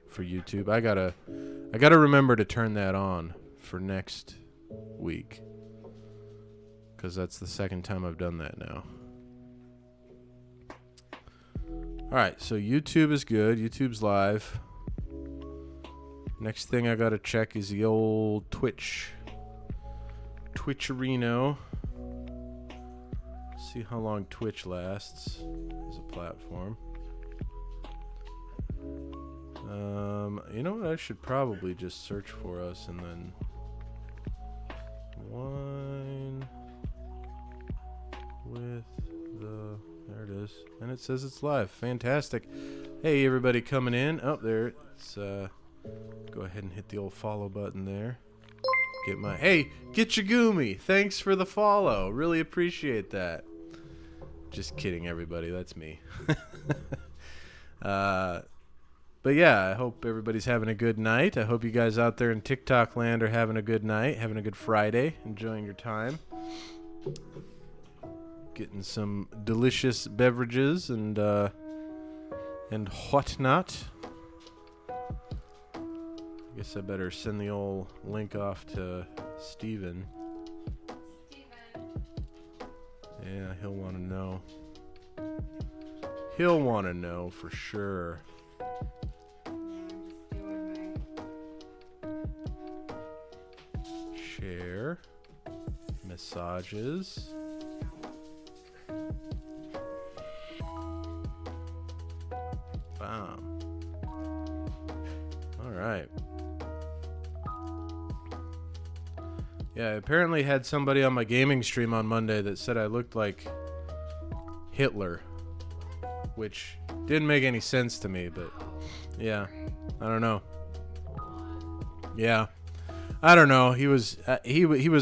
for YouTube. I gotta remember to turn that on for next week, because that's the second time I've done that now. All right, so YouTube is good. YouTube's live. Next thing I gotta check is the old Twitcherino. See how long Twitch lasts as a platform. You know what? I should probably just search for us and then wine with the. There it is, and it says it's live. Fantastic. Hey, everybody coming in. Oh, there. It's go ahead and hit the old follow button there. Get my hey, Gitchegumi. Thanks for the follow. Really appreciate that. Just kidding, everybody. That's me. But yeah, I hope everybody's having a good night. I hope you guys out there in TikTok land are having a good night, having a good Friday, enjoying your time, getting some delicious beverages and whatnot. I guess I better send the old link off to Steven. Yeah, he'll want to know. He'll want to know for sure. Share. Massages. Bam. All right. Yeah, I apparently had somebody on my gaming stream on Monday that said I looked like Hitler, which didn't make any sense to me, but yeah, I don't know. Yeah, I don't know. He was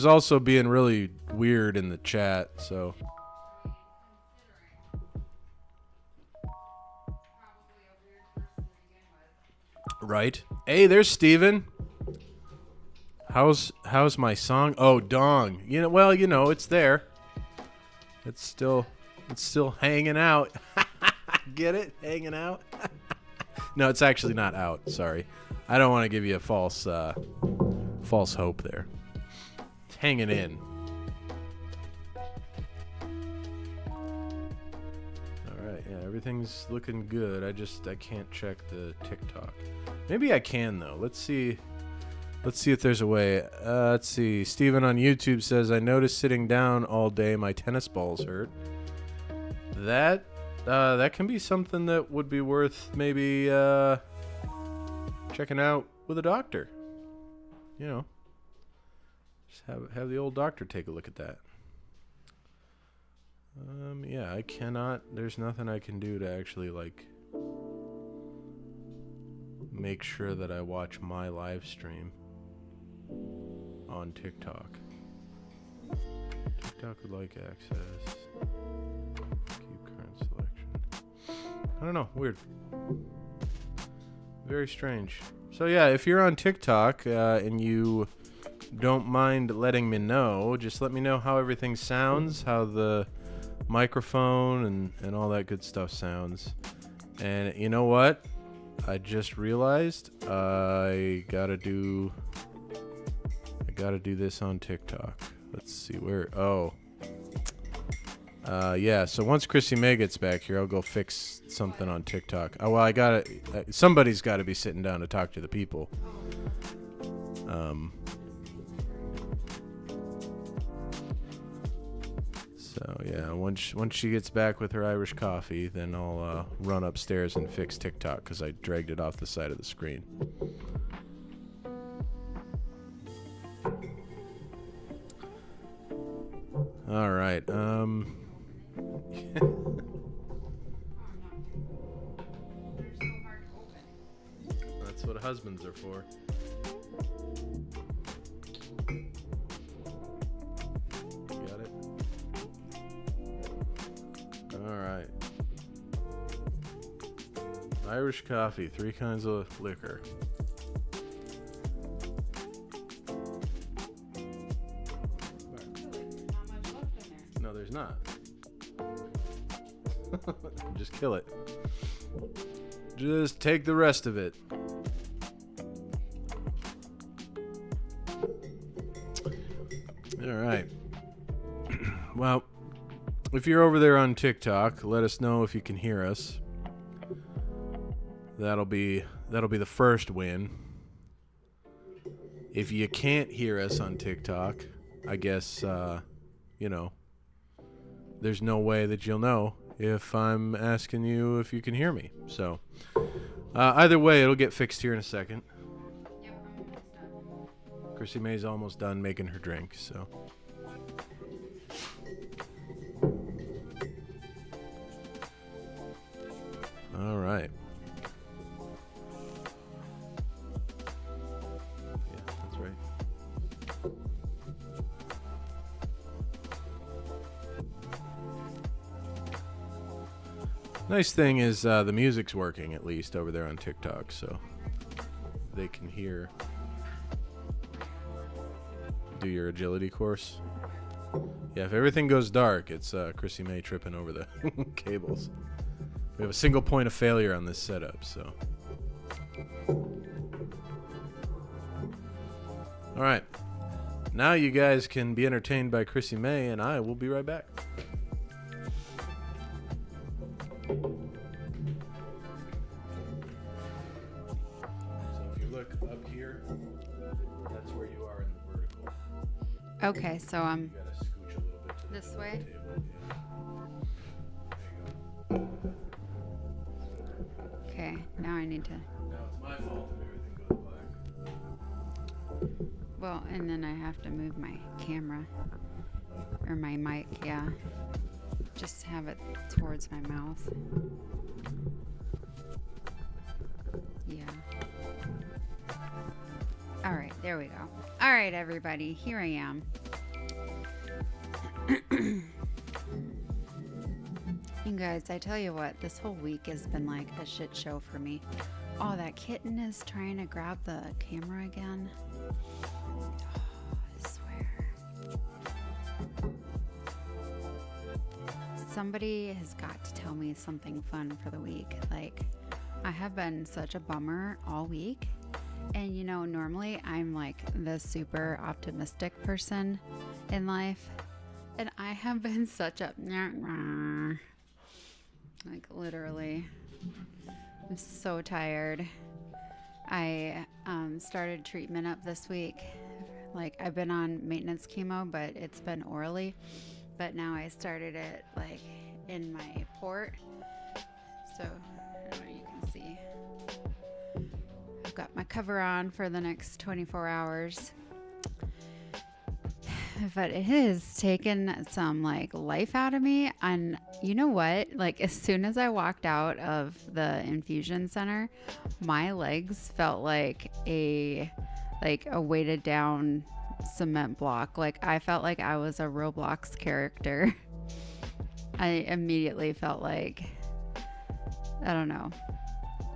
also being really weird in the chat, so. Right. Hey, there's Steven. How's my song? Oh, dong. Well, it's there. It's still hanging out. Get it? Hanging out? No, it's actually not out. Sorry. I don't want to give you a false hope there. It's hanging in. All right. Yeah, everything's looking good. I can't check the TikTok. Maybe I can though. Let's see if there's a way. Let's see. Steven on YouTube says, I noticed sitting down all day my tennis balls hurt. That can be something that would be worth maybe checking out with a doctor. Just have the old doctor take a look at that. Yeah, I cannot. There's nothing I can do to actually make sure that I watch my live stream on TikTok. TikTok would like access. Keep current selection. I don't know. Weird. Very strange. So yeah, if you're on TikTok and you don't mind letting me know, just let me know how everything sounds, how the microphone and all that good stuff sounds. And you know what? I just realized I gotta do this on TikTok. Let's see where. Oh, yeah. So once Krissimay gets back here, I'll go fix something on TikTok. Oh, well, somebody's got to be sitting down to talk to the people. So yeah, once she gets back with her Irish coffee, then I'll run upstairs and fix TikTok because I dragged it off the side of the screen. All right. That's what husbands are for. Got it? All right. Irish coffee, 3 kinds of liquor. No, there's not. Just kill it. Just take the rest of it. All right. Well, if you're over there on TikTok, let us know if you can hear us. That'll be the first win. If you can't hear us on TikTok, I guess there's no way that you'll know if I'm asking you if you can hear me. So either way, it'll get fixed here in a second. Yep, I'm almost done. Krissimay almost done making her drink, so. All right. Yeah, that's right. Nice thing is the music's working at least over there on TikTok, so they can hear. Do your agility course. Yeah, if everything goes dark, it's Krissimay tripping over the cables. We have a single point of failure on this setup, so. All right. Now you guys can be entertained by Krissimay, and I will be right back. So if you look up here, that's where you are in the vertical. Okay, so I'm You gotta scooch a little bit to this the way. table. Yeah. There you go. Okay, now I need to. Now it's my fault if everything goes black. Well, and then I have to move my camera or my mic. Yeah, just have it towards my mouth. Yeah. All right, there we go. All right, everybody, here I am. You guys, I tell you what, this whole week has been like a shit show for me. Oh, that kitten is trying to grab the camera again. Oh, I swear. Somebody has got to tell me something fun for the week. Like, I have been such a bummer all week. And normally I'm like the super optimistic person in life. And I have been such a like literally. I'm so tired. I started treatment up this week. Like, I've been on maintenance chemo, but it's been orally. But now I started it like in my port. So I don't know, you can see. I've got my cover on for the next 24 hours. But it has taken some like life out of me. And you know what? Like, as soon as I walked out of the infusion center, my legs felt like a weighted down cement block. Like, I felt like I was a Roblox character. I immediately felt like, I don't know,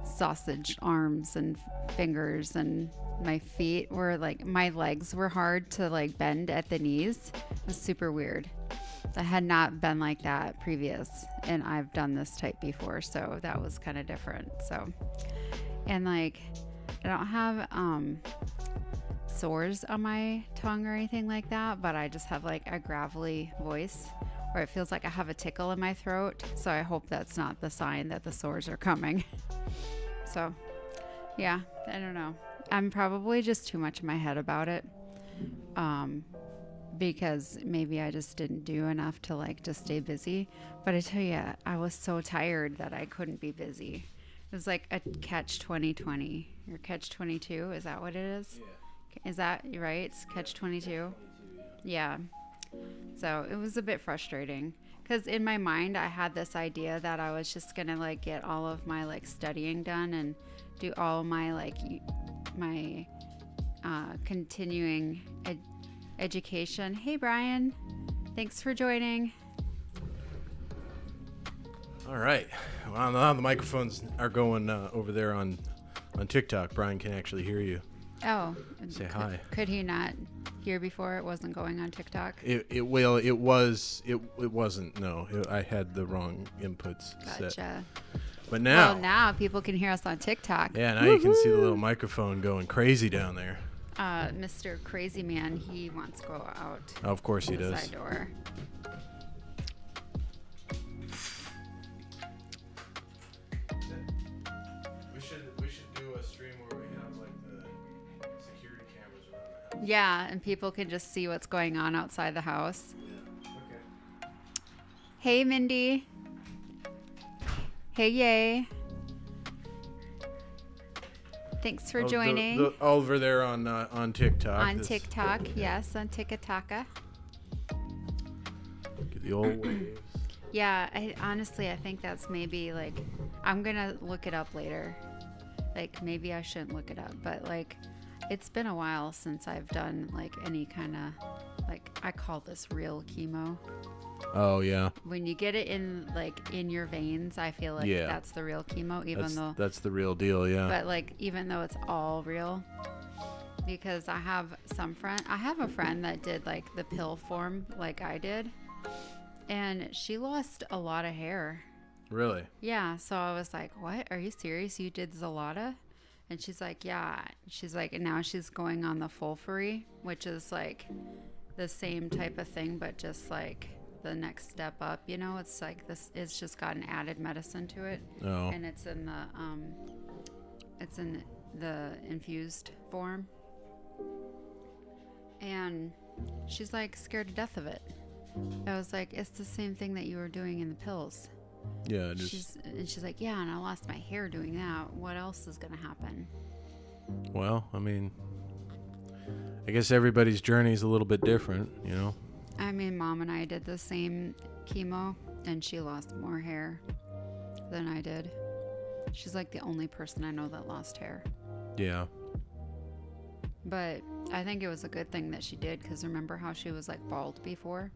sausage arms and fingers, and my feet were like, my legs were hard to like bend at the knees. It was super weird. I had not been like that previous, and I've done this type before, so that was kind of different. So, and like, I don't have sores on my tongue or anything like that, but I just have like a gravelly voice, or it feels like I have a tickle in my throat. So I hope that's not the sign that the sores are coming. So yeah, I don't know. I'm probably just too much in my head about it. Because maybe I just didn't do enough to like just stay busy. But I tell you, I was so tired that I couldn't be busy. It was like a catch 2020 or catch 22. Is that what it is? Yeah. Is that right? It's catch 22. Yeah. So it was a bit frustrating because in my mind I had this idea that I was just gonna like get all of my like studying done and do all my like my continuing education. Hey Brian, thanks for joining. All right. Well, now the microphones are going over there on TikTok. Brian can actually hear you. Oh, say hi. Could he not hear before? It wasn't going on TikTok. It wasn't. No, I had the wrong inputs Gotcha. set. But now, well, now people can hear us on TikTok. Yeah, now you can see the little microphone going crazy down there. Mr. Crazy Man, he wants to go out. Oh, of course he the does. Side door. We should do a stream where we have like the security cameras around the house. Yeah, and people can just see what's going on outside the house. Yeah. Okay. Hey, Mindy. Hey, yay. Thanks for joining. Over there on TikTok. On TikTok, yes, on TikTok. Get the old waves. Yeah, honestly, I think that's maybe like, I'm gonna look it up later. Like, maybe I shouldn't look it up, but like, it's been a while since I've done like any kind of, like, I call this real chemo. Oh yeah. When you get it in your veins, I feel like that's the real chemo, that's the real deal, yeah. But like, even though it's all real, because I have a friend that did like the pill form like I did, and she lost a lot of hair. Really? Yeah. So I was like, "What? Are you serious? You did Zalata?" And she's like, "Yeah." She's like, and now she's going on the Fulfurry, which is like the same type of thing, but just like the next step up, you know. It's like this, it's just got an added medicine to it. Oh. And it's in the infused form, and she's like scared to death of it. I was like, it's the same thing that you were doing in the pills. Yeah, she's like, yeah, and I lost my hair doing that. What else is gonna happen? Well, I mean, I guess everybody's journey is a little bit different, you know. I mean, Mom and I did the same chemo, and she lost more hair than I did. She's like the only person I know that lost hair. Yeah. But I think it was a good thing that she did, because remember how she was like bald before?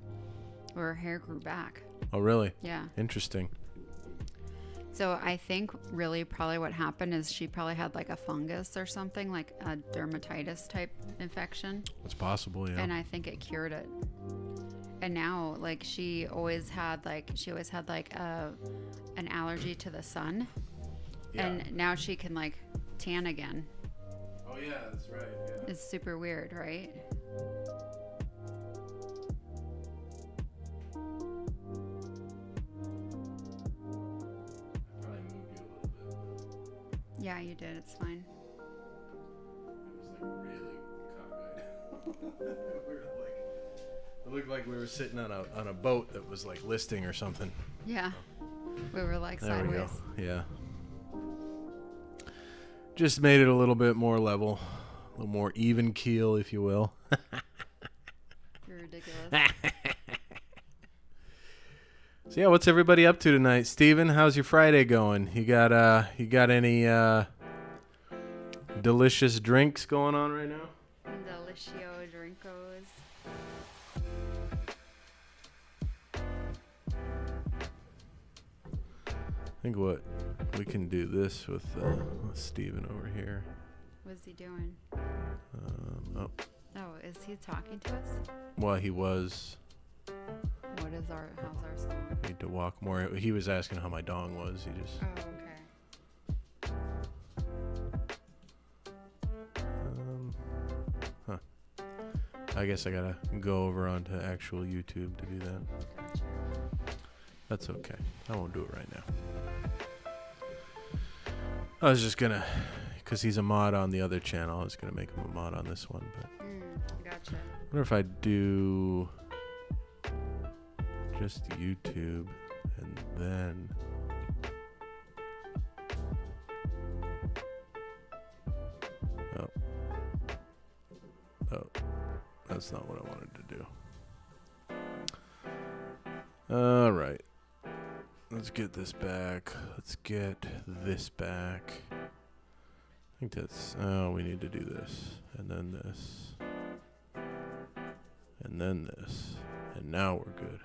Where her hair grew back. Oh, really? Yeah. Interesting. So I think really probably what happened is she probably had like a fungus or something, like a dermatitis type infection. It's possible, yeah. And I think it cured it. And now, like, she always had like an allergy to the sun. Yeah. And now she can like tan again. Oh yeah, that's right. Yeah. It's super weird, right? Probably moved you a little bit. Yeah, you did. It's fine. It was like really cockeyed. It looked like we were sitting on a boat that was like listing or something. Yeah. We were like there sideways. We go. Yeah. Just made it a little bit more level, a little more even keel, if you will. You're ridiculous. So yeah, what's everybody up to tonight? Steven, how's your Friday going? You got any delicious drinks going on right now? Delicio drinkos. I think we can do this with Steven over here. What's he doing? Oh, is he talking to us? well, he was. How's our song? Need to walk more. He was asking how my dong was. He just. Oh, okay. I guess I gotta go over onto actual YouTube to do that. Gotcha. That's okay. I won't do it right now. I was just gonna, because he's a mod on the other channel, I was gonna make him a mod on this one, but. Gotcha. I wonder if I do just YouTube and then. Oh, that's not what I wanted to do. All right. Let's get this back. Let's get this back. I think that's, we need to do this, and then this, and then this, and now we're good.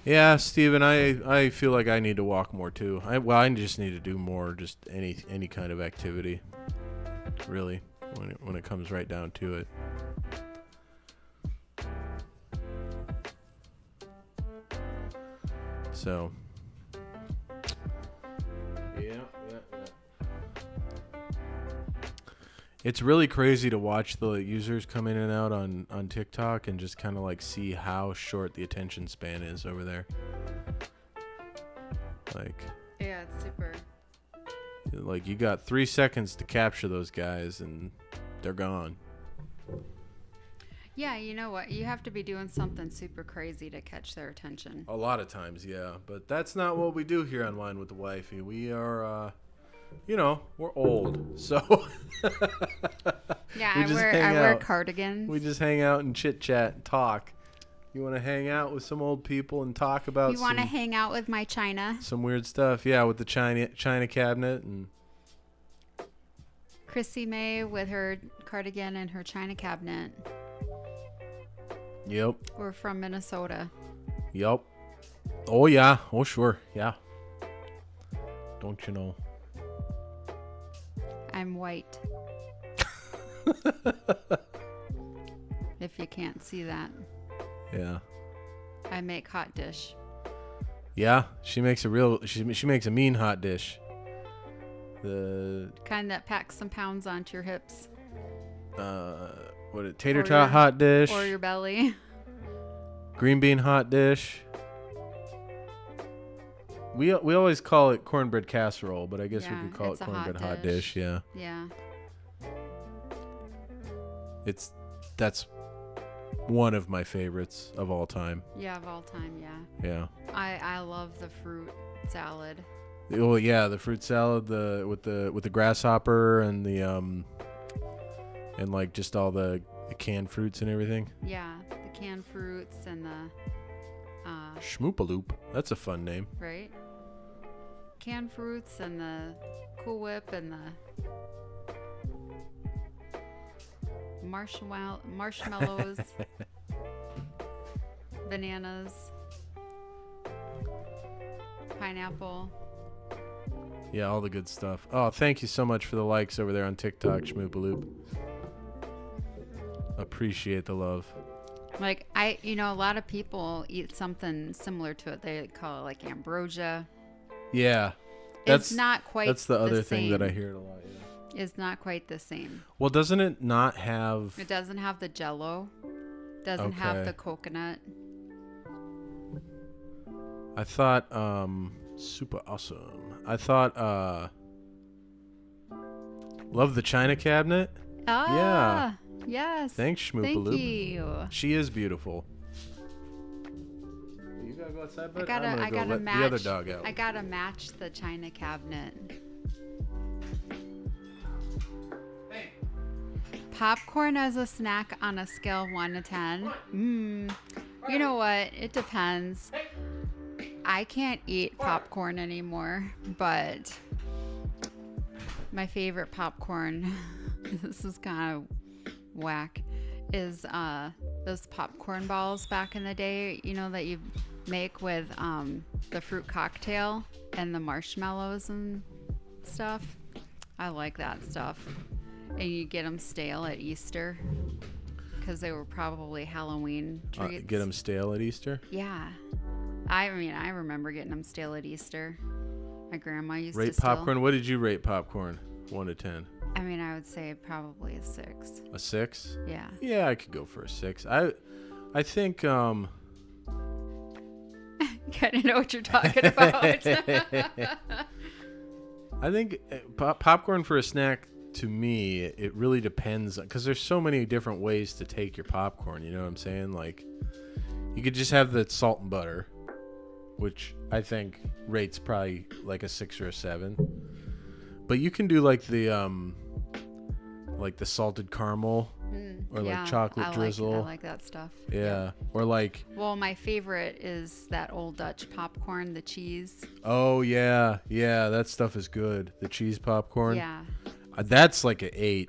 Yeah, Steven, I feel like I need to walk more too. I just need to do more, just any kind of activity, really, when it comes right down to it. So, yeah. It's really crazy to watch the users come in and out on TikTok and just kind of like see how short the attention span is over there. Like, Yeah, it's super. like you got 3 seconds to capture those guys and they're gone. Yeah, you know what? You have to be doing something super crazy to catch their attention. A lot of times, yeah. But that's not what we do here on Wine with the Wifey. We are, we're old. So Yeah, we I just wear hang out. cardigans. We just hang out and chit chat and talk. You want to hang out with some old people and talk about You want to hang out with my china? some weird stuff? Yeah, with the China cabinet and Krissimay with her cardigan and her china cabinet. yep. We're from Minnesota. Yep. Oh yeah. Oh sure. Yeah. Don't you know? I'm white. If you can't see that. Yeah. I make hot dish. Yeah. She makes she makes a mean hot dish. The Kind that packs some pounds onto your hips. tater Or tot your- hot dish, Or your belly. green bean hot dish. We always call it cornbread casserole, but I guess Yeah, we could call it it's a hot cornbread hot dish. dish. Yeah. Yeah. That's one of my favorites of all time. Yeah, of all time, yeah. Yeah. I love the fruit salad. Oh yeah, the fruit salad, with the grasshopper and the and like just all the canned fruits and everything. Yeah, the canned fruits and the Schmoopaloop. That's a fun name. right? Canned fruits and the Cool Whip and the marshmallows, bananas, pineapple. Yeah, all the good stuff. Oh, thank you so much for the likes over there on TikTok, Schmoopaloop. Appreciate the love. Like a lot of people eat something similar to it. They call it like ambrosia. Yeah. It's not quite. That's the other thing that I same. hear a lot. Yeah. It's not quite the same. Well, doesn't it not have? It doesn't have the jello. Doesn't have Okay. the coconut. I thought super awesome. I thought love the china cabinet. Ah, yes. Thanks, Schmoopaloop. Thank you. She is beautiful. You gotta go outside, I bud. gotta, I'm gonna I go gotta let match. the other dog out. I gotta match the china cabinet. Popcorn as a snack on a scale of 1 to 10. You know what? It depends. I can't eat popcorn anymore, but my favorite popcorn, this is kind of whack, is those popcorn balls back in the day, that you make with the fruit cocktail and the marshmallows and stuff. I like that stuff. And you get them stale at Easter because they were probably Halloween treats. Get them stale at Easter. Yeah. I remember getting them stale at Easter. My grandma used to Rate popcorn. What did you rate popcorn? 1 to 10. I would say probably a 6. A 6? Yeah. Yeah, I could go for a 6. I think Kind of know what you're talking about. I think popcorn for a snack, to me, it really depends, because there's so many different ways to take your popcorn. You know what I'm saying? Like, you could just have the salt and butter, which I think rates probably like a 6 or a 7. But you can do like the salted caramel or like chocolate drizzle. I like that stuff. Yeah. Or like. Well, my favorite is that Old Dutch popcorn, the cheese. Oh yeah, yeah, that stuff is good. The cheese popcorn. Yeah. That's like an 8.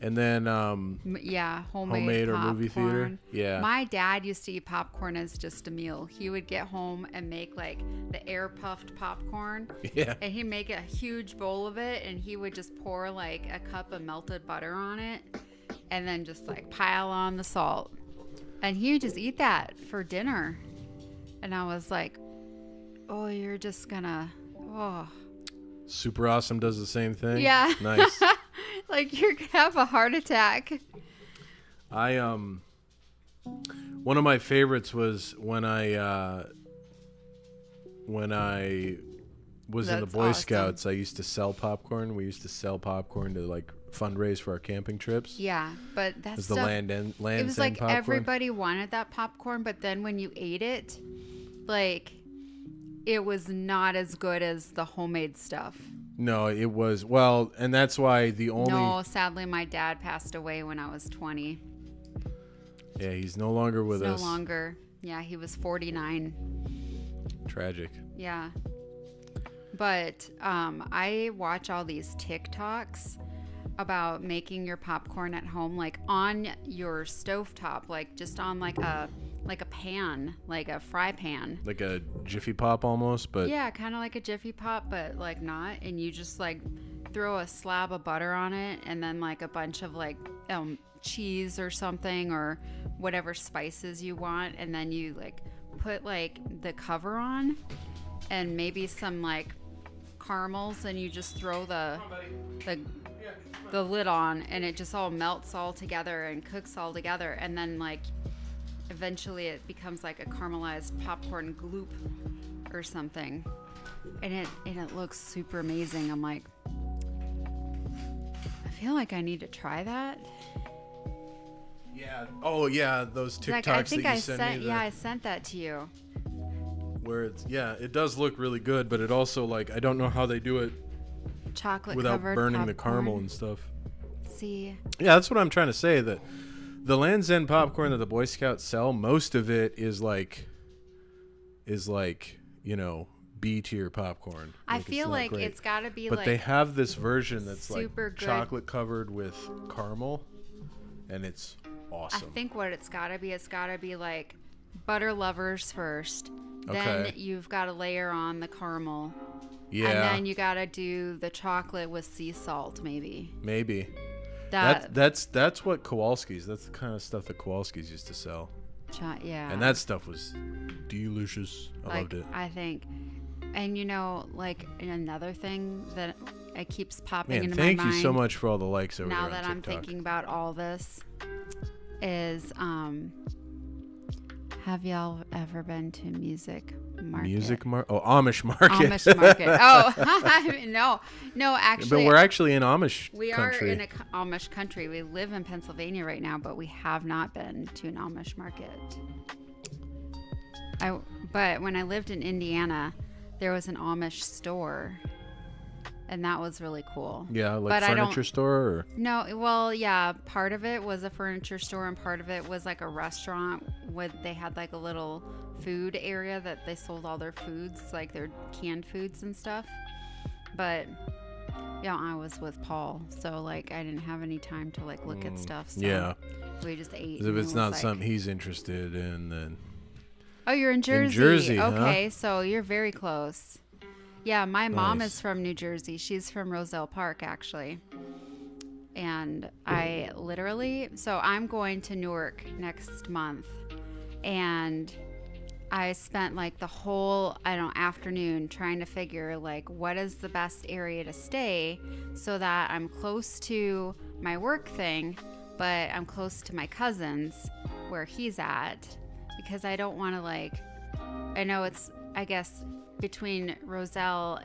And then homemade or popcorn. movie theater. Yeah. My dad used to eat popcorn as just a meal. He would get home and make like the air puffed popcorn. Yeah. And he'd make a huge bowl of it, and he would just pour like a cup of melted butter on it and then just like pile on the salt. And he would just eat that for dinner. And I was like, oh, you're just gonna, oh. Super Awesome does the same thing. Yeah. Nice. Like you're gonna have a heart attack. One of my favorites was when I was in the That's Boy awesome. Scouts. I used to sell popcorn. We used to sell popcorn to like fundraise for our camping trips. Yeah, but It that's was the land it was end like popcorn. everybody wanted that popcorn, but then when you ate it, like it was not as good as the homemade stuff. No, it was and that's why the only. No, sadly, my dad passed away when I was 20. Yeah, he's no longer with us. No longer. Yeah, he was 49. Tragic. Yeah. But I watch all these TikToks about making your popcorn at home, like on your stovetop, like just on like a pan, like a fry pan. Like a Jiffy Pop almost, but Yeah, kind of like a Jiffy Pop, but like not. And you just like throw a slab of butter on it and then like a bunch of like cheese or something or whatever spices you want. And then you like put like the cover on and maybe some like caramels, and you just throw the lid on, and it just all melts all together and cooks all together, and then like eventually it becomes like a caramelized popcorn gloop or something, and it looks super amazing. I'm like, I feel like I need to try that. Yeah. Oh yeah, those TikToks Like, I think that you I sent me. I sent that to you. Where it does look really good, but it also like I don't know how they do it Chocolate without covered burning the popcorn. caramel and stuff. See, Yeah, that's what I'm trying to say. That the Land's End popcorn that the Boy Scouts sell, most of it is like B tier popcorn. I it's feel not like great. it's got to be But like they have this version that's super like good. chocolate covered with caramel, and it's awesome. I think what it's got to be like butter lovers first. Okay. Then you've got to layer on the caramel. Yeah. And then you got to do the chocolate with sea salt, maybe. Maybe. That That's what Kowalski's. That's the kind of stuff that Kowalski's used to sell. yeah. And that stuff was delicious. I loved it. I think. And like another thing that it keeps popping Man, into thank my you mind so much for all the likes over now there on that I'm TikTok. thinking about all this is have y'all ever been to Music Market? Amish Market. Amish Market. Oh, no, actually. But we're actually in Amish We country. are in Amish country. We live in Pennsylvania right now, but we have not been to an Amish market. But when I lived in Indiana, there was an Amish store, and that was really cool. Yeah, like But I don't- furniture store? Or? No, well, yeah, part of it was a furniture store, and part of it was like a restaurant they had like a little food area that they sold all their foods, like their canned foods and stuff. But yeah, I was with Paul, so like I didn't have any time to like look at stuff. So Yeah. we just ate. 'Cause if and it's it not was something he's interested in, then... Oh, you're in Jersey. Jersey, huh? Okay, so you're very close. Yeah, my mom Nice. is from New Jersey. She's from Roselle Park, actually. And I literally, so I'm going to Newark next month. And I spent like the whole, afternoon trying to figure like what is the best area to stay so that I'm close to my work thing, but I'm close to my cousin's where he's at. Because I don't want to I know it's, I guess, between Roselle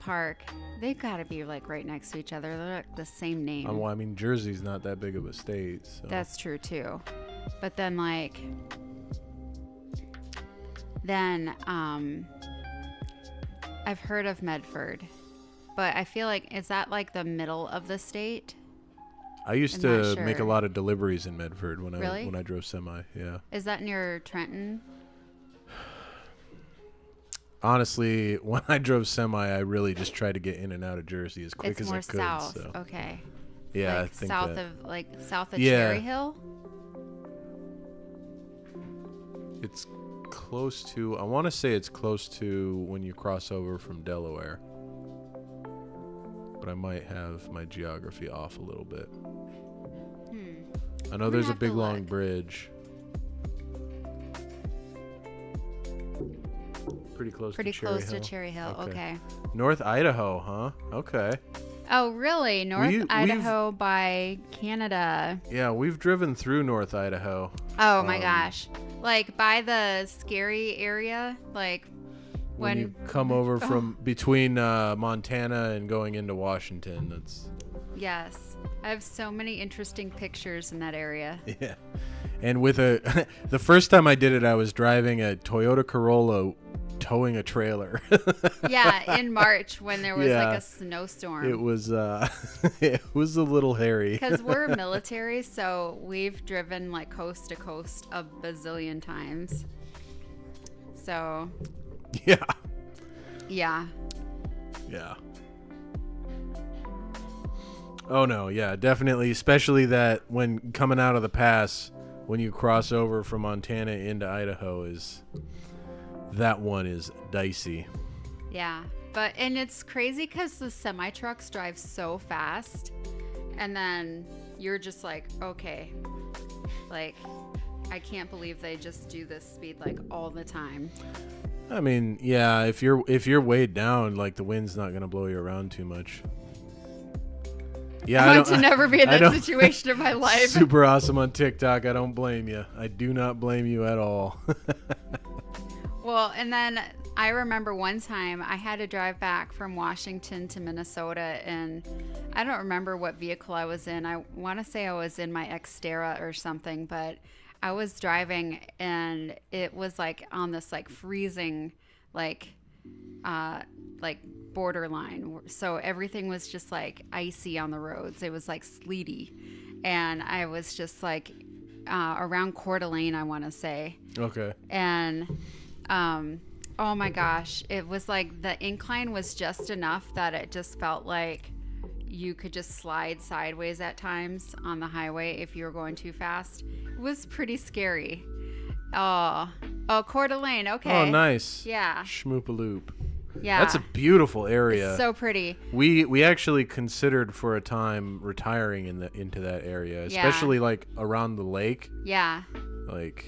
Park, they've got to be like right next to each other. They're like the same name. Well, I mean, Jersey's not that big of a state, so... That's true too. But then I've heard of Medford, but I feel like, is that like the middle of the state? I used I'm not to make a sure. lot of deliveries in Medford when Really? I drove semi, yeah. Is that near Trenton? Honestly, when I drove semi, I really just tried to get in and out of Jersey as quick It's as more I could. south. So. Okay. Yeah, I Like think south that. of Yeah. Cherry Hill? It's close to, I want to say it's close to when you cross over from Delaware. But I might have my geography off a little bit. I know there's a have to big long look. bridge. Pretty close Pretty to Cherry close Hill. to Cherry Hill. Okay. North Idaho, huh? Okay. Oh, really? North We've- Idaho by Canada. Yeah, we've driven through North Idaho. Oh my gosh. Like by the scary area, like When you come over from between Montana and going into Washington, that's Yes. I have so many interesting pictures in that area. yeah. And with the first time I did it, I was driving a Toyota Corolla towing a trailer. Yeah, in March when there was like a snowstorm. It was it was a little hairy. Because we're military, so we've driven like coast to coast a bazillion times. So Yeah. yeah. Yeah. Oh no, yeah, definitely, especially that when coming out of the pass, when you cross over from Montana into Idaho, that one is dicey. Yeah. And it's crazy because the semi trucks drive so fast, and then you're just like, okay, like I can't believe they just do this speed like all the time. I mean, yeah, if you're weighed down, like the wind's not gonna blow you around too much. Yeah, I want to never be in that situation in my life. Super awesome on TikTok. I don't blame you. I do not blame you at all. Well, and then I remember one time I had to drive back from Washington to Minnesota, and I don't remember what vehicle I was in. I want to say I was in my Xterra or something, but I was driving and it was like on this like freezing like borderline. So everything was just like icy on the roads. It was like sleety. And I was just like around Coeur d'Alene, I want to say. Okay. And oh my gosh, it was like the incline was just enough that it just felt like you could just slide sideways at times on the highway if you were going too fast. It was pretty scary. Oh, Coeur d'Alene. Okay. Oh, nice. Yeah. Schmoopaloop. Yeah. That's a beautiful area. It's so pretty. We actually considered for a time retiring into that area, especially like around the lake. Yeah. Like,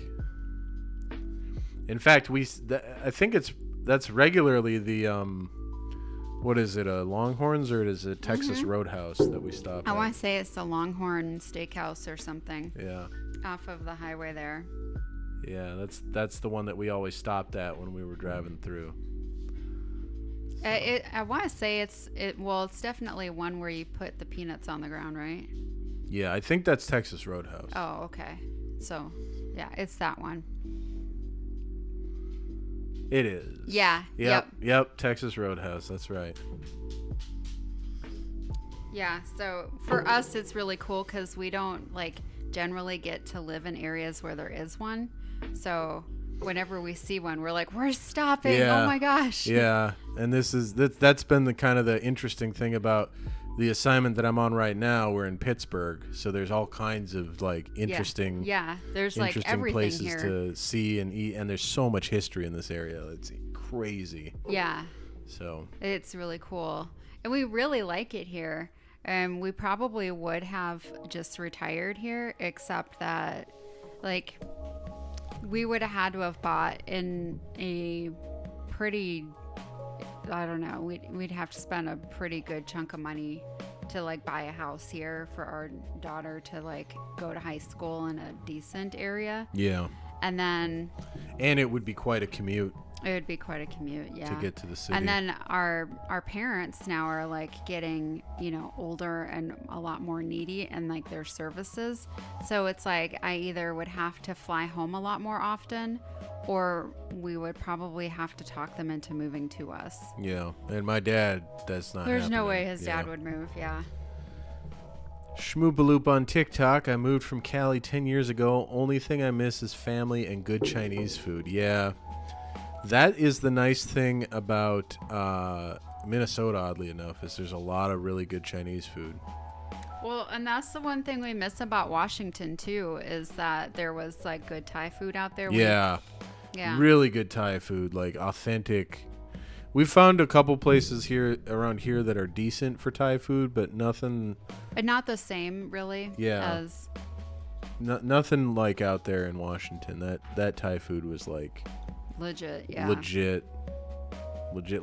in fact, I think that's regularly the what is it, Longhorns, or is it Texas Roadhouse that we stop I at? want to say it's the Longhorn Steakhouse or something. Yeah. Off of the highway there. Yeah, that's the one that we always stopped at when we were driving through. So. I want to say it's definitely one where you put the peanuts on the ground, right? Yeah, I think that's Texas Roadhouse. Oh, okay. So, yeah, it's that one. It is. Yeah. Yep. Texas Roadhouse. That's right. Yeah. So for us, it's really cool because we don't like generally get to live in areas where there is one. So whenever we see one, we're like, we're stopping. Yeah. Oh my gosh. Yeah. And that's been the interesting thing about the assignment that I'm on right now. We're in Pittsburgh, so there's all kinds of like interesting, there's like everything places here to see and eat, and there's so much history in this area. It's crazy. Yeah. So it's really cool, and we really like it here. And we probably would have just retired here, except that, like, we would have had to have bought in a pretty, I don't know, we'd have to spend a pretty good chunk of money to like buy a house here for our daughter to like go to high school in a decent area. Yeah. And it would be quite a commute. It would be quite a commute, yeah. To get to the city. And then our parents now are like getting, older and a lot more needy and like their services. So it's like I either would have to fly home a lot more often, or we would probably have to talk them into moving to us. Yeah. And my dad, that's not There's happening. no way his dad would move, yeah. Schmoopaloop on TikTok. I moved from Cali 10 years ago. Only thing I miss is family and good Chinese food. Yeah. That is the nice thing about Minnesota, oddly enough, is there's a lot of really good Chinese food. Well, and that's the one thing we miss about Washington, too, is that there was, like, good Thai food out there. Yeah. Yeah. Really good Thai food, like authentic. We've found a couple places around here that are decent for Thai food, but nothing. But not the same, really. Yeah. As nothing like out there in Washington. That Thai food was like legit, yeah. Legit.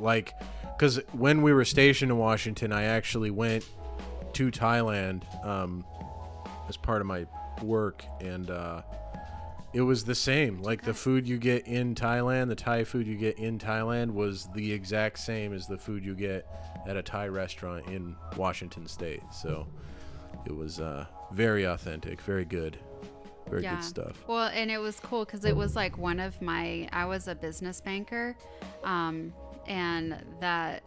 Like because when we were stationed in Washington, I actually went to Thailand as part of my work, and it was the same. Like the food you get in Thailand, the Thai food you get in Thailand was the exact same as the food you get at a Thai restaurant in Washington State. So it was very authentic, very good. Very good stuff. Well, and it was cool because it was like I was a business banker, and that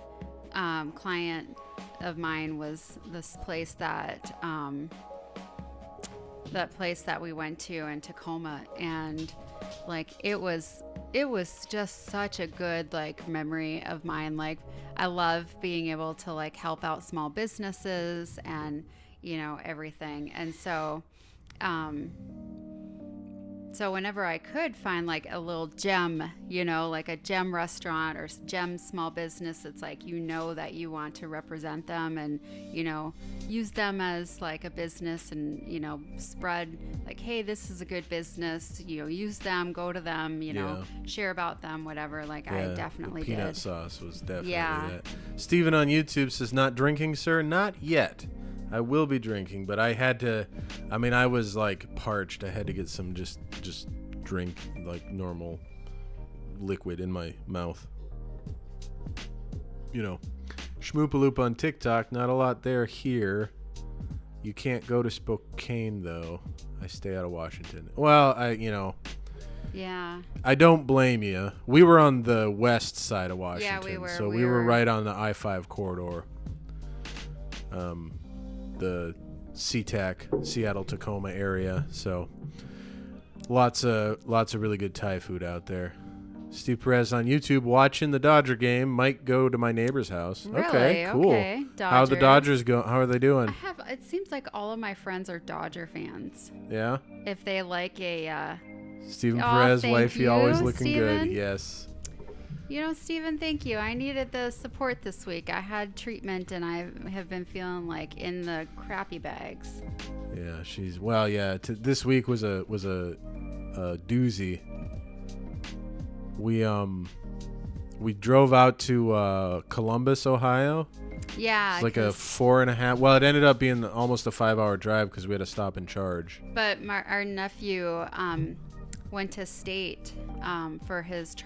client of mine was this place that we went to in Tacoma, and like it was just such a good like memory of mine. Like I love being able to like help out small businesses and everything, and so whenever I could find like a little gem, like a gem restaurant or gem small business, it's like, that you want to represent them and, use them as like a business and, spread like, hey, this is a good business, use them, go to them, share about them, whatever. Like I definitely did. Peanut sauce was definitely that. Steven on YouTube says, not drinking, sir? Not yet. I will be drinking, but I was like parched. I had to get some just drink like normal liquid in my mouth. Schmoopaloop on TikTok, not a lot there here. You can't go to Spokane though. I stay out of Washington. Well, Yeah. I don't blame you. We were on the west side of Washington. Yeah, we were. So we were right on the I-5 corridor. The SeaTac, Seattle-Tacoma area. So lots of really good Thai food out there. Steve Perez on YouTube watching the Dodger game. Might go to my neighbor's house. Really? Okay, cool. Okay. How the Dodgers go? How are they doing? It seems like all of my friends are Dodger fans. Yeah. If they like a Steven Perez, wifey, always looking Steven. good. Yes. Steven, thank you. I needed the support this week. I had treatment and I have been feeling like in the crappy bags. Yeah, this week was a doozy. We drove out to Columbus, Ohio. Yeah. It's like a 4.5. Well, it ended up being almost a 5-hour drive because we had to stop and charge. But our nephew went to state for his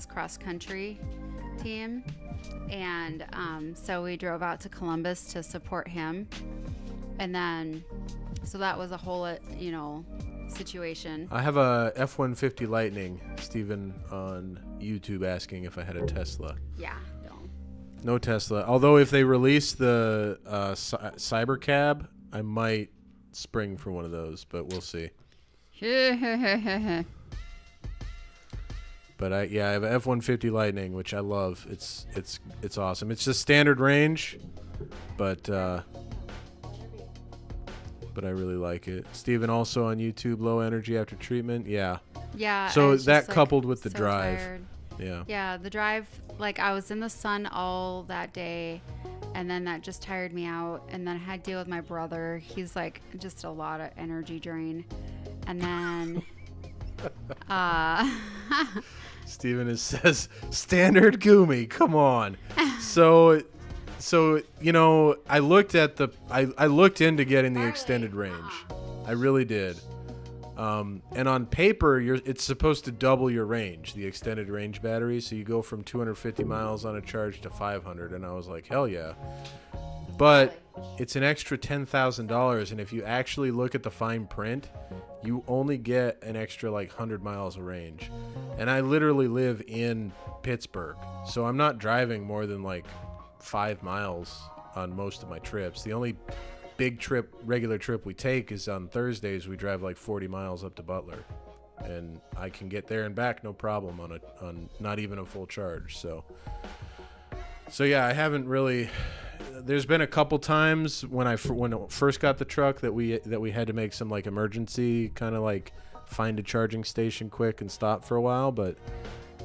cross country team, and so we drove out to Columbus to support him, and then so that was a whole situation. I have a F-150 Lightning. Steven on YouTube asking if I had a Tesla. Yeah, no Tesla, although if they release the Cybercab, I might spring for one of those, but we'll see. But I have an F-150 Lightning, which I love. It's awesome. It's just standard range, but I really like it. Steven also on YouTube, low energy after treatment. Yeah. So that coupled with the drive. Tired. Yeah. Yeah, the drive, like I was in the sun all that day, and then that just tired me out, and then I had to deal with my brother. He's like just a lot of energy drain. And then Steven says standard GOOO, come on. So I looked into getting the extended range. I really did. And on paper, it's supposed to double your range, the extended range battery. So you go from 250 miles on a charge to 500. And I was like, hell yeah. But it's an extra $10,000. And if you actually look at the fine print, you only get an extra like 100 miles of range. And I literally live in Pittsburgh. So I'm not driving more than like 5 miles on most of my trips. The only regular trip we take is on Thursdays. We drive like 40 miles up to Butler, and I can get there and back no problem on not even a full charge. So yeah, I haven't really. There's been a couple times when I first got the truck that we had to make some like emergency kind of like find a charging station quick and stop for a while, but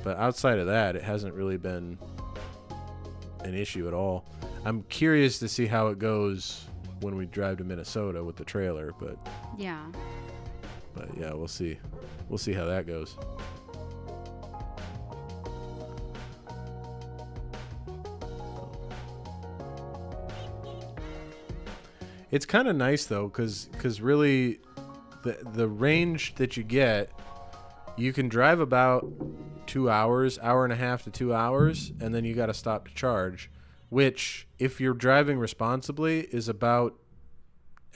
outside of that, it hasn't really been an issue at all. I'm curious to see how it goes when we drive to Minnesota with the trailer, but yeah, we'll see how that goes. It's kind of nice though, because really, the range that you get, you can drive about 2 hours, hour and a half to 2 hours, and then you got to stop to charge, which, if you're driving responsibly, is about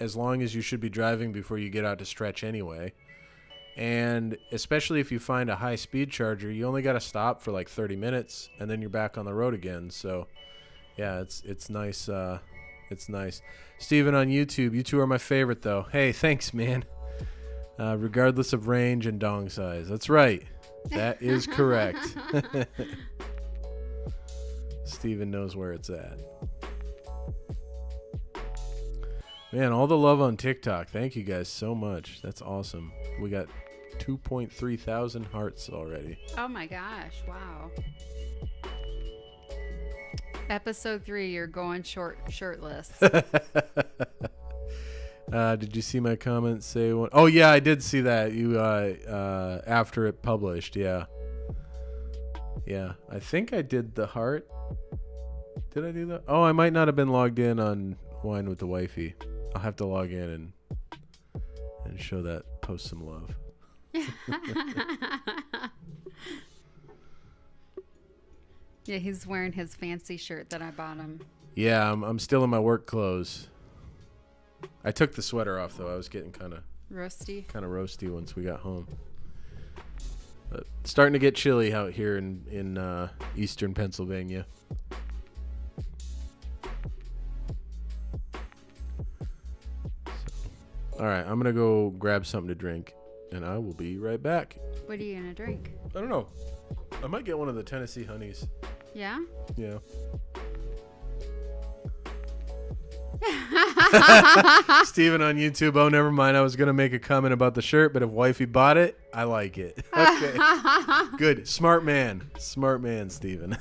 as long as you should be driving before you get out to stretch anyway. And especially if you find a high-speed charger, you only got to stop for like 30 minutes, and then you're back on the road again. So, yeah, it's nice. It's nice. Steven on YouTube, you two are my favorite, though. Hey, thanks, man. Regardless of range and dong size. That's right. That is correct. Steven knows where it's at. Man, all the love on TikTok. Thank you guys so much. That's awesome. We got 2.3 thousand hearts already. Oh my gosh. Wow. Episode 3, you're going shirtless. Did you see my comment say one? Oh yeah, I did see that. You after it published, yeah. Yeah, I think I did the heart. Did I do that? Oh, I might not have been logged in on Wine with the Wifey. I'll have to log in and show that, post some love. Yeah, he's wearing his fancy shirt that I bought him. Yeah, I'm still in my work clothes. I took the sweater off though. I was getting kind of roasty once we got home. But starting to get chilly out here in eastern Pennsylvania. All right, I'm gonna go grab something to drink, and I will be right back. What are you gonna drink? I don't know. I might get one of the Tennessee Honeys. Yeah? Yeah. Steven on YouTube. Oh, never mind. I was going to make a comment about the shirt, but if Wifey bought it, I like it. Okay. Good. Smart man. Smart man, Steven.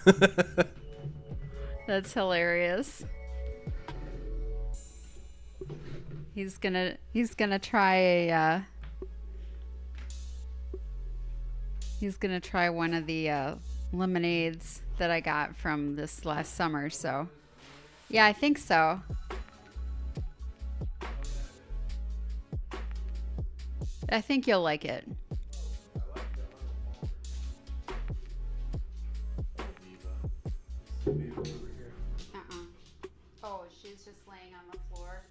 That's hilarious. He's gonna try one of the lemonades that I got from this last summer. So, yeah, I think so. I think you'll like it. Oh, she's just laying on the floor.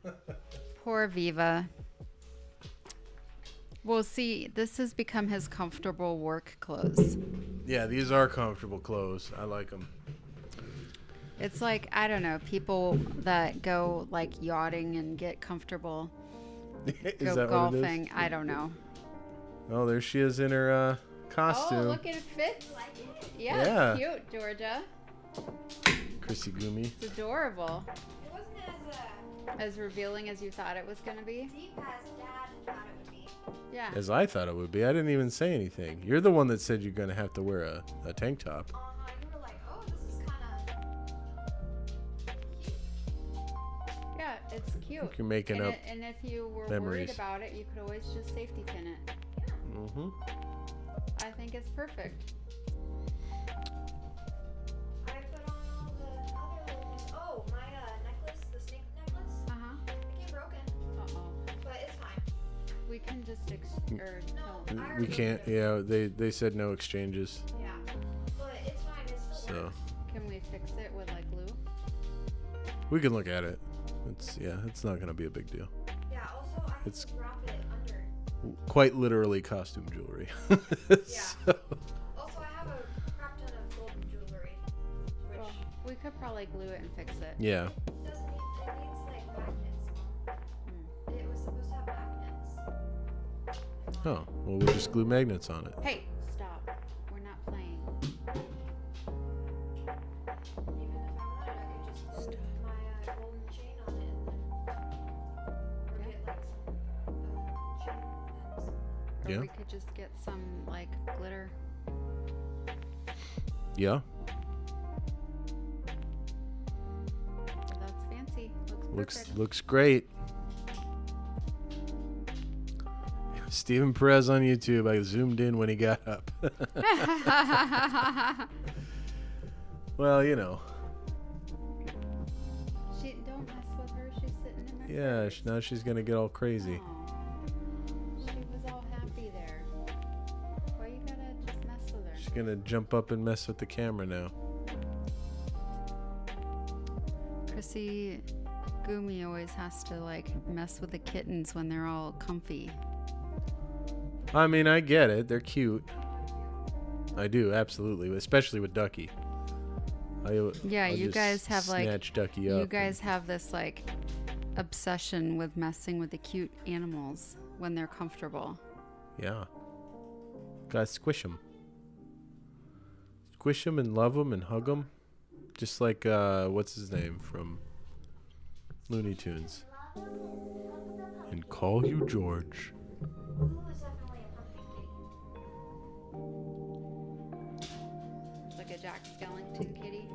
Poor Viva. Well, see, this has become his comfortable work clothes. Yeah, these are comfortable clothes. I like them. It's like, I don't know, people that go like yachting and get comfortable. Is go that golfing. What it is? I don't know. Oh, there she is in her costume. Oh, look, it fits. Like it. Yeah, Yeah. It's cute, Georgia. Gitchegumi. It's adorable. It wasn't As revealing as you thought it was going to be. deep as Dad thought it would be. Yeah. As I thought it would be. I didn't even say anything. You're the one that said you're going to have to wear a tank top. You were like, oh, this is kind of Yeah, it's cute. You're making up. And if you were memories. worried about it, you could always just safety pin it. Mm-hmm. I think it's perfect. I put on all the other little things. Oh, my necklace, the snake necklace, Uh-huh. it came broken, Uh-oh. but it's fine. We can just No, I We already can't. did it. Yeah, they said no exchanges. Yeah, but it's fine. It still So works. Can we fix it with like glue? we can look at it. It's not going to be a big deal. Yeah. Also, I It's- can wrap it under. Quite literally costume jewelry. Yeah. So, Also, I have a crap ton of golden jewelry, which Well, we could probably glue it and fix it. yeah. doesn't need. It needs like magnets. It was supposed to have magnets. Oh, well, we'll just glue magnets on it. Hey, stop. We're not playing. Even if I wanted, I could just put my golden chain on it and then or get like some chain ends. Or Yeah. we could just get some like glitter. Yeah. That's fancy. Looks perfect. Looks great. Steven Perez on YouTube. I zoomed in when he got up. Well, you know. Don't Don't mess with her. She's sitting in my Yeah, purse. now she's gonna get all crazy. Aw. She was all happy there. Why you gotta just mess with her? She's gonna jump up and mess with the camera now. Gitchegumi always has to like mess with the kittens when they're all comfy. I mean, I get it. They're cute. I do, absolutely. Especially with Ducky. Yeah, I'll you just guys have like snatch Ducky up. you guys have this like obsession with messing with the cute animals when they're comfortable. Yeah. Gotta squish them. Squish them and love them and hug them. Just like, what's his name from Looney Tunes? And call you George. GOOO is definitely a pumpkin kitty. Like a Jack Skellington kitty.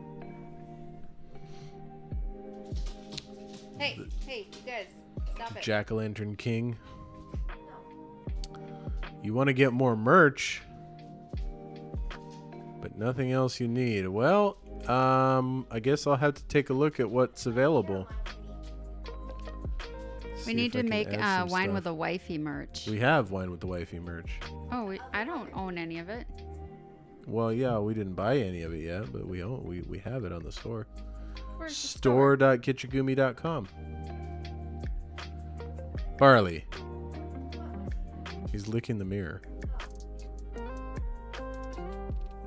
Hey, you guys, stop it. Jack-o'-lantern King. You want to get more merch, but nothing else you need. Well, I guess I'll have to take a look at what's available. We need to make wine with a wifey merch. We have wine with the wifey merch. Oh, I don't own any of it. Well, yeah, we didn't buy any of it yet, but we have it on the store. Where's the store? Store.gitchegumi.com. Barley. He's licking the mirror.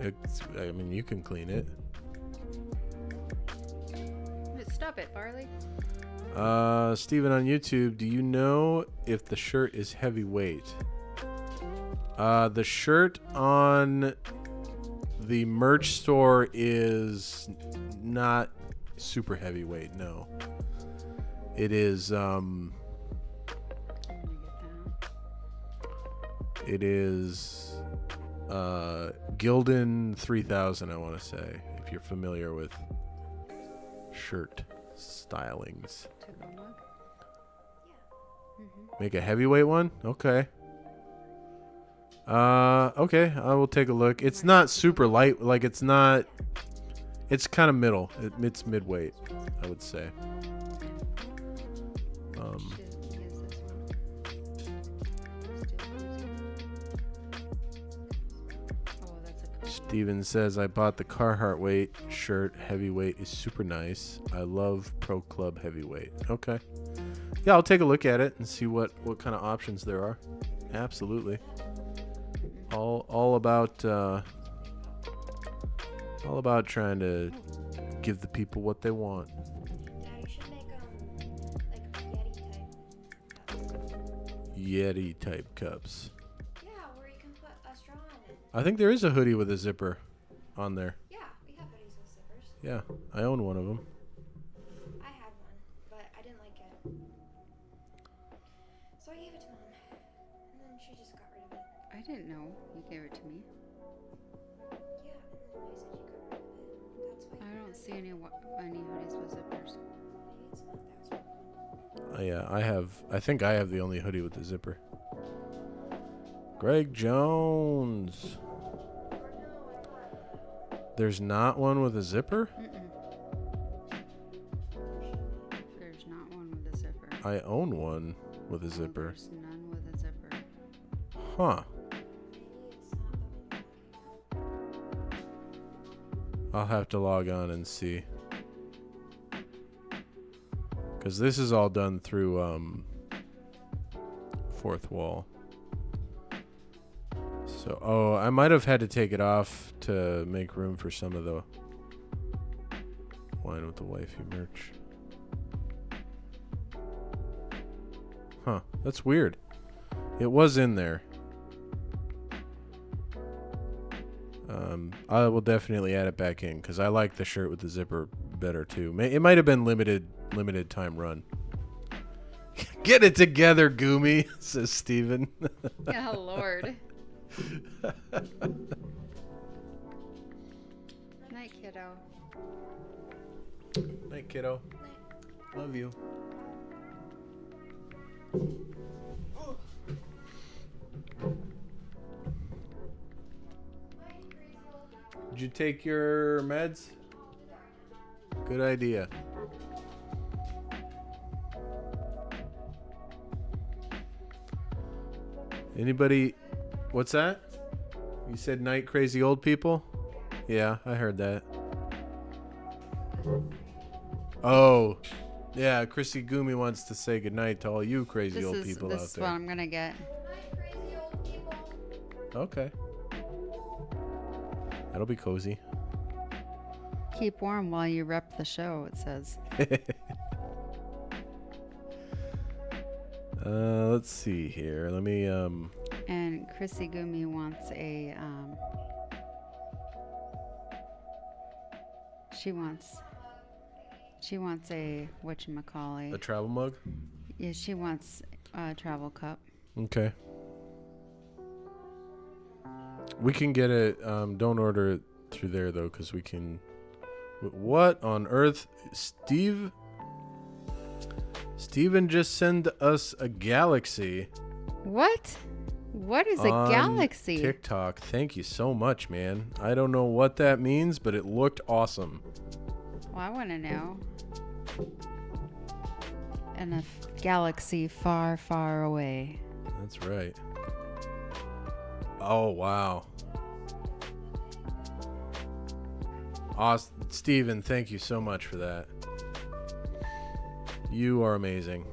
I mean, you can clean it. Stop it, Barley. Steven on YouTube, do you know if the shirt is heavyweight? The shirt on the merch store is not super heavyweight, no. It is, Gildan 3000, I want to say, if you're familiar with shirt stylings. Make a heavyweight one? Okay. Okay, I will take a look. It's not super light, like it's not, it's kind of middle. It's mid-weight, I would say. Steven says, I bought the Carhartt weight shirt. Heavyweight is super nice. I love Pro Club heavyweight. Okay. Yeah, I'll take a look at it and see what kind of options there are. Absolutely. All about trying to give the people what they want. Dad, you should make like Yeti type cups. Yeah, where you can put a straw in it. I think there is a hoodie with a zipper on there. Yeah, we have hoodies with zippers. Yeah, I own one of them. I had one, but I didn't like it. So I gave it to Mom. And then she just got rid of it. I didn't know you gave it to me. Yeah, and then I said you got rid of it. That's why. I don't see any hoodies with zippers. Maybe it's not that one. Yeah, I think I have the only hoodie with the zipper. Greg Jones. Or no, I thought. There's not one with a zipper? There's not one with a zipper. I own one with a No, zipper. there's none with a zipper. Huh. Maybe it's not the one. I'll have to log on and see. Because this is all done through Fourth Wall. So, I might have had to take it off to make room for some of the wine with the wifey merch. Huh, that's weird. It was in there. I will definitely add it back in because I like the shirt with the zipper better too. It might have been limited time run. Get it together, Goomy, says Steven. Yeah, Lord. Night, kiddo. Night, kiddo. Love you. Did you take your meds? Good idea. Anybody? What's that? You said night crazy old people? Yeah, I heard that. Oh, yeah. Gitchegumi wants to say goodnight to all you crazy old people this out is there. what I'm gonna get. Good night, crazy old people. Okay. That'll be cozy. Keep warm while you rep the show. It says. Let's see here. Let me And Gumi wants a she wants a whatchamacallit. a travel mug. Yeah, she wants a travel cup. Okay. We can get it. Don't order it through there though, because we can. What on earth, Steven just sent us a galaxy. What? What is a on galaxy? TikTok. Thank you so much, man. I don't know what that means, but it looked awesome. Well, I want to know. In a galaxy far, far away. That's right. Oh, wow. Awesome. Steven, thank you so much for that. You are amazing.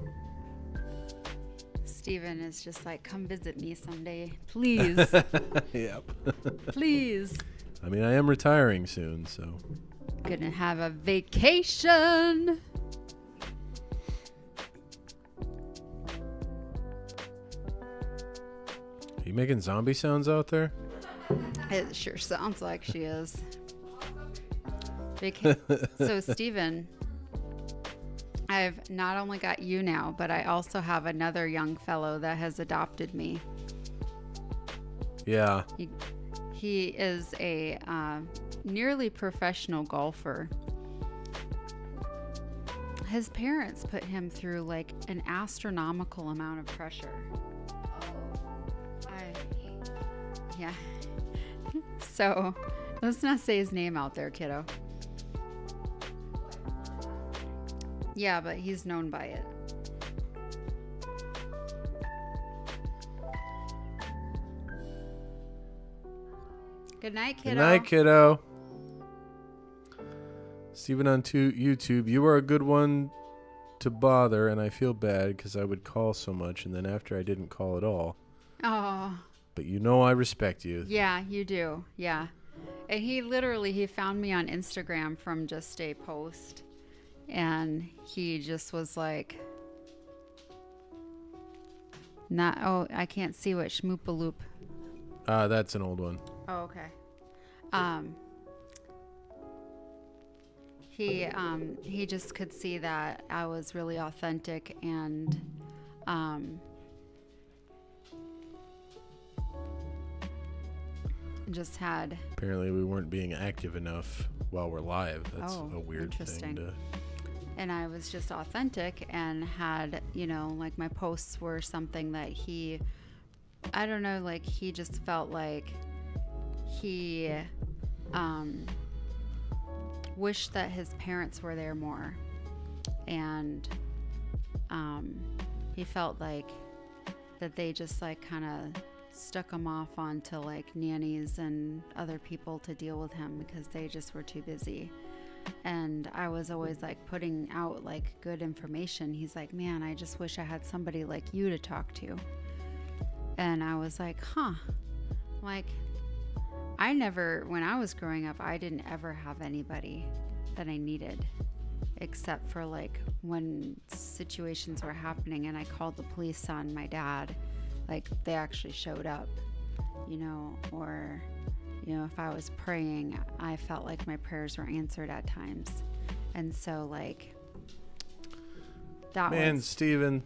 Steven is just like, come visit me someday. Please. Yep. Please. I mean, I am retiring soon, so. Gonna have a vacation. Are you making zombie sounds out there? It sure sounds like she is. So, Steven, I've not only got you now, but I also have another young fellow that has adopted me. Yeah. He is a nearly professional golfer. His parents put him through like an astronomical amount of pressure. Yeah. So, let's not say his name out there, kiddo. Yeah, but he's known by it. Good night, kiddo. Good night, kiddo. Steven on YouTube, you are a good one to bother, and I feel bad because I would call so much, and then after I didn't call at all. Oh. But you know I respect you. Yeah, you do. Yeah. And he found me on Instagram from just a post. And he just was like, I can't see what schmoopaloop. That's an old one. Oh, okay. He just could see that I was really authentic and just had. Apparently we weren't being active enough while we're live. That's Oh, a weird interesting. thing to. And I was just authentic and had, like my posts were something that he just felt like he wished that his parents were there more. And he felt like that they just like kind of stuck him off onto like nannies and other people to deal with him because they just were too busy. And I was always like putting out like good information. He's like, man, I just wish I had somebody like you to talk to. And I was like, like when I was growing up, I didn't ever have anybody that I needed except for like when situations were happening and I called the police on my dad, like they actually showed up, or if I was praying, I felt like my prayers were answered at times. And so like Steven,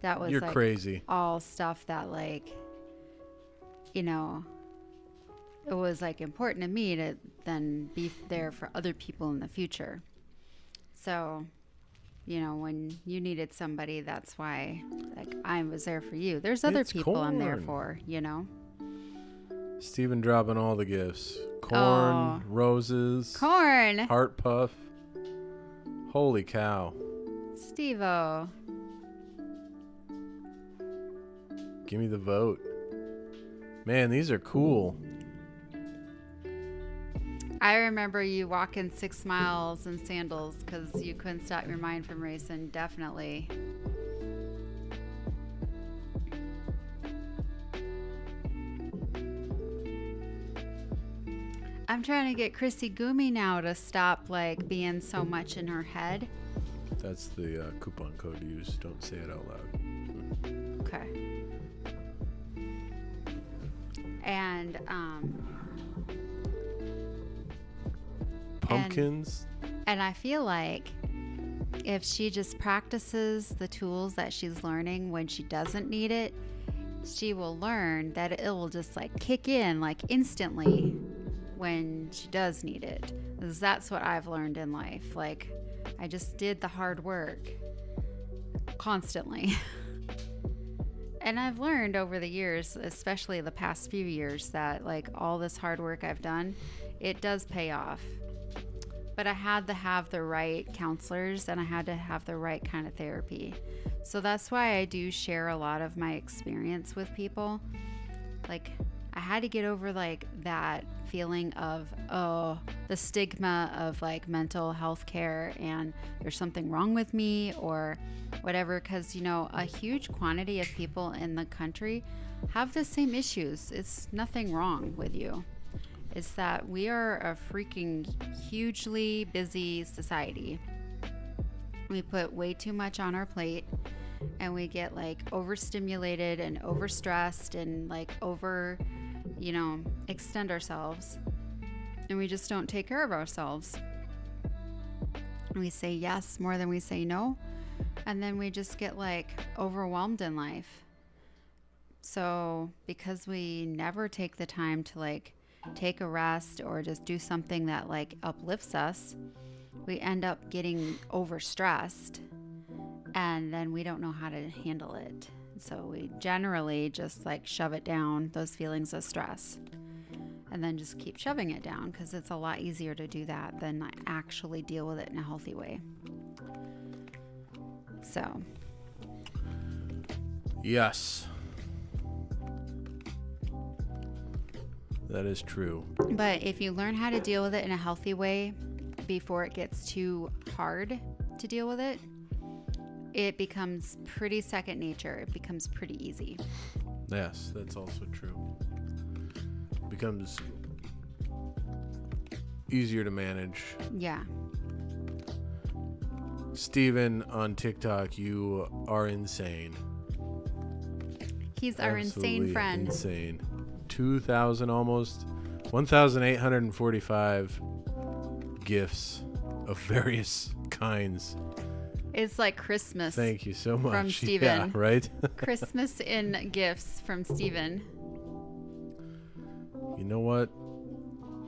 that was you're like crazy. All stuff that like, it was like important to me to then be there for other people in the future. So, when you needed somebody, that's why like I was there for you. There's other people I'm there for, Steven dropping all the gifts. Corn, roses. Corn. Heart puff. Holy cow. Steve-o. Give me the vote. Man, these are cool. I remember you walking 6 miles in sandals because you couldn't stop your mind from racing. Definitely. I'm trying to get Gitchegumi now to stop like being so much in her head. That's the coupon code to use. Don't say it out loud. Okay. And Pumpkins. And I feel like if she just practices the tools that she's learning when she doesn't need it, she will learn that it will just like kick in like instantly when she does need it. 'Cause that's what I've learned in life. Like I just did the hard work constantly. And I've learned over the years, especially the past few years, that like all this hard work I've done, it does pay off. But I had to have the right counselors and I had to have the right kind of therapy. So that's why I do share a lot of my experience with people. Like I had to get over like that feeling of, oh, the stigma of like mental health care and there's something wrong with me or whatever. Because, you know, a huge quantity of people in the country have the same issues. It's nothing wrong with you. It's that we are a freaking hugely busy society. We put way too much on our plate and we get like overstimulated and overstressed and like extend ourselves. And we just don't take care of ourselves. We say yes more than we say no. And then we just get like overwhelmed in life. So because we never take the time to like take a rest or just do something that like uplifts us, we end up getting overstressed and then we don't know how to handle it. So we generally just like shove it down, those feelings of stress, and then just keep shoving it down because it's a lot easier to do that than actually deal with it in a healthy way. So Yes. That is true. but if you learn how to deal with it in a healthy way before it gets too hard to deal with it, it becomes pretty second nature. It becomes pretty easy. Yes, that's also true. Becomes easier to manage. Yeah. Steven on TikTok, you are insane. He's our Absolutely insane friend. Insane. 2,000 almost. 1,845 gifts of various kinds. It's like Christmas. Thank you so much. From Steven. Yeah, right? Christmas in gifts from Steven. You know what?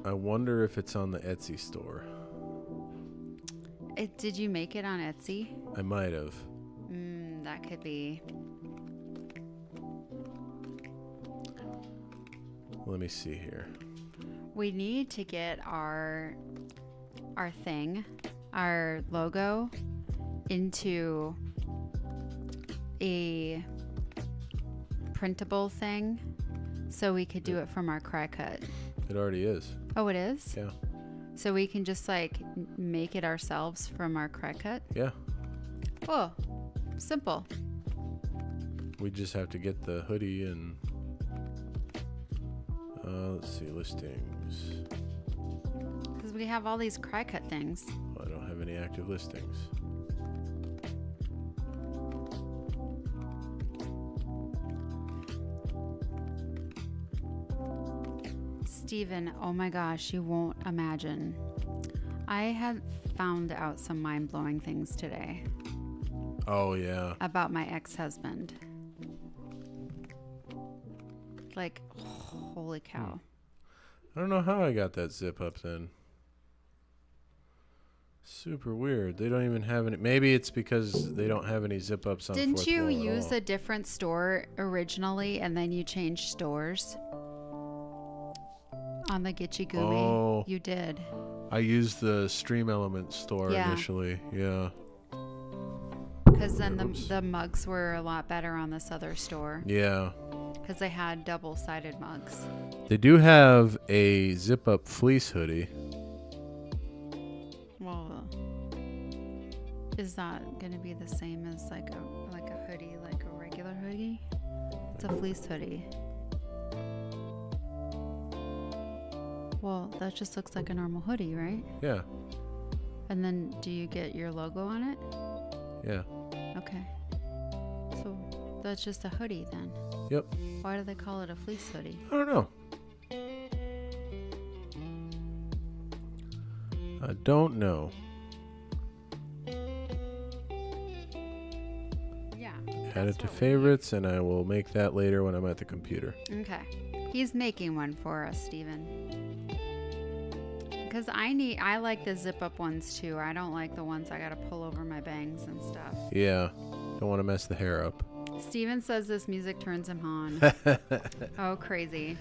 I wonder if it's on the Etsy store. Did you make it on Etsy? I might have. That could be. Let me see here. We need to get our thing, our logo, into a printable thing so we could do it from our cry cut. It already is. Oh, it is? Yeah. So we can just like make it ourselves from our cry cut? Yeah. Oh, simple. We just have to get the hoodie and let's see, listings. Because we have all these cry cut things. I don't have any active listings. Steven, oh my gosh, you won't imagine. I had found out some mind-blowing things today Oh, yeah. about my ex-husband. Like, holy cow. I don't know how I got that zip up then. Super weird. They don't even have any. Maybe it's because they don't have any zip ups on Didn't fourth you wall at use all. a different store originally and then you changed stores? On the Gitchegumi? Oh. You did. I used the Stream Element store Yeah. initially. Yeah. Because then Oops. the mugs were a lot better on this other store. Yeah. Because they had double-sided mugs. They do have a zip-up fleece hoodie. Well, is that going to be the same as like a hoodie, like a regular hoodie? It's a fleece hoodie. Well, that just looks like a normal hoodie, right? Yeah. And then do you get your logo on it? Yeah. Okay. So that's just a hoodie then. Yep. Why do they call it a fleece hoodie? I don't know. I don't know. Yeah. Add it to favorites, and I will make that later when I'm at the computer. Okay. He's making one for us, Steven. Because I like the zip up ones too. I don't like the ones I gotta pull over my bangs and stuff. Yeah. Don't want to mess the hair up. Steven says this music turns him on. Oh, crazy.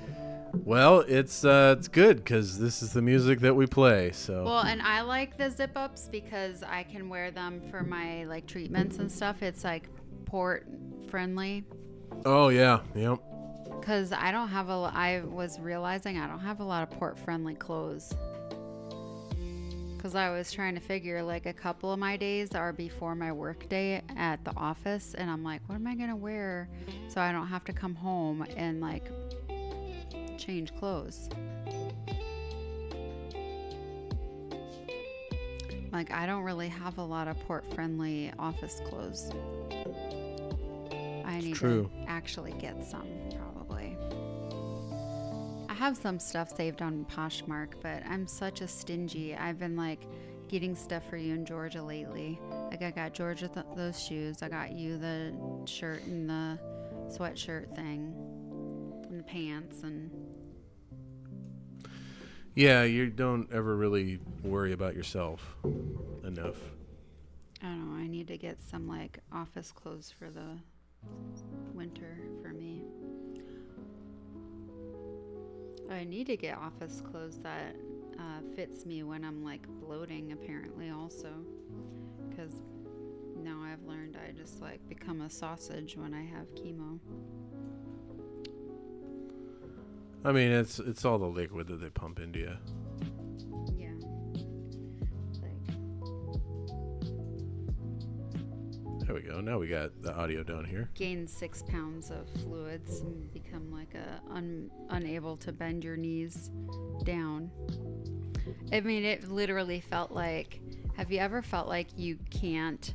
Well, it's good because this is the music that we play. So. Well, and I like the zip ups because I can wear them for my like treatments and stuff. It's like port friendly. Oh yeah. Yep. Because I was realizing I don't have a lot of port friendly clothes. Because I was trying to figure, like, a couple of my days are before my work day at the office. And I'm like, what am I going to wear so I don't have to come home and, like, change clothes? Like, I don't really have a lot of port-friendly office clothes. I need to actually get some, probably. I have some stuff saved on Poshmark, but I'm such a stingy. I've been like getting stuff for you in Georgia lately. Like I got Georgia those shoes. I got you the shirt and the sweatshirt thing and the pants and. Yeah, you don't ever really worry about yourself enough. I don't know. I need to get some like office clothes for the winter for me. I need to get office clothes that fits me when I'm like bloating apparently also, because now I've learned I just like become a sausage when I have chemo. I mean, it's all the liquid that they pump into you. Yeah. There we go. Now we got the audio down here. Gain 6 pounds of fluids and become like unable to bend your knees down. I mean, it literally felt like, have you ever felt like you can't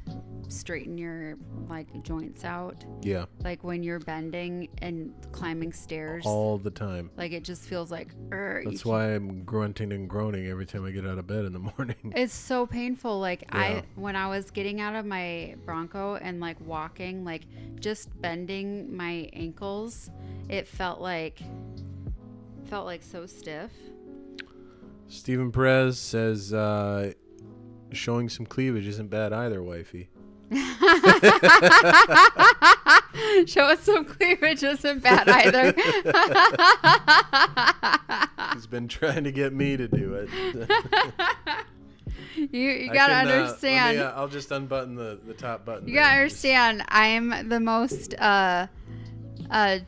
straighten your like joints out? Yeah. Like when you're bending and climbing stairs. All the time. Like it just feels like, that's why I'm grunting and groaning every time I get out of bed in the morning. It's so painful. Like Yeah. when I was getting out of my Bronco and like walking, like just bending my ankles, it felt like so stiff. Stephen Perez says, showing some cleavage isn't bad either, wifey. Show us some cleavage isn't bad either. He's been trying to get me to do it. You gotta understand. I'll just unbutton the top button. You gotta understand. I'm the most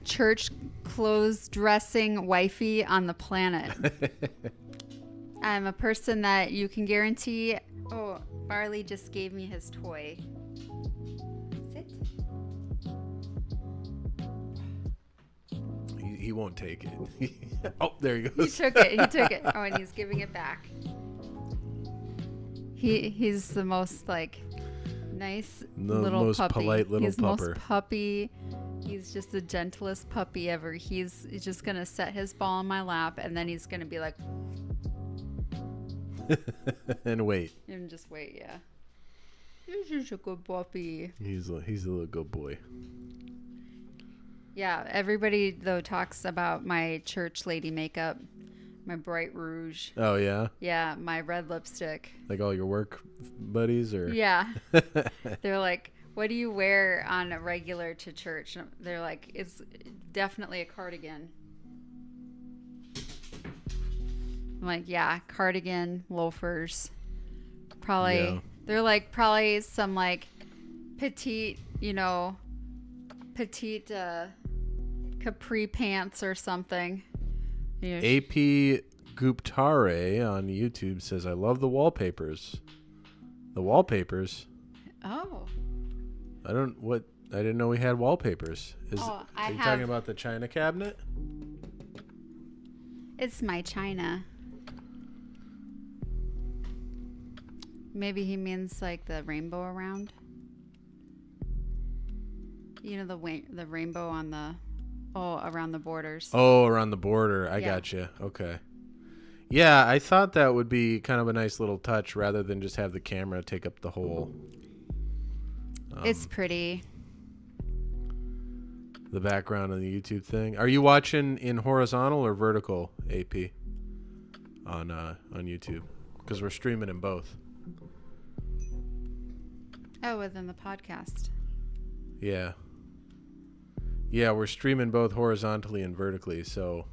church clothes dressing wifey on the planet. I'm a person that you can guarantee. Oh, Barley just gave me his toy. Sit. He won't take it. Oh, there he He goes. took it. Oh, and he's giving it back. He's the most like nice little most puppy. polite little He's pupper. most puppy. He's just the gentlest puppy ever. He's just gonna set his ball in my lap, and then he's gonna be like, And wait. and just wait. Yeah. He's just a good puppy. He's a little good boy. Yeah. Everybody though talks about my church lady makeup, my bright rouge. Oh yeah, Yeah, my red lipstick. like all your work buddies, or Yeah. They're like, what do you wear on a regular to church? And they're like, it's definitely a cardigan. I'm like, yeah, cardigan, loafers. Probably, Yeah. they're like probably some like petite, capri pants or something. You know, AP Guptare on YouTube says, I love the wallpapers. The wallpapers? oh. I didn't know we had wallpapers. Are you talking about the China cabinet? It's my china. Maybe he means like the rainbow around. You know the rainbow on around the borders. Oh, around the border. I Yeah. gotcha. Okay. Yeah, I thought that would be kind of a nice little touch rather than just have the camera take up the whole. It's pretty. The background on the YouTube thing. Are you watching in horizontal or vertical, AP, on YouTube? Because we're streaming in both. Oh, within the podcast. Yeah. Yeah, we're streaming both horizontally and vertically, so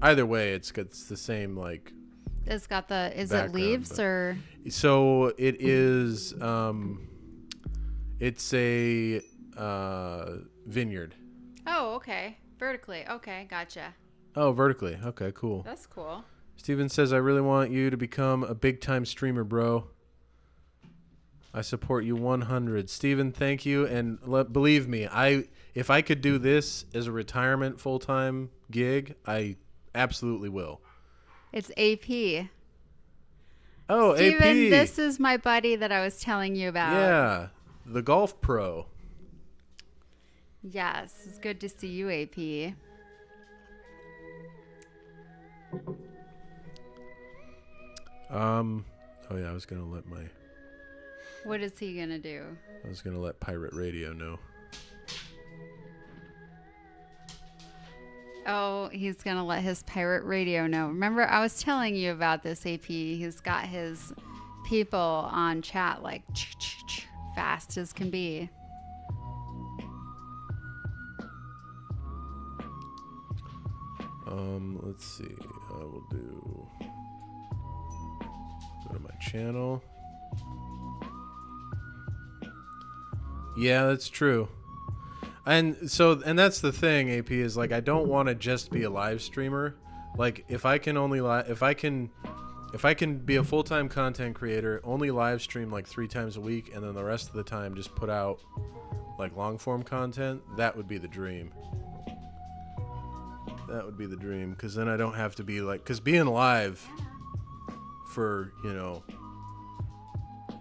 either way, it's the same, like. It's got the. Is it background, leaves but- or? So it is. It's a vineyard. Oh, okay. Vertically. Okay, gotcha. Oh, vertically. Okay, cool. That's cool. Steven says, I really want you to become a big-time streamer, bro. I support you 100. Steven, thank you. And believe me, if I could do this as a retirement full-time gig, I absolutely will. It's AP. Oh, Steven, AP. this is my buddy that I was telling you about. Yeah, the golf pro. Yes, it's good to see you, AP. Oh yeah, I was gonna What is he gonna do? let Pirate Radio know. Oh, he's gonna let his pirate radio know. Remember, I was telling you about this, AP. He's got his people on chat like fast as can be. Let's see. I will go to my channel. Yeah, that's true. And that's the thing, AP, is like I don't want to just be a live streamer. Like if I can be a full-time content creator, only live stream like 3 times a week, and then the rest of the time just put out like long-form content, that would be the dream. That would be the dream, because then I don't have to be like, because being live for,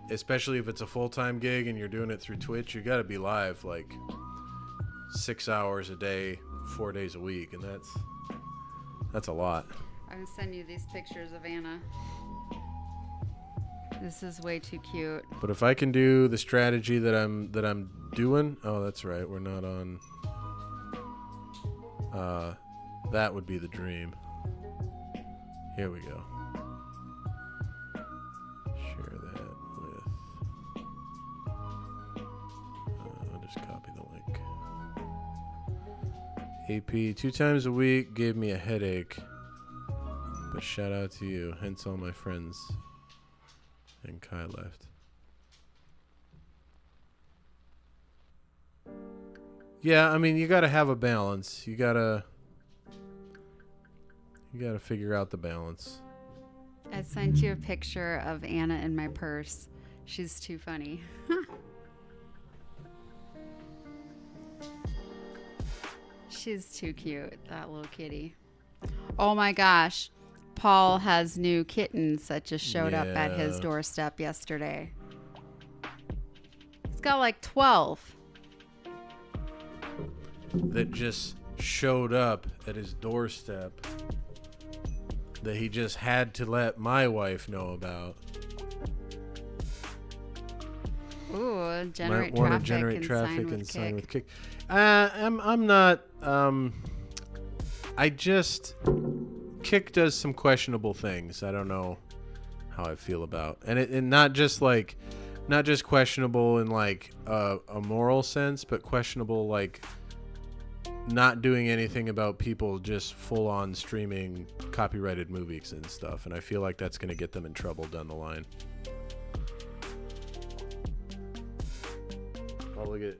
especially if it's a full-time gig and you're doing it through Twitch, you got to be live like 6 hours a day, 4 days a week, and that's a lot. I'm gonna send you these pictures of Anna. This is way too cute. But if I can do the strategy that I'm doing, oh, that's right, we're not on. That would be the dream. Here we go. Share that with. I'll just copy the link. AP 2 times a week gave me a headache, but shout out to you. Hence all my friends. And Kai left. Yeah, I mean, you got to have a balance. You got to figure out the balance. I sent you a picture of Anna in my purse. She's too funny. She's too cute, that little kitty. Oh my gosh. Paul has new kittens that just showed up at his Yeah. doorstep yesterday. He's got like 12. That just showed up at his doorstep that he just had to let my wife know about. Ooh, generate Might want traffic, to generate and traffic sign with and sign Kick. with Kick. I'm not. I just Kick does some questionable things. I don't know how I feel about, and not just questionable in like a moral sense, but questionable like not doing anything about people just full on streaming copyrighted movies and stuff. And I feel like that's going to get them in trouble down the line. Oh, look at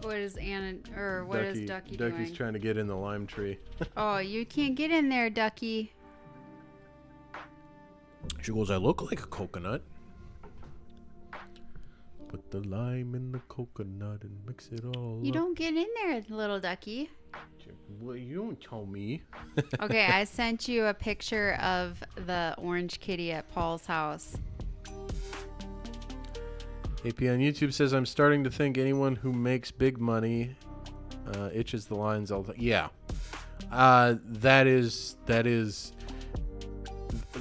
What is Anna or what is Ducky Ducky's doing? trying to get in the lime tree. Oh, you can't get in there, Ducky. She goes, I look like a coconut. Put the lime in the coconut and mix it all You up. don't get in there, little Ducky. Well, you don't tell me. Okay, I sent you a picture of the orange kitty at Paul's house. AP on YouTube says, I'm starting to think anyone who makes big money itches the lines all the time. Yeah. That is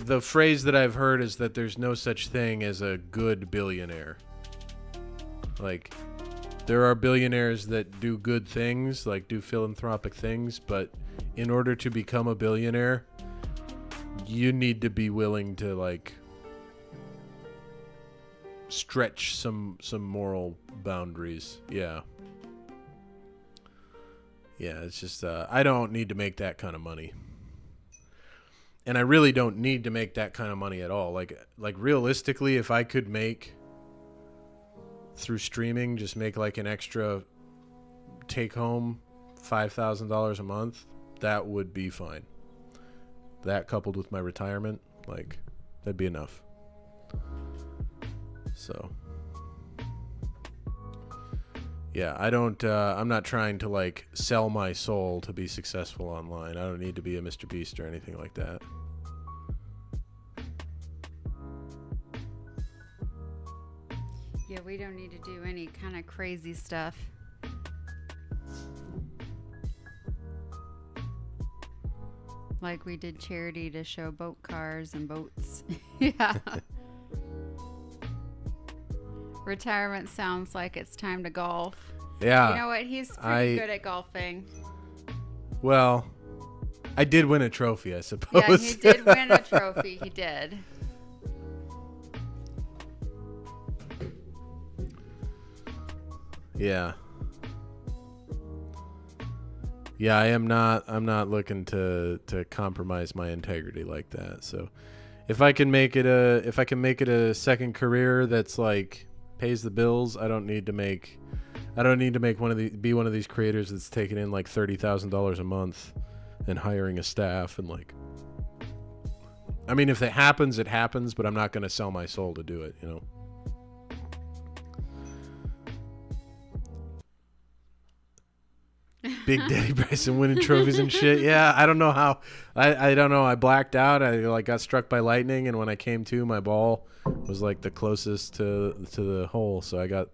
the phrase that I've heard is that there's no such thing as a good billionaire. Like, there are billionaires that do good things, like do philanthropic things, but in order to become a billionaire, you need to be willing to, like, stretch some moral boundaries. Yeah, it's just I don't need to make that kind of money, and I really don't need to make that kind of money at all. Like realistically, if I could make through streaming, just make like an extra take home $5,000 a month, that would be fine. That coupled with my retirement, like, that'd be enough. So, yeah, I'm not trying to, like, sell my soul to be successful online. I don't need to be a Mr. Beast or anything like that. Yeah, we don't need to do any kind of crazy stuff. Like we did charity to show boat cars and boats. Yeah. Retirement sounds like it's time to golf. Yeah. You know what? He's pretty good at golfing. Well, I did win a trophy, I suppose. Yeah, he did win a trophy. He did. Yeah. Yeah, I'm not looking to compromise my integrity like that. So if I can make it a second career that's like pays the bills, I don't need to make be one of these creators that's taking in like $30,000 a month and hiring a staff and like, I mean, if it happens, it happens, but I'm not going to sell my soul to do it, you know. Big Daddy Bryson winning trophies and shit. Yeah, I don't know how. I don't know. I blacked out. I like got struck by lightning, and when I came to, my ball was like the closest to the hole, so I got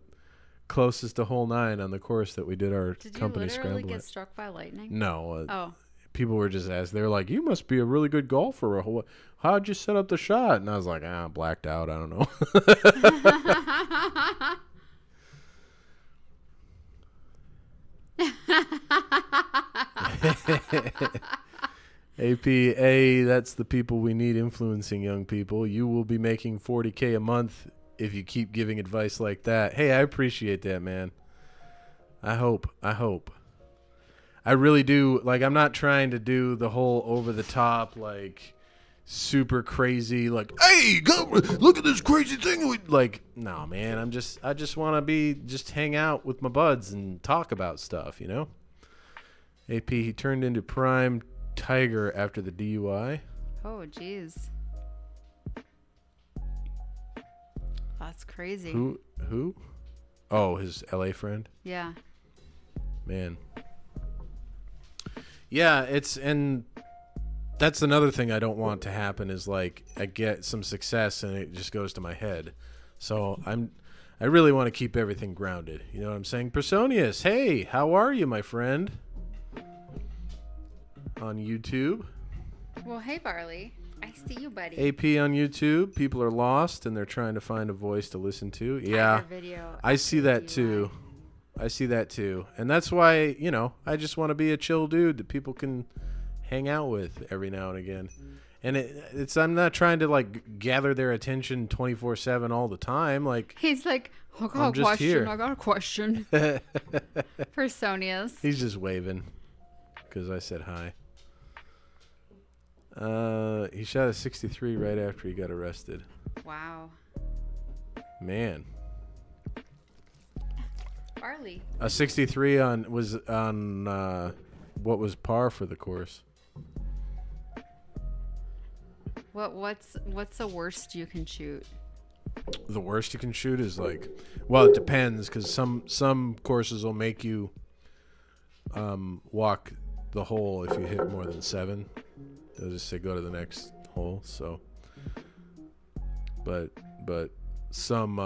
closest to hole 9 on the course that we did our company scramble. Did you literally get struck by lightning? No. Oh. People were just asked. They were like, "You must be a really good golfer. How'd you set up the shot?" And I was like, blacked out. I don't know. APA, that's the people we need influencing young people. You will be making $40K a month if you keep giving advice like that. Hey, I appreciate that, man. I hope. I really do. Like, I'm not trying to do the whole over the top, like, super crazy, like, hey, go look at this crazy thing. Like, no, man, I just want to just hang out with my buds and talk about stuff, you know? AP, he turned into prime tiger after the DUI. Oh, jeez. That's crazy. Who? Oh, his LA friend? Yeah. Man. Yeah, and that's another thing I don't want to happen is like I get some success and it just goes to my head. So I really want to keep everything grounded. You know what I'm saying? Personius, hey, how are you, my friend? On YouTube. Well, hey, Barley. I see you, buddy. AP on YouTube. People are lost and they're trying to find a voice to listen to. Yeah. I see that too. And that's why, you know, I just want to be a chill dude that people can hang out with every now and again. And it's I'm not trying to like gather their attention 24/7 all the time. Like, he's like, I got a question. Personius. He's just waving because I said hi. He shot a 63 right after he got arrested. Wow. Man. Barley. A 63 was on what was par for the course. What's the worst you can shoot? The worst you can shoot is like, well, it depends because some courses will make you walk the hole if you hit more than 7. They'll just say go to the next hole. So, but some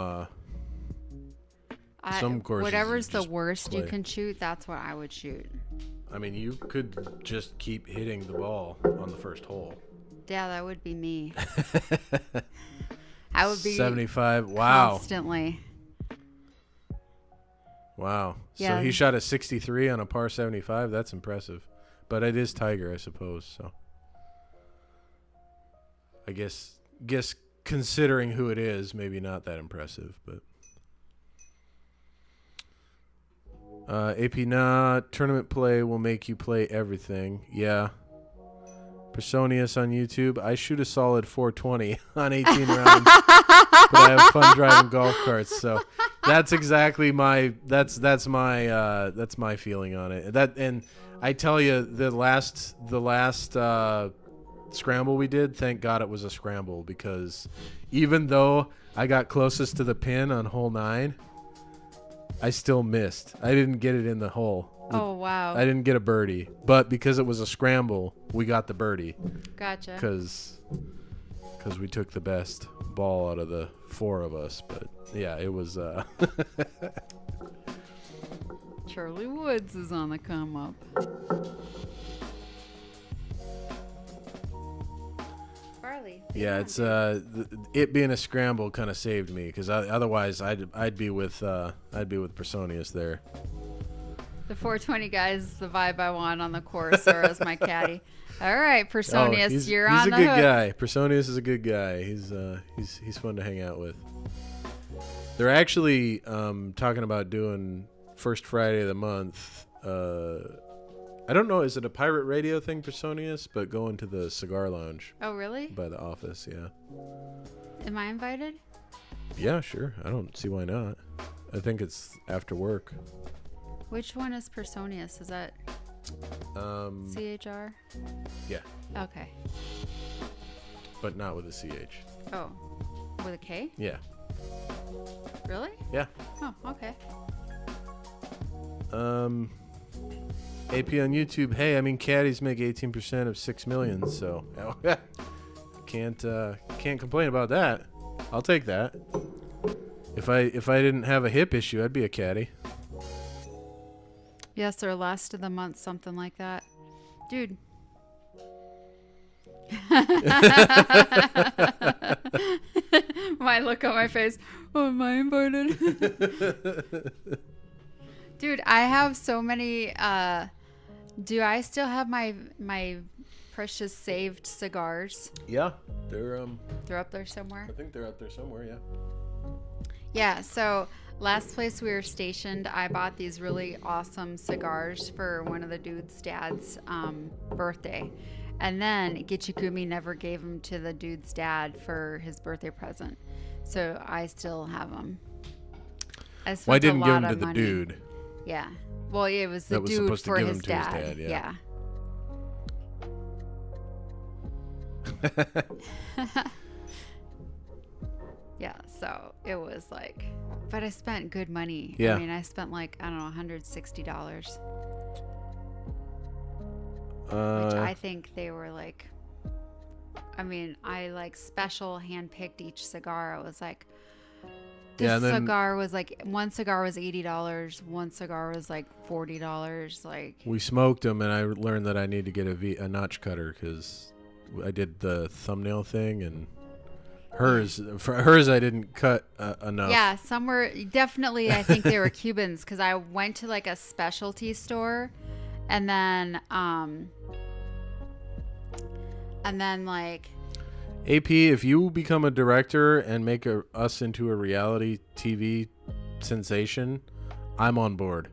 courses whatever's the just worst you play. can shoot, that's what I would shoot. I mean, you could just keep hitting the ball on the first hole. Yeah, that would be me. I would be 75. Wow. constantly. Wow. Yeah. So he shot a 63 on a par 75. That's impressive. But it is Tiger, I suppose. So I guess considering who it is, maybe not that impressive. But AP, nah, tournament play will make you play everything. Yeah. Personius on YouTube. I shoot a solid 420 on 18 rounds, but I have fun driving golf carts. So that's exactly that's my feeling on it. And I tell you, the last scramble we did, thank God it was a scramble, because even though I got closest to the pin on hole 9, I still missed. I didn't get it in the hole. Oh, wow. I didn't get a birdie, but because it was a scramble, we got the birdie. Gotcha. Because we took the best ball out of the 4 of us. But yeah, it was. Charlie Woods is on the come up. Barley. Yeah, it's it being a scramble kind of saved me, because otherwise I'd be with Personius there. The 420 guy is the vibe I want on the course, or as my caddy. All right, Personius, you're on the hook. He's a good guy. Personius is a good guy. He's fun to hang out with. They're actually talking about doing first Friday of the month. I don't know, is it a pirate radio thing, Personius? But going to the cigar lounge. Oh, really? By the office, yeah. Am I invited? Yeah, sure. I don't see why not. I think it's after work. Which one is Personius? Is that CHR? Yeah, Okay. but not with a CH. Oh, with a K? Yeah. Really? Yeah. Oh, okay. AP on YouTube. Hey, I mean, caddies make 18% of 6 million, so can't complain about that. I'll take that. If I didn't have a hip issue, I'd be a caddy. Yes, or last of the month, something like that. Dude. My look on my face. Oh, am I invited? Dude, I have so many. Do I still have my precious saved cigars? Yeah, they're up there somewhere. I think they're out there somewhere. Yeah. Yeah, so last place we were stationed, I bought these really awesome cigars for one of the dude's dad's birthday. And then Gitchegumi never gave them to the dude's dad for his birthday present. So I still have them. Well, I didn't give them to the dude. Yeah. Well, it was the That was dude supposed to for give his them to his dad. dad, yeah. Yeah, so it was like, but I spent good money. Yeah. I mean, I spent like, I don't know, $160. Which I think they were like, I mean, I like special handpicked each cigar. I was like, this cigar was like, one cigar was $80, one cigar was like $40. Like, we smoked them, and I learned that I need to get a notch cutter, because I did the thumbnail thing, and for hers I didn't cut enough. Yeah, some were definitely, I think they were Cubans, because I went to like a specialty store, and then like, AP, if you become a director and make us into a reality TV sensation, I'm on board.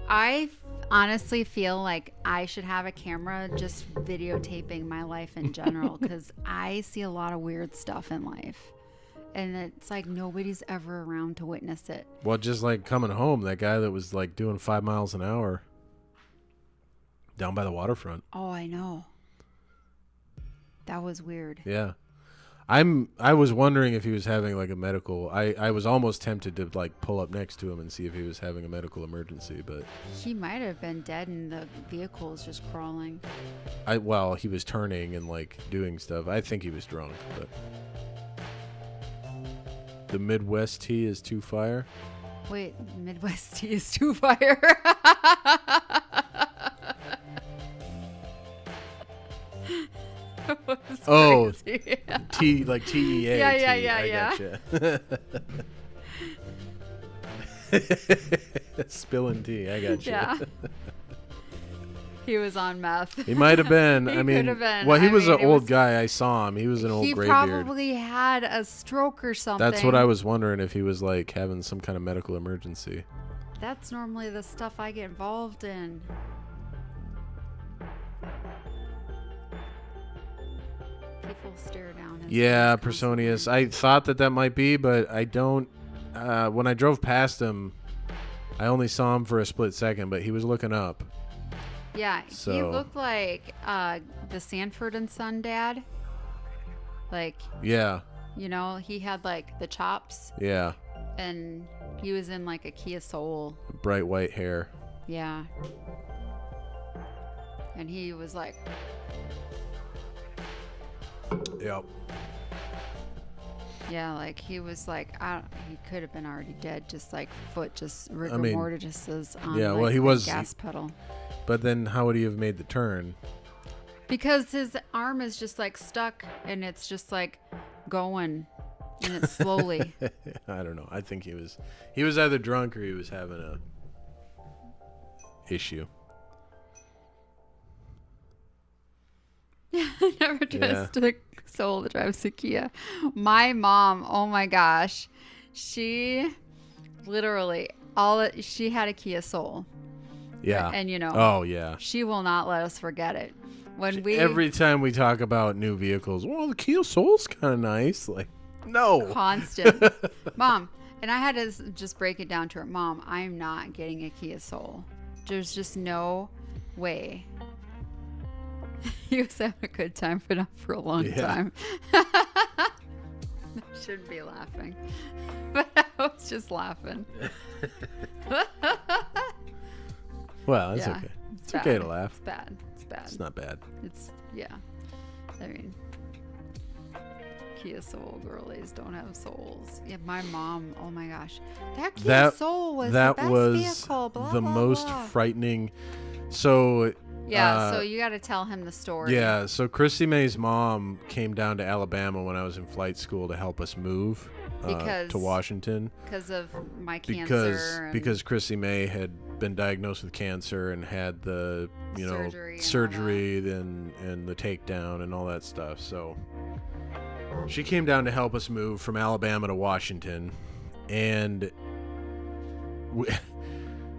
I honestly feel like I should have a camera just videotaping my life in general, because I see a lot of weird stuff in life. and it's like nobody's ever around to witness it. Well, just like coming home, that guy that was like doing 5 miles an hour down by the waterfront. Oh, I know. That was weird. Yeah. I was wondering if he was having like a medical. I was almost tempted to like pull up next to him and see if he was having a medical emergency, but He might have been dead and the vehicle is just crawling. he was turning and like doing stuff. I think he was drunk, but the Midwest tea is too fire. Wait, Midwest tea is too fire. That was Oh, crazy. T like TEA. Yeah. I gotcha. Spilling tea. I gotcha. Yeah. He was on meth. He might have been. He I mean, could have been. well, he I was mean, an old guy. I saw him. He was an old He gray beard. probably had a stroke or something. That's what I was wondering, if he was like having some kind of medical emergency. That's normally the stuff I get involved in. People stare down. and Yeah, say it's Personius. I thought that might be, but I don't. When I drove past him, I only saw him for a split second, but he was looking up. Yeah, he So- looked like the Sanford and Son dad. Like, Yeah, he had like the chops, yeah. and he was in like a Kia Soul. Bright white hair. Yeah. And he was like, Yep. yeah, like he was like, he could have been already dead, just like foot just rigor mean, mortis on yeah, like, well, he the was- gas pedal. But then how would he have made the turn? Because his arm is just like stuck and it's just like going and it's slowly. I don't know. I think he was either drunk or he was having a issue. I never trust a soul that drives a Kia. My mom, oh my gosh, she literally she had a Kia Soul. Yeah. And Oh yeah. she will not let us forget it. When we Every time we talk about new vehicles, well, the Kia Soul's kind of nice. Like, no. constant, Mom, and I had to just break it down to her. Mom, I'm not getting a Kia Soul. There's just no way. He was having a good time for a long Yeah. time. I shouldn't be laughing, but I was just laughing. Well, it's Yeah, okay. it's It's okay bad. to laugh. It's bad. It's bad. It's not bad. Yeah. I mean, Kia Soul girlies don't have souls. Yeah, my mom. Oh my gosh, that Kia Soul was the best vehicle. Blah, the blah, most blah. frightening. So Yeah, so you got to tell him the story. yeah, so Krissimmay's mom came down to Alabama when I was in flight school to help us move Because- to Washington because of my cancer. because Krissimay had been diagnosed with cancer and had the surgery and the takedown and all that stuff. So she came down to help us move from Alabama to Washington, and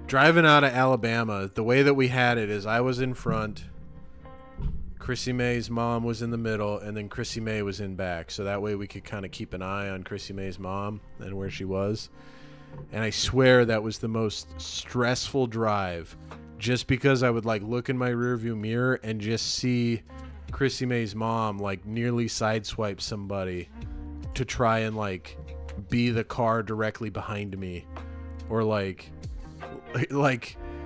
driving out of Alabama, the way that we had it is I was in front, Krissimmay's mom was in the middle, and then Krissimay was in back. So that way we could kind of keep an eye on Krissimmay's mom and where she was. And I swear that was the most stressful drive, just because I would like look in my rearview mirror and just see Krissimmay's mom like nearly sideswipe somebody to try and like be the car directly behind me, or like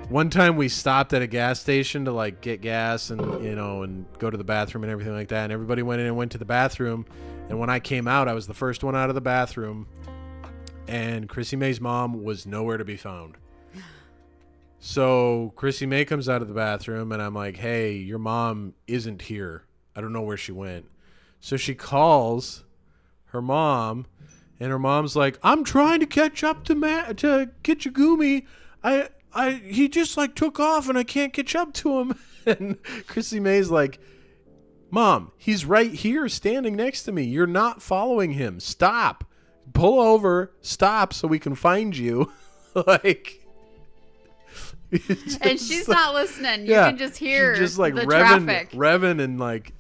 one time we stopped at a gas station to like get gas and and go to the bathroom and everything like that, and everybody went in and went to the bathroom, and when I came out I was the first one out of the bathroom, and Krissimmay's mom was nowhere to be found. So Krissimay comes out of the bathroom and I'm like, hey, your mom isn't here. I don't know where she went. So she calls her mom, and her mom's like, I'm trying to catch up to Gitchegumi. He just like took off and I can't catch up to him. And Krissimmay's like, Mom, he's right here standing next to me. You're not following him. Stop. Pull over. Stop so we can find you. Like, And she's not listening. You yeah, can just hear she's just like the revving, traffic. revving and like,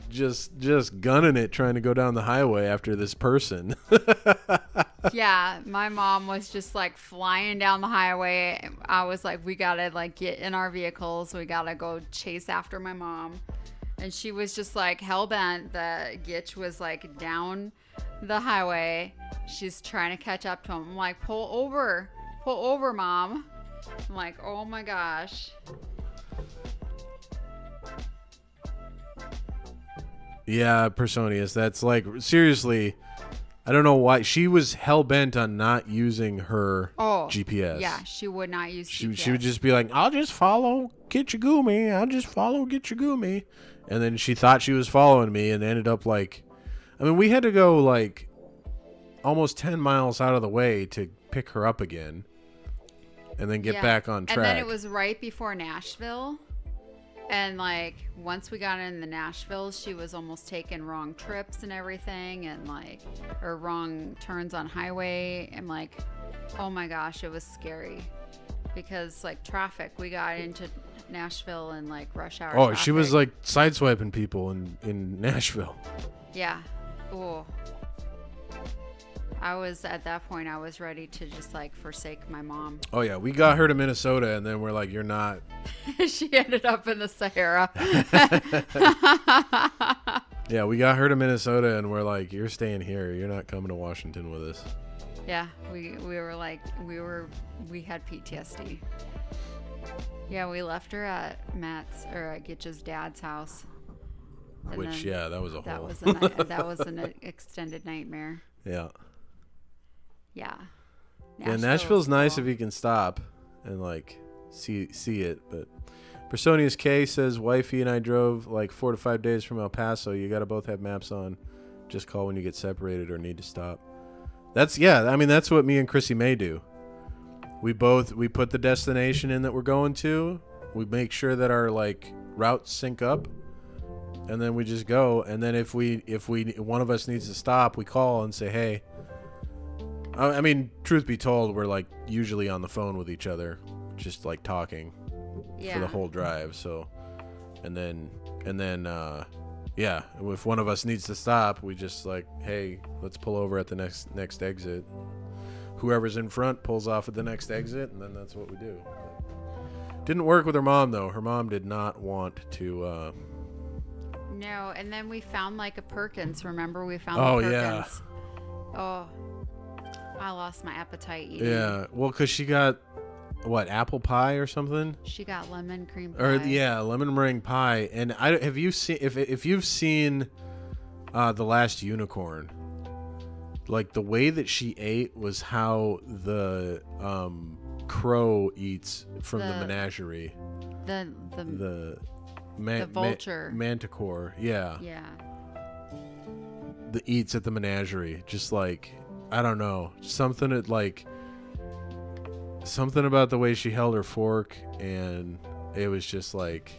just gunning it, trying to go down the highway after this person. Yeah, my mom was just like flying down the highway. I was like, we gotta like get in our vehicles. We gotta go chase after my mom. And she was just like hell bent that Gitch was like down the highway. She's trying to catch up to him. I'm like, pull over, mom. I'm like, oh my gosh. Yeah, Personius. That's like, seriously, I don't know why. She was hell bent on not using her GPS. Yeah, she would not use GPS. She would just be like, I'll just follow Gitchegumi. I'll just follow Gitchegumi. And then she thought she was following me and ended up like, I mean, we had to go like almost 10 miles out of the way to pick her up again and then get back on track. And then it was right before Nashville. And like once we got into Nashville, she was almost taking wrong trips and everything, and like, or wrong turns on highway, and like, oh my gosh, it was scary because like traffic. We got into Nashville and like rush hour. Oh, she was like sideswiping people in Nashville. Yeah. Oh. I was at that point. I was ready to just like forsake my mom. Oh yeah, we got her to Minnesota, and then we're like, "You're not." She ended up in the Sahara. Yeah, we got her to Minnesota, and we're like, "You're staying here. You're not coming to Washington with us." Yeah, we were like we had PTSD. Yeah, we left her at Matt's or at Gitch's dad's house. And which that was a that whole. That was an extended nightmare. Yeah. Yeah. Nashville's nice if you can stop and like see it. But Personius K says, wifey and I drove like 4 to 5 days from El Paso. You got to both have maps on. Just call when you get separated or need to stop. That's what me and Krissimay do. We put the destination in that we're going to. We make sure that our like routes sync up, and then we just go. And then if one of us needs to stop, we call and say, hey. I mean, truth be told, we're like usually on the phone with each other, just like talking for the whole drive. So, and then, if one of us needs to stop, we just like, hey, let's pull over at the next exit. Whoever's in front pulls off at the next exit, and then that's what we do. Didn't work with her mom though. Her mom did not want to. No, and then we found like a Perkins. Remember, we found the Perkins. Yeah. Oh. I lost my appetite eating. Yeah, well, because she got, apple pie or something? She got lemon cream pie. Or, lemon meringue pie. And have you seen, if you've seen The Last Unicorn, like the way that she ate was how the crow eats from the menagerie. The vulture. Manticore, yeah. Yeah. The eats at the menagerie, just like... I don't know. Something about the way she held her fork, and it was just like,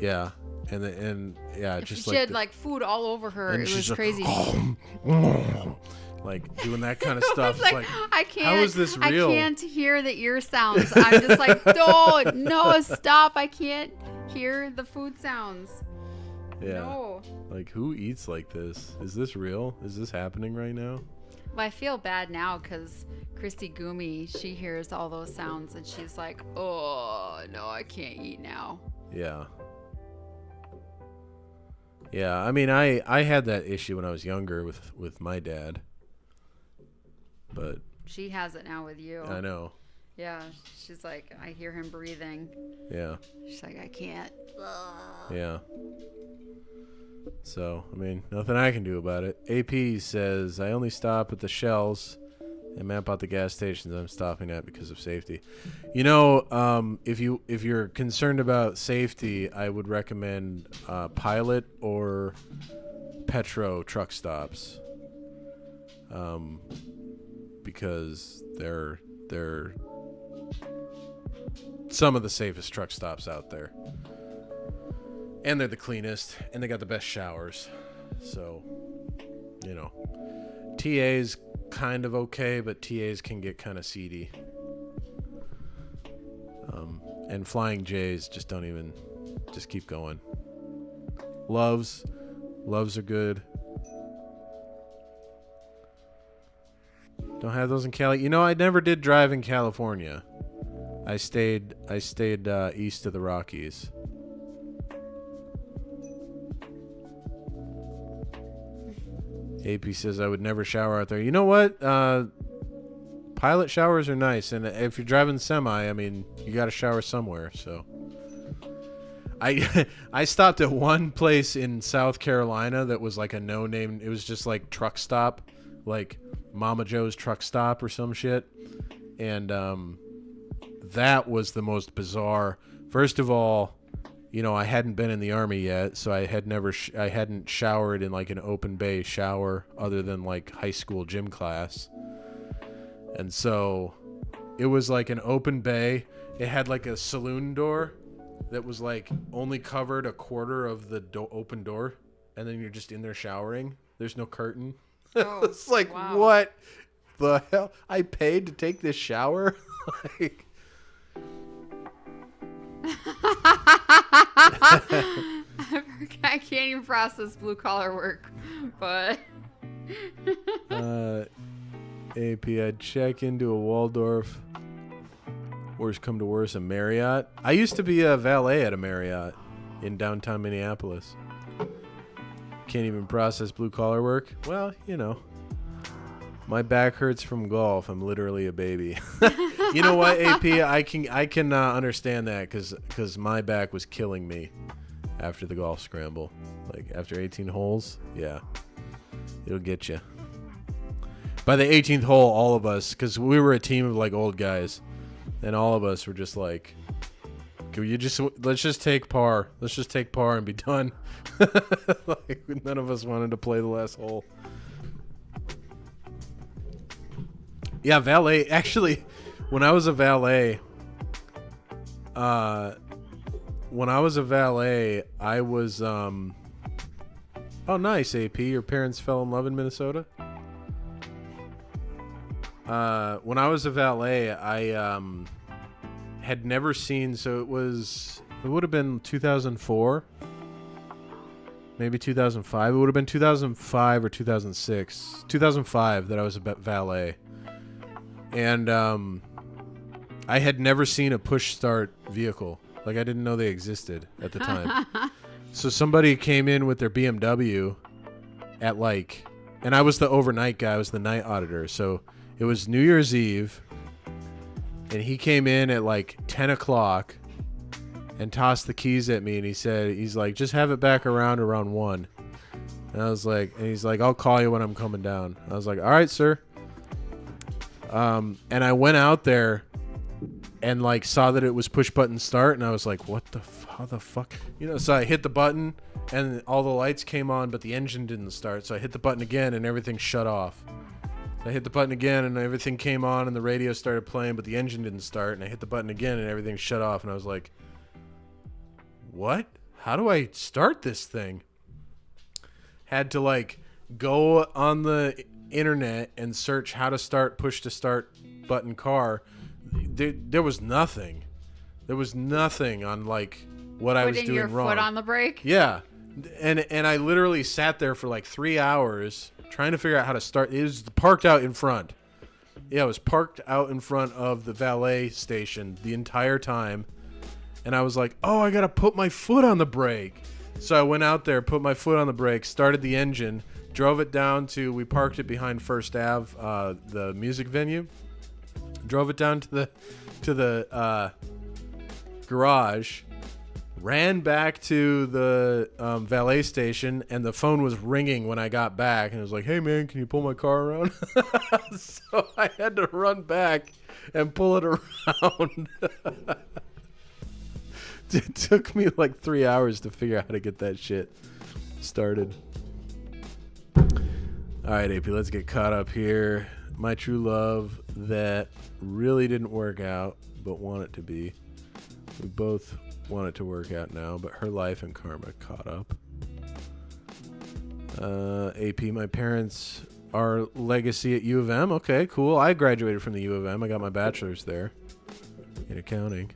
yeah. If just she like had like food all over her. It was crazy. Like doing that kind of stuff. Like, I can't. How is this real? I can't hear the ear sounds. I'm just like, no, stop. I can't hear the food sounds. Yeah. No. Like, who eats like this? Is this real? Is this happening right now? Well, I feel bad now because Gitchegumi, she hears all those sounds and she's like, oh, no, I can't eat now. Yeah. Yeah, I mean, I had that issue when I was younger with my dad. But... She has it now with you. I know. Yeah, she's like, I hear him breathing. Yeah. She's like, I can't. Yeah. So, I mean, nothing I can do about it. AP says, I only stop at the Shells and map out the gas stations I'm stopping at because of safety. You know, if you're concerned about safety, I would recommend Pilot or Petro truck stops. Because they're some of the safest truck stops out there. And they're the cleanest, and they got the best showers. So, you know, TA's kind of okay, but TA's can get kind of seedy. And Flying J's just keep going. Loves are good. Don't have those in Cali. You know, I never did drive in California. I stayed east of the Rockies. AP says I would never shower out there. You know what? Pilot showers are nice, and if you're driving semi, I mean, you got to shower somewhere. So, I stopped at one place in South Carolina that was like a no-name. It was just like truck stop, like Mama Joe's truck stop or some shit, and that was the most bizarre. First of all, you know, I hadn't been in the Army yet, so I had never I hadn't showered in like an open bay shower other than like high school gym class. And so it was like an open bay. It had like a saloon door that was like only covered a quarter of the open door, and then you're just in there showering. There's no curtain. Oh, it's like, wow. What the hell? I paid to take this shower? Like, I can't even process blue collar work, but AP, I'd check into a Waldorf. Worst come to worst, a Marriott. I used to be a valet at a Marriott in downtown Minneapolis. Can't even process blue collar work. Well, you know, my back hurts from golf. I'm literally a baby. You know what, AP? I can understand that because my back was killing me after the golf scramble. Like after 18 holes, yeah, it'll get you. By the 18th hole, all of us, because we were a team of like old guys, and all of us were just like, let's just take par. Let's just take par and be done. Like none of us wanted to play the last hole. Yeah, valet. Actually, when I was a valet, I was oh, nice, AP. Your parents fell in love in Minnesota? When I was a valet, I had never seen, so it would have been 2004, maybe 2005. It would have been 2005 or 2006. 2005 that I was a valet. And I had never seen a push start vehicle. Like, I didn't know they existed at the time. So somebody came in with their BMW at like, and I was the overnight guy. I was the night auditor. So it was New Year's Eve, and he came in at like 10 o'clock and tossed the keys at me, and he's like, just have it back around 1. And I was like, and he's like, I'll call you when I'm coming down. I was like, all right, sir. And I went out there and like saw that it was push button start, and I was like, how the fuck? You know, so I hit the button and all the lights came on, but the engine didn't start. So I hit the button again and everything shut off. I hit the button again and everything came on and the radio started playing, but the engine didn't start. And I hit the button again and everything shut off. And I was like, what? How do I start this thing? Had to like go on the internet and search how to start push to start button car. There was nothing. There was nothing on like what I was doing your wrong. Foot on the brake? Yeah. And I literally sat there for like 3 hours trying to figure out how to start. It was parked out in front. Yeah, it was parked out in front of the valet station the entire time. And I was like, oh, I got to put my foot on the brake. So I went out there, put my foot on the brake, started the engine, drove it down to, we parked it behind First Ave, the music venue. Drove it down to the garage. Ran back to the valet station, and the phone was ringing when I got back, and it was like, hey man, can you pull my car around? So I had to run back and pull it around. It took me like 3 hours to figure out how to get that shit started. All right, AP, let's get caught up here. My true love that really didn't work out, but want it to be. We both want it to work out now, but her life and karma caught up. AP, my parents are legacy at U of M. Okay, cool. I graduated from the U of M. I got my bachelor's there in accounting.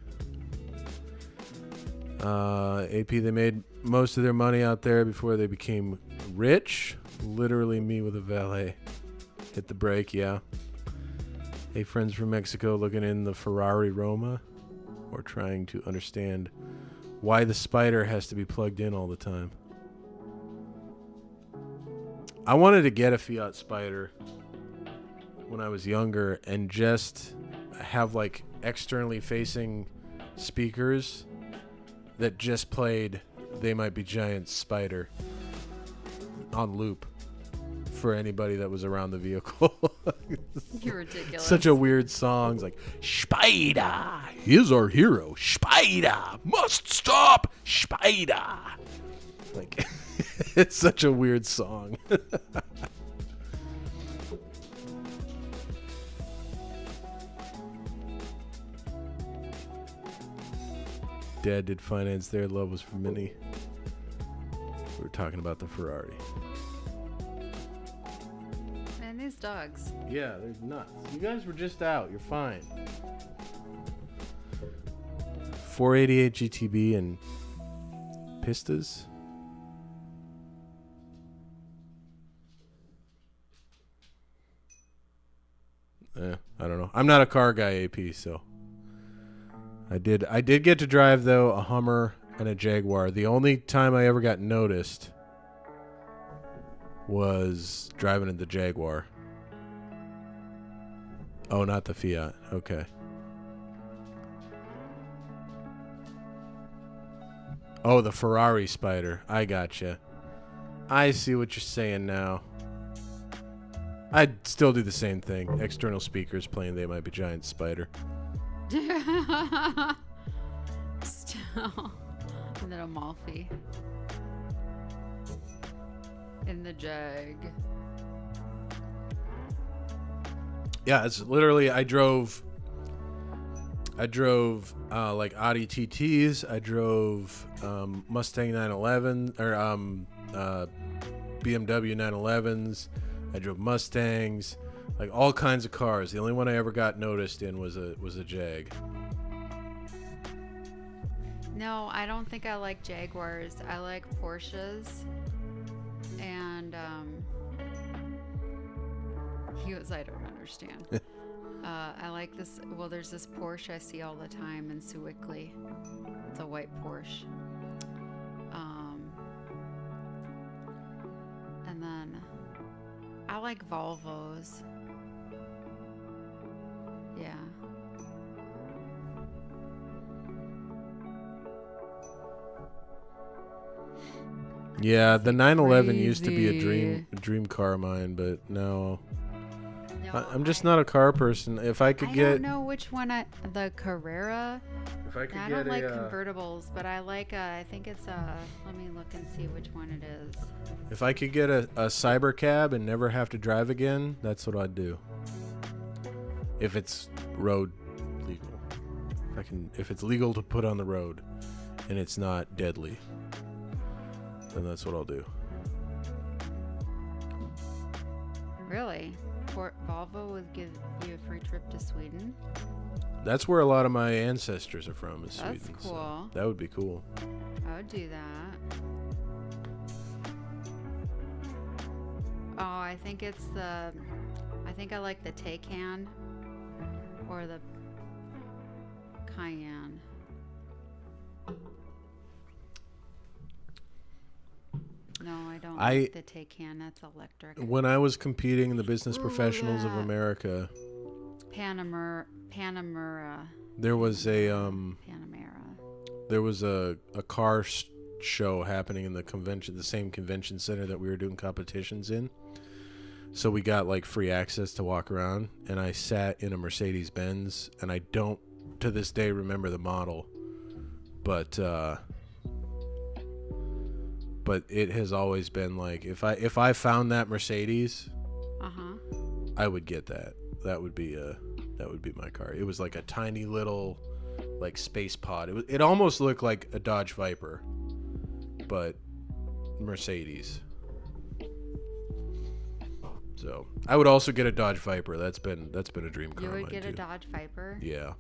AP, they made most of their money out there before they became rich. Literally me with a valet. Hit the brake, yeah. Hey, friends from Mexico looking in the Ferrari Roma. Or trying to understand why the spider has to be plugged in all the time. I wanted to get a Fiat Spider when I was younger and just have like externally facing speakers that just played They Might Be Giant Spider on loop for anybody that was around the vehicle. You're ridiculous. Such a weird song. It's like, Spider, here's our hero. Spider, must stop. Spider. Like, it's such a weird song. Dad did finance there. Love was for Minnie. We were talking about the Ferrari. Man, these dogs. Yeah, they're nuts. You guys were just out. You're fine. 488 GTB and Pistas. I don't know. I'm not a car guy, AP, so I did get to drive though a Hummer and a Jaguar. The only time I ever got noticed was driving in the Jaguar. Oh, not the Fiat. Okay. Oh, the Ferrari Spider. I gotcha. I see what you're saying now. I'd still do the same thing. External speakers playing They Might Be Giant Spider. Still. And then Amalfi. In the Jag. Yeah, it's literally I drove like Audi TTs. I drove Mustang 911 or BMW 911s. I drove Mustangs, like all kinds of cars. The only one I ever got noticed in was a Jag. No, I don't think I like Jaguars. I like Porsches. And he was, I don't understand. I like this. Well, there's this Porsche I see all the time in Sewickley. It's a white Porsche. And then I like Volvos. Yeah. Yeah, the 911 used to be a Crazy. dream car of mine, but no. No, I'm just not a car person. If I could I get don't know which one. The Carrera. if I could I get don't like a convertibles, but I like. I think it's a. Let me look and see which one it is. if I could get a cyber cab and never have to drive again, that's what I'd do. If it's road legal. If it's legal to put on the road and it's not deadly, then that's what I'll do. Really? Volvo would give you a free trip to Sweden? That's where a lot of my ancestors are from, is That's Sweden. cool. So that would be cool. I would do that. Oh, I think it's the. I think I like the Taycan or the Cayenne. No, I don't like the Taycan. That's electric. When I was competing in the Business Ooh, Professionals of that. America, Panamera. there was a Panamera. there was a car show happening in the same convention center that we were doing competitions in. So we got like free access to walk around, and I sat in a Mercedes Benz, and I don't to this day remember the model, but it has always been like if I found that Mercedes, I would get that. That would be my car. It was like a tiny little like space pod. It almost looked like a Dodge Viper, but Mercedes. So I would also get a Dodge Viper. That's been a dream car. You of would mine get too. a Dodge Viper? Yeah.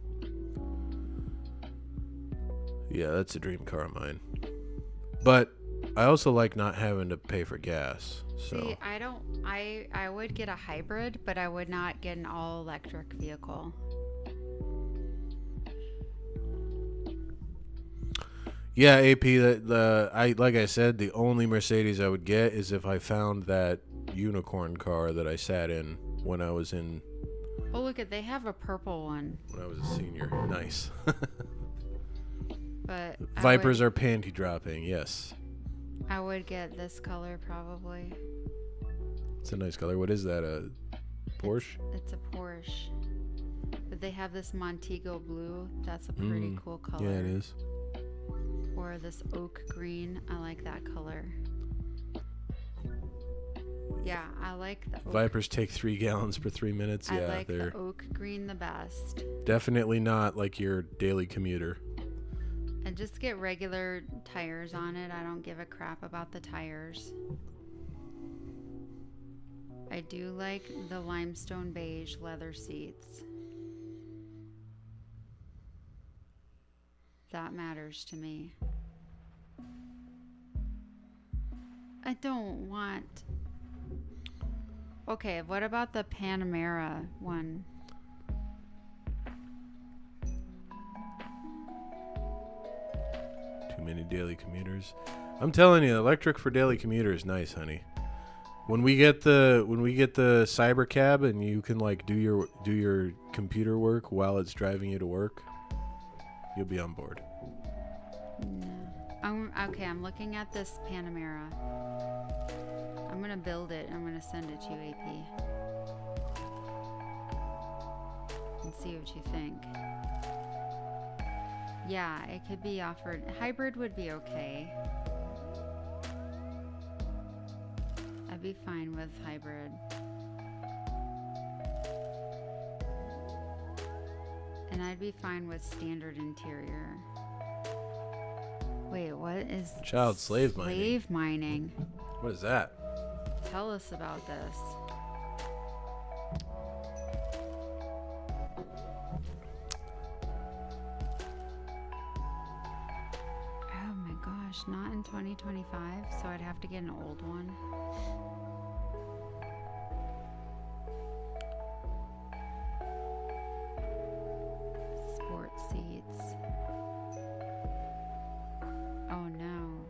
Yeah, that's a dream car of mine. But I also like not having to pay for gas. So See, I would get a hybrid, but I would not get an all electric vehicle. yeah, AP. Like I said, the only Mercedes I would get is if I found that unicorn car that I sat in when I was in Oh, look at they have a purple one. when I was a senior. Nice. But Vipers are panty dropping. Yes, I would get this color probably. it's a nice color. What is that? A Porsche? It's a Porsche. But they have this Montego blue. That's a pretty cool color. Yeah, it is. Or this oak green. I like that color. Yeah, I like the oak. Vipers take 3 gallons per 3 minutes. I Yeah, like they're the oak green the best. definitely not like your daily commuter. And just get regular tires on it. I don't give a crap about the tires. I do like the limestone beige leather seats. That matters to me. I don't want... Okay, what about the Panamera one? Too many daily commuters. I'm telling you, electric for daily commuter is nice, honey. When we get the cyber cab and you can like do your computer work while it's driving you to work, you'll be on board. No. Okay, I'm looking at this Panamera. I'm gonna build it. I'm gonna send it to you, AP. And see what you think. Yeah, it could be offered. Hybrid would be okay. I'd be fine with hybrid. And I'd be fine with standard interior. Wait, what is Child slave mining. slave mining? What is that? Tell us about this. Oh my gosh, not in 2025, so I'd have to get an old one. Sport seats. Oh no.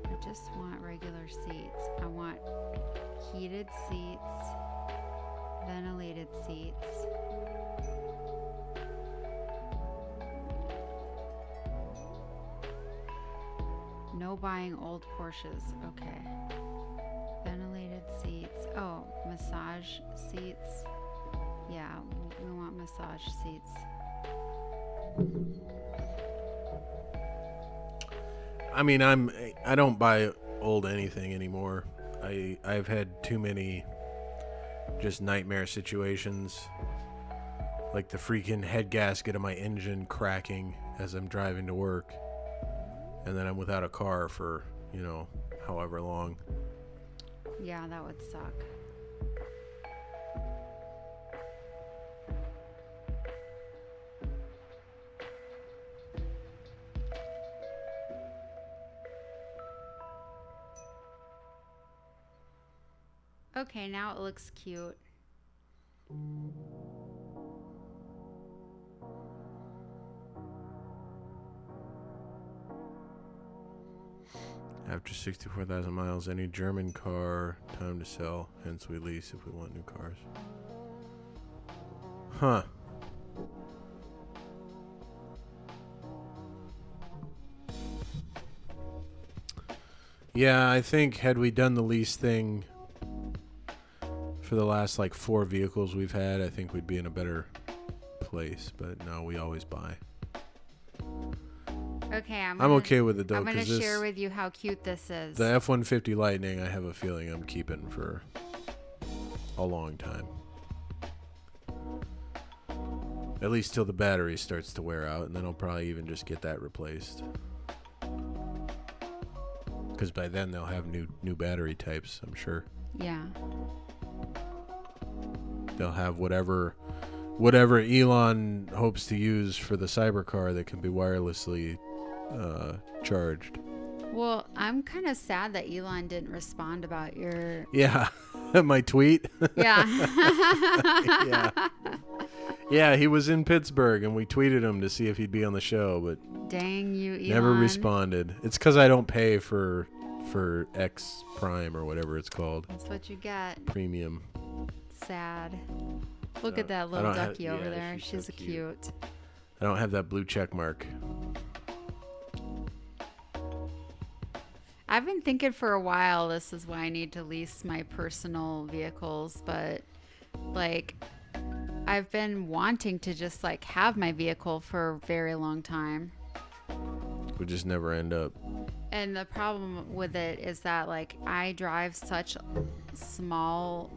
I just want regular seats. I want heated seats, ventilated seats. No buying old Porsches. Okay. Ventilated seats. Oh, massage seats. Yeah, we want massage seats. I mean, I don't buy old anything anymore. I've had too many just nightmare situations, like the freaking head gasket of my engine cracking as I'm driving to work, and then I'm without a car for, however long. Yeah, that would suck. Okay, now it looks cute. After 64,000 miles, any German car, time to sell. Hence, we lease if we want new cars. Huh. Yeah, I think had we done the lease thing for the last 4 vehicles we've had, I think we'd be in a better place. But no, we always buy. Okay, I'm okay with it though. I'm gonna 'cause share with you how cute this is. The F-150 Lightning, I have a feeling I'm keeping for a long time. At least till the battery starts to wear out, and then I'll probably even just get that replaced. Because by then they'll have new battery types, I'm sure. Yeah. They'll have whatever Elon hopes to use for the cybercar that can be wirelessly charged. Well, I'm kind of sad that Elon didn't respond about your. Yeah, my tweet. Yeah. Yeah. Yeah, he was in Pittsburgh, and we tweeted him to see if he'd be on the show, but Dang you, Elon. never responded. It's because I don't pay for X Prime or whatever it's called. That's what you get. Premium. Sad. Look No, at that I little don't have- ducky over yeah, there. she's She's so a cute. I don't have that blue check mark. I've been thinking for a while this is why I need to lease my personal vehicles, but like I've been wanting to just like have my vehicle for a very long time. We just never end up. And the problem with it is that like I drive such small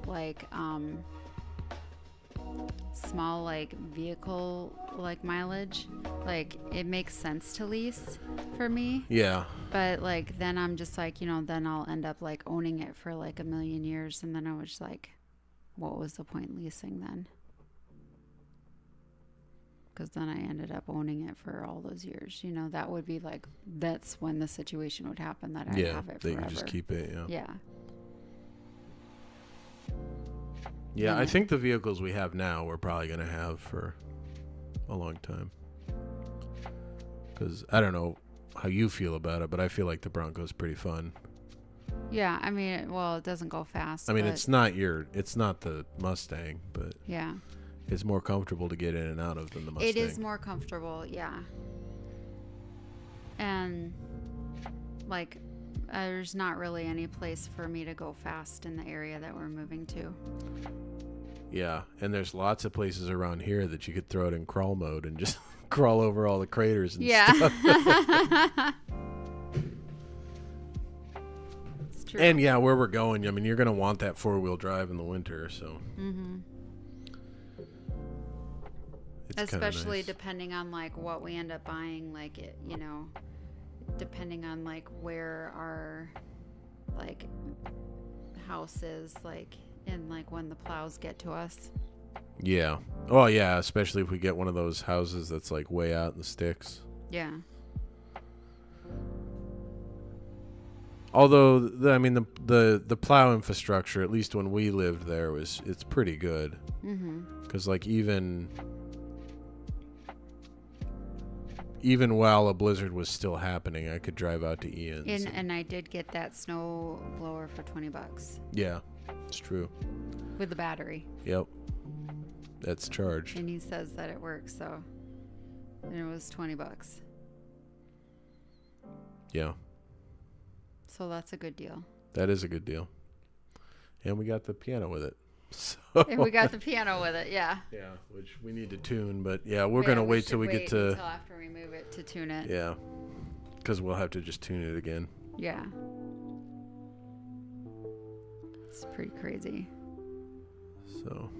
vehicle like mileage. Like it makes sense to lease for me. Yeah. But like then I'm just like, then I'll end up like owning it for like a million years, and then I was like, what was the point leasing then? Because then I ended up owning it for all those years. That would be like, that's when the situation would happen that I have it that forever. you just keep it. Yeah. Yeah. Yeah, Yeah. I think the vehicles we have now we're probably going to have for a long time. Because I don't know how you feel about it, but I feel like the Bronco's pretty fun. Yeah, I mean, well, it doesn't go fast. I mean, but it's not the Mustang, but yeah, it's more comfortable to get in and out of than the Mustang. it is more comfortable. Yeah. And like, there's not really any place for me to go fast in the area that we're moving to. Yeah, and there's lots of places around here that you could throw it in crawl mode and just crawl over all the craters and stuff. Yeah. It's true. And yeah, where we're going, I mean, you're going to want that four-wheel drive in the winter, so. Mm-hmm. It's kinda Especially nice. depending on like what we end up buying, like it, depending on like where our like house is, like, and like when the plows get to us. Yeah. Oh, yeah, especially if we get one of those houses that's like way out in the sticks. Yeah. Although, the plow infrastructure, at least when we lived there, it's pretty good. Mm-hmm. Because like even while a blizzard was still happening, I could drive out to Ian's. And I did get that snow blower for $20 Yeah, it's true. with the battery, Yep. That's charged. and he says that it works. So, and it was $20. Yeah, So that's a good deal. that is a good deal. And we got the piano with it. So, And we got the piano with it. Yeah. yeah, which we need to tune, but yeah, we're Yeah, gonna we wait should till we wait get to until after we move it to tune it. yeah, because we'll have to just tune it again. Yeah. It's pretty crazy. So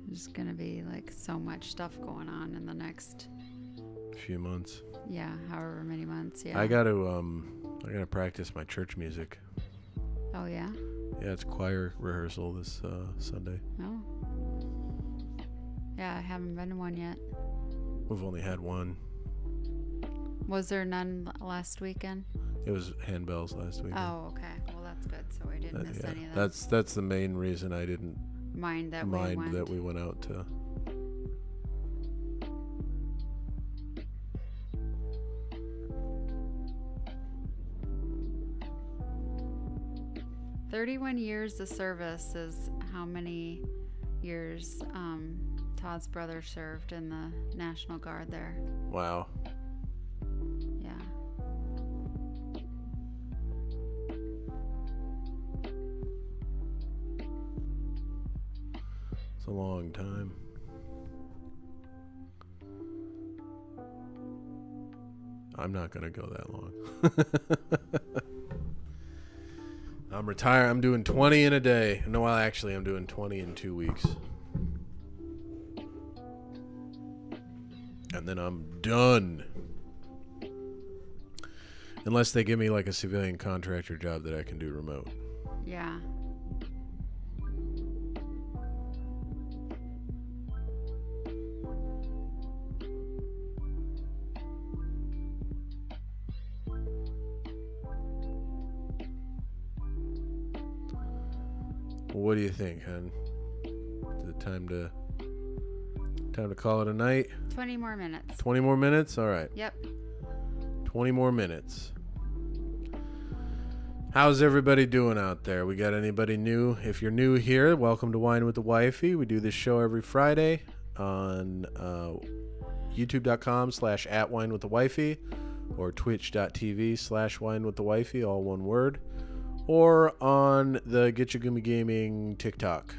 There's gonna be like so much stuff going on in the next, few months. however many months. Yeah. I gotta practice my church music. Oh yeah. Yeah, it's choir rehearsal this Sunday. Oh. Yeah, I haven't been to one yet. We've only had one. Was there none last weekend? It was handbells last week. Oh, okay. Well, that's good. So we didn't miss any of that. That's the main reason I didn't Mind that we mind went. that we went out to. $31 years of service is how many years Todd's brother served in the National Guard there. Wow. Yeah. It's a long time. I'm not gonna go that long. I'm retired. I'm doing 20 in a day. No, well, actually, I'm doing 20 in 2 weeks. And then I'm done. Unless they give me like a civilian contractor job that I can do remote. Yeah. What do you think, hon? Is it time to call it a night? 20 more minutes. 20 more minutes? All right. Yep. 20 more minutes. How's everybody doing out there? We got anybody new? If you're new here, welcome to Wine with the Wifey. We do this show every Friday on youtube.com/@winewiththewifey or twitch.tv/winewiththewifey, all one word, or on the Gitchegumi Gaming TikTok,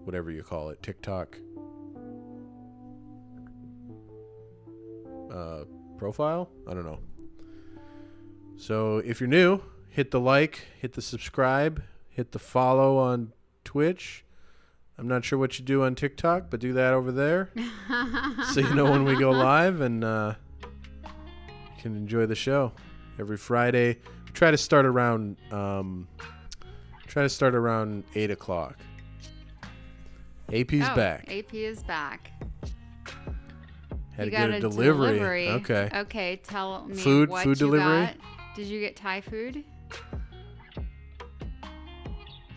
whatever you call it, TikTok profile? I don't know. So if you're new, hit the like, hit the subscribe, hit the follow on Twitch. I'm not sure what you do on TikTok, but do that over there so you know when we go live, and you can enjoy the show every Friday. Try to start around 8 o'clock. AP's back. AP is back. Had You to got get a a delivery. Okay. Okay, tell me Food what you delivery? got. Did you get Thai food?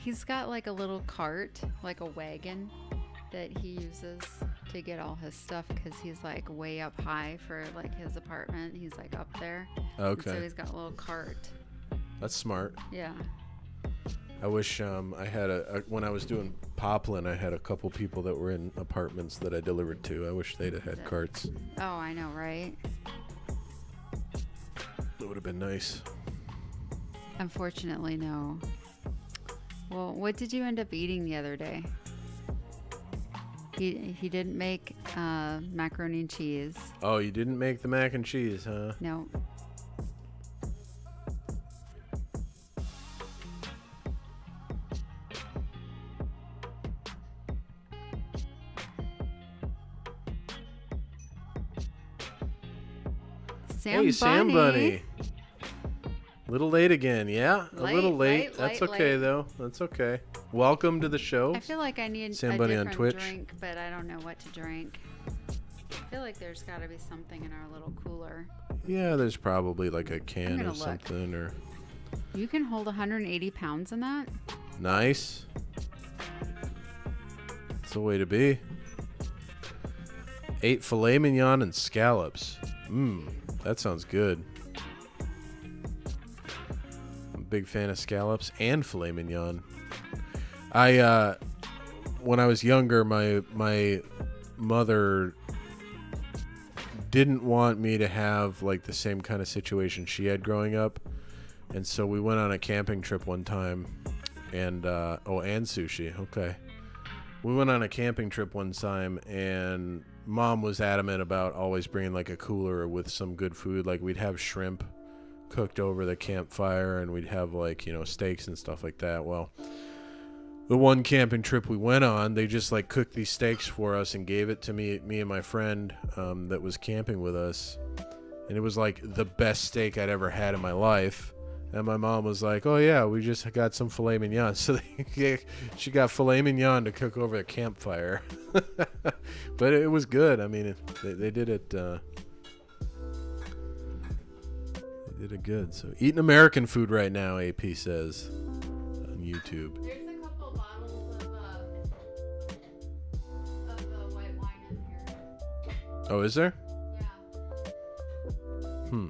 He's got like a little cart, like a wagon that he uses to get all his stuff because he's like way up high for like his apartment. He's like up there. Okay. And so he's got a little cart. That's smart. Yeah. I wish I had when I was doing Poplin, I had a couple people that were in apartments that I delivered to. I wish they'd have had carts. Oh, I know, right? That would have been nice. Unfortunately, no. Well, what did you end up eating the other day? He didn't make macaroni and cheese. Oh, you didn't make the mac and cheese, huh? No. Sam Bunny. Little late again, yeah. A little late. Late, That's late, okay late. though. That's okay. Welcome to the show. I feel like I need Sam a Bunny on different Twitch. drink, but I don't know what to drink. I feel like there's got to be something in our little cooler. Yeah, there's probably like a can gonna or look. something or You can hold 180 pounds in that? nice. That's the way to be. 8 filet mignon and scallops. That sounds good. I'm a big fan of scallops and filet mignon. When I was younger, my mother didn't want me to have like the same kind of situation she had growing up, and so we went on a camping trip one time, and and sushi. Okay, we went on a camping trip one time, and Mom was adamant about always bringing like a cooler with some good food. Like we'd have shrimp cooked over the campfire, and we'd have like, steaks and stuff like that. Well, the one camping trip we went on, they just like cooked these steaks for us and gave it to me and my friend that was camping with us, and it was like the best steak I'd ever had in my life. And my mom was like, "Oh yeah, we just got some filet mignon." So she got filet mignon to cook over the campfire. But it was good. I mean, they did it. They did it good. So eating American food right now, AP says on YouTube. There's a couple bottles of white wine in here. Oh, is there? Yeah.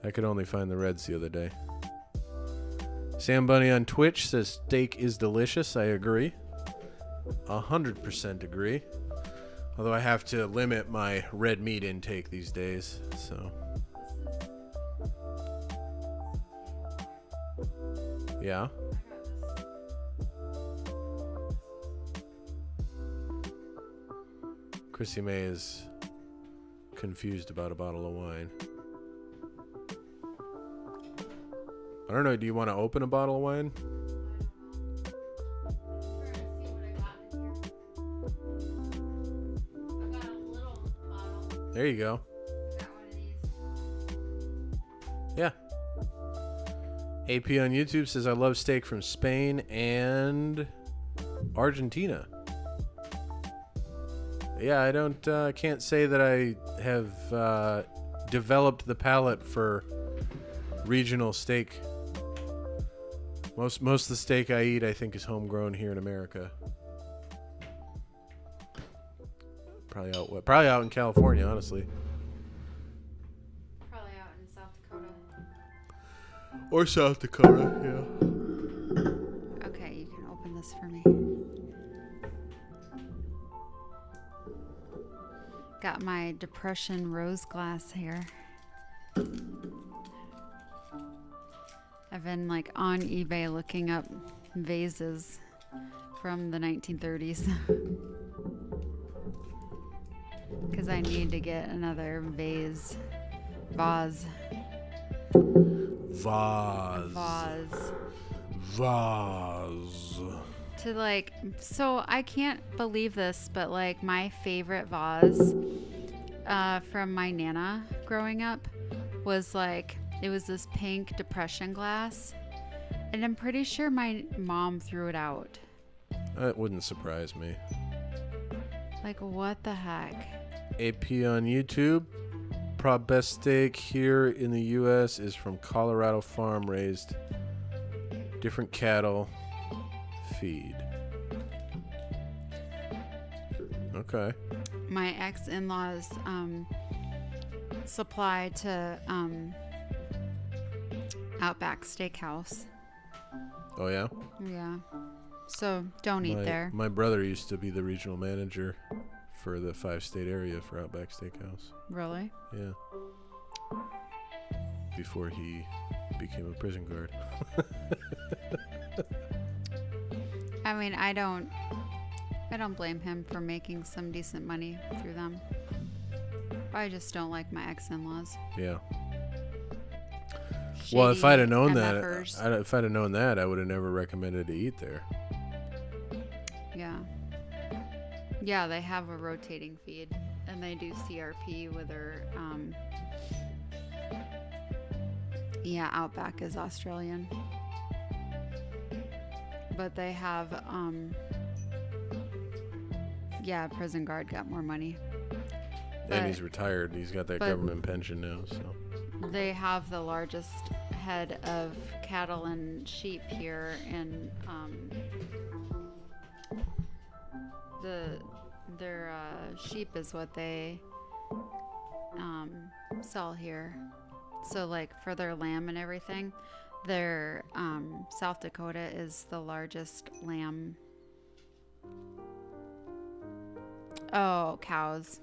I could only find the reds the other day. Sam Bunny on Twitch says steak is delicious. I agree. 100% agree. Although I have to limit my red meat intake these days. So. Yeah. Krissimay is confused about a bottle of wine. I don't know. Do you want to open a bottle of wine? There you go. Yeah. AP on YouTube says, I love steak from Spain and Argentina. Yeah, I can't say that I have developed the palate for regional steak Most of the steak I eat, I think, is homegrown here in America. Probably out in California, honestly. Probably out in South Dakota. Or South Dakota, yeah. Okay, you can open this for me. Got my depression rose glass here. I've been like on eBay looking up vases from the 1930s. Because I need to get another vase. Vase. To like, so I can't believe this, but like my favorite vase from my Nana growing up was like, it was this pink depression glass. And I'm pretty sure my mom threw it out. That wouldn't surprise me. Like, what the heck? AP on YouTube. Prob best steak here in the U.S. is from Colorado farm raised. Different cattle. Feed. Okay. My ex-in-laws supply to Outback Steakhouse. Oh, yeah? Yeah. So don't eat there. My brother used to be the regional manager for the 5-state area for Outback Steakhouse. Really? Yeah. Before he became a prison guard. I mean, I don't blame him for making some decent money through them. I just don't like my ex-in-laws. Yeah. Well, if I'd have known MFers. that, I would have never recommended to eat there. Yeah. Yeah, they have a rotating feed, and they do CRP with their, Outback is Australian. But they have, prison guard got more money. And he's retired. He's got that government pension now, so. They have the largest head of cattle and sheep here in, their sheep is what they sell here. So like for their lamb and everything, their South Dakota is the largest lamb. Oh, cows.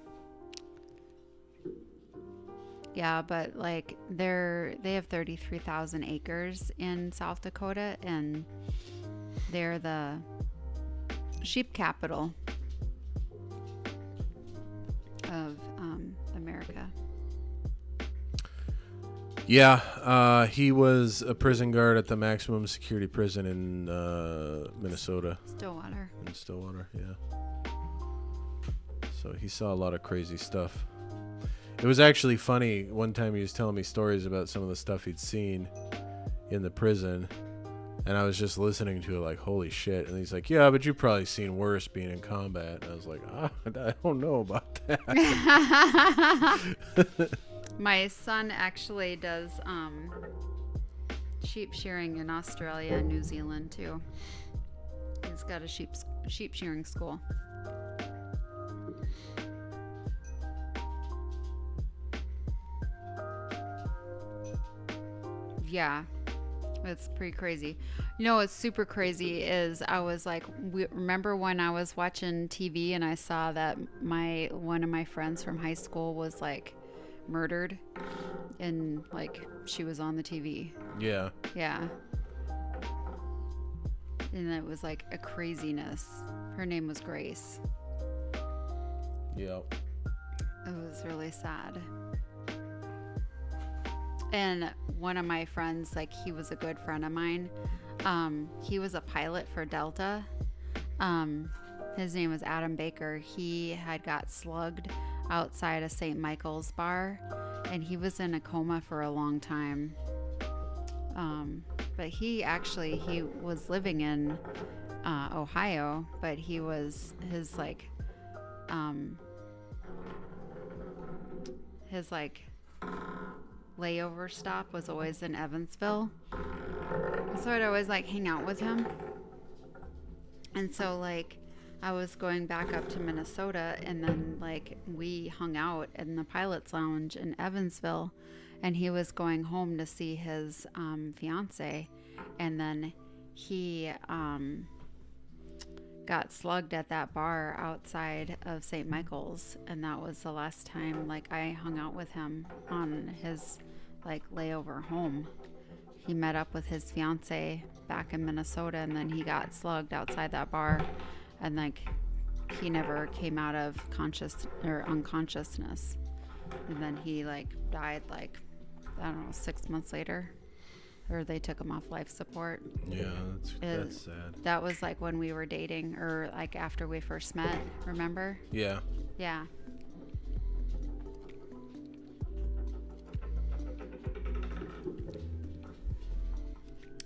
Yeah, but like they have 33,000 acres in South Dakota, and they're the sheep capital of America. Yeah, he was a prison guard at the maximum security prison in Minnesota. Stillwater. In Stillwater, yeah. So he saw a lot of crazy stuff. It was actually funny. One time he was telling me stories about some of the stuff he'd seen in the prison. And I was just listening to it like, holy shit. And he's like, yeah, but you've probably seen worse being in combat. And I was like, I don't know about that. My son actually does sheep shearing in Australia and New Zealand too. He's got a sheep shearing school. Yeah, it's pretty crazy. You know what's super crazy is I was like, remember when I was watching TV and I saw that one of my friends from high school was like murdered, and like she was on the TV. Yeah. Yeah. And it was like a craziness. Her name was Grace. Yeah. It was really sad. And one of my friends, like he was a good friend of mine. He was a pilot for Delta. His name was Adam Baker. He had got slugged outside a St. Michael's bar, and he was in a coma for a long time. But he was living in Ohio, but his layover stop was always in Evansville. So I'd always like hang out with him. And so like I was going back up to Minnesota, and then like we hung out in the pilot's lounge in Evansville, and he was going home to see his fiance, and then he got slugged at that bar outside of St. Michael's, and that was the last time like I hung out with him on his like layover home. He met up with his fiance back in Minnesota, and then he got slugged outside that bar, and like he never came out of conscious or unconsciousness, and then he like died like I don't know 6 months later, or they took him off life support. Yeah, that's sad. That was like when we were dating, or like after we first met, remember? Yeah. Yeah.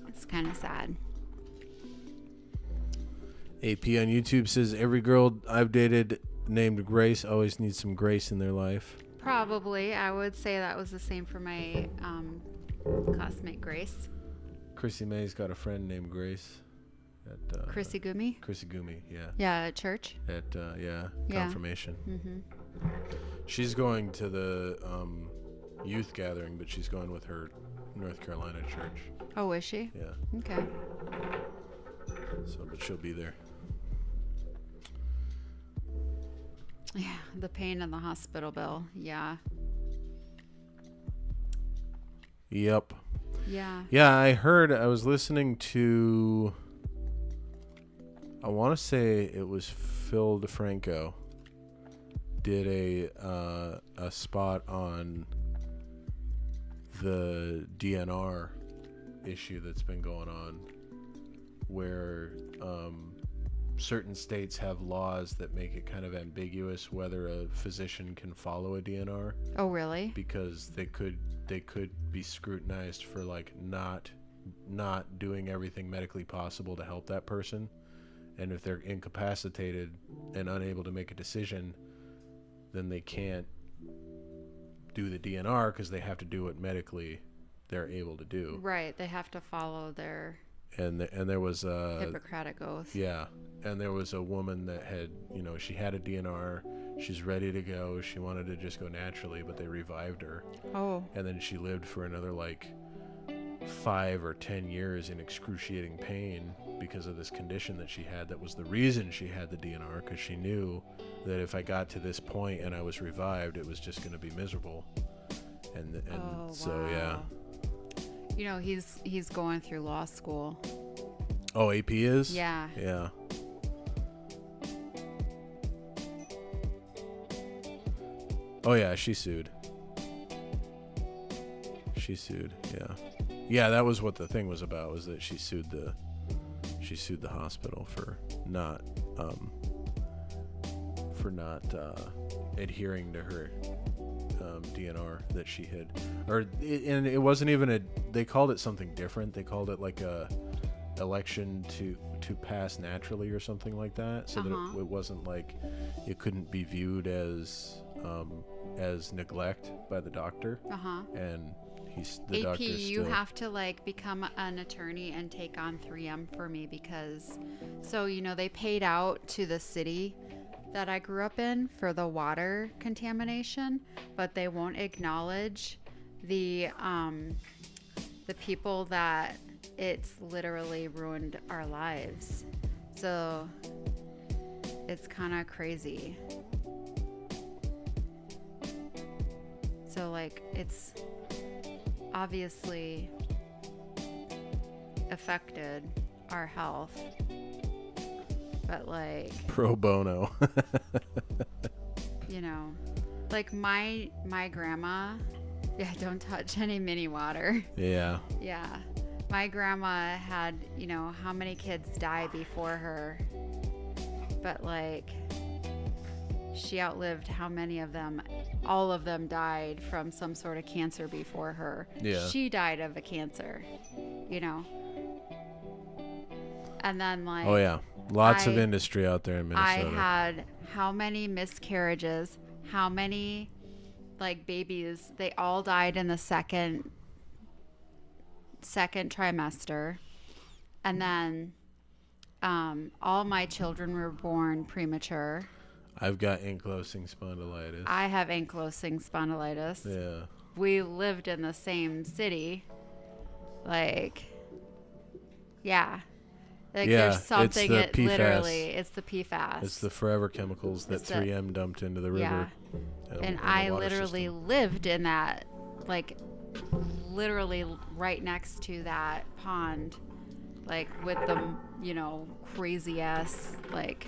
It's kind of sad. AP on YouTube says every girl I've dated named Grace always needs some grace in their life. Probably. I would say that was the same for my classmate Grace. Krissimay got a friend named Grace. At Gitchegumi? Gitchegumi, yeah. Yeah, at church. At Yeah. confirmation. Mm-hmm. She's going to the youth gathering, but she's going with her North Carolina church. Oh, is she? Yeah. Okay. So, but she'll be there. Yeah, the pain in the hospital bill. Yeah. Yep. Yeah. Yeah, I was listening to, I want to say it was Phil DeFranco did a spot on the DNR issue that's been going on, where certain states have laws that make it kind of ambiguous whether a physician can follow a DNR, Oh, really? because they could be scrutinized for like not doing everything medically possible to help that person, and if they're incapacitated and unable to make a decision, then they can't do the DNR because they have to do what medically they're able to do. Right. They have to follow their And there was a Hippocratic oath. yeah, and there was a woman that had, she had a DNR, she's ready to go, she wanted to just go naturally, but they revived her, Oh. and then she lived for another like 5 or 10 years in excruciating pain because of this condition that she had. That was the reason she had the DNR, because she knew that if I got to this point and I was revived, it was just going to be miserable. And Oh, so yeah. wow. He's going through law school. Oh, AP is? Yeah. Yeah. Oh yeah, she sued. Yeah. Yeah, that was what the thing was about, was that she sued the hospital for not adhering to her DNR that she had, and it wasn't even they called it something different. They called it like a election to pass naturally or something like that, so that it wasn't like it couldn't be viewed as neglect by the doctor. And the AP, doctor you have to like become an attorney and take on 3M for me, because they paid out to the city that I grew up in for the water contamination, but they won't acknowledge the people that it's literally ruined our lives. So it's kind of crazy. So like it's obviously affected our health, but like pro bono. Like my grandma, don't touch any mini water. Yeah. Yeah, my grandma had how many kids die before her, but like she outlived how many of them. All of them died from some sort of cancer before her. Yeah. She died of a cancer, And then like Oh yeah. Lots of industry out there in Minnesota. I had how many miscarriages, how many like babies, they all died in the second trimester. And then all my children were born premature. I've got ankylosing spondylitis. I have ankylosing spondylitis. Yeah. We lived in the same city. Like, yeah. Like Yeah, there's something, it's the PFAS. literally, it's the PFAS. It's the forever chemicals that It's the- 3M dumped into the Yeah. river. And the I water literally system. lived in that, like, literally right next to that pond, like with the, you know, crazy ass, like,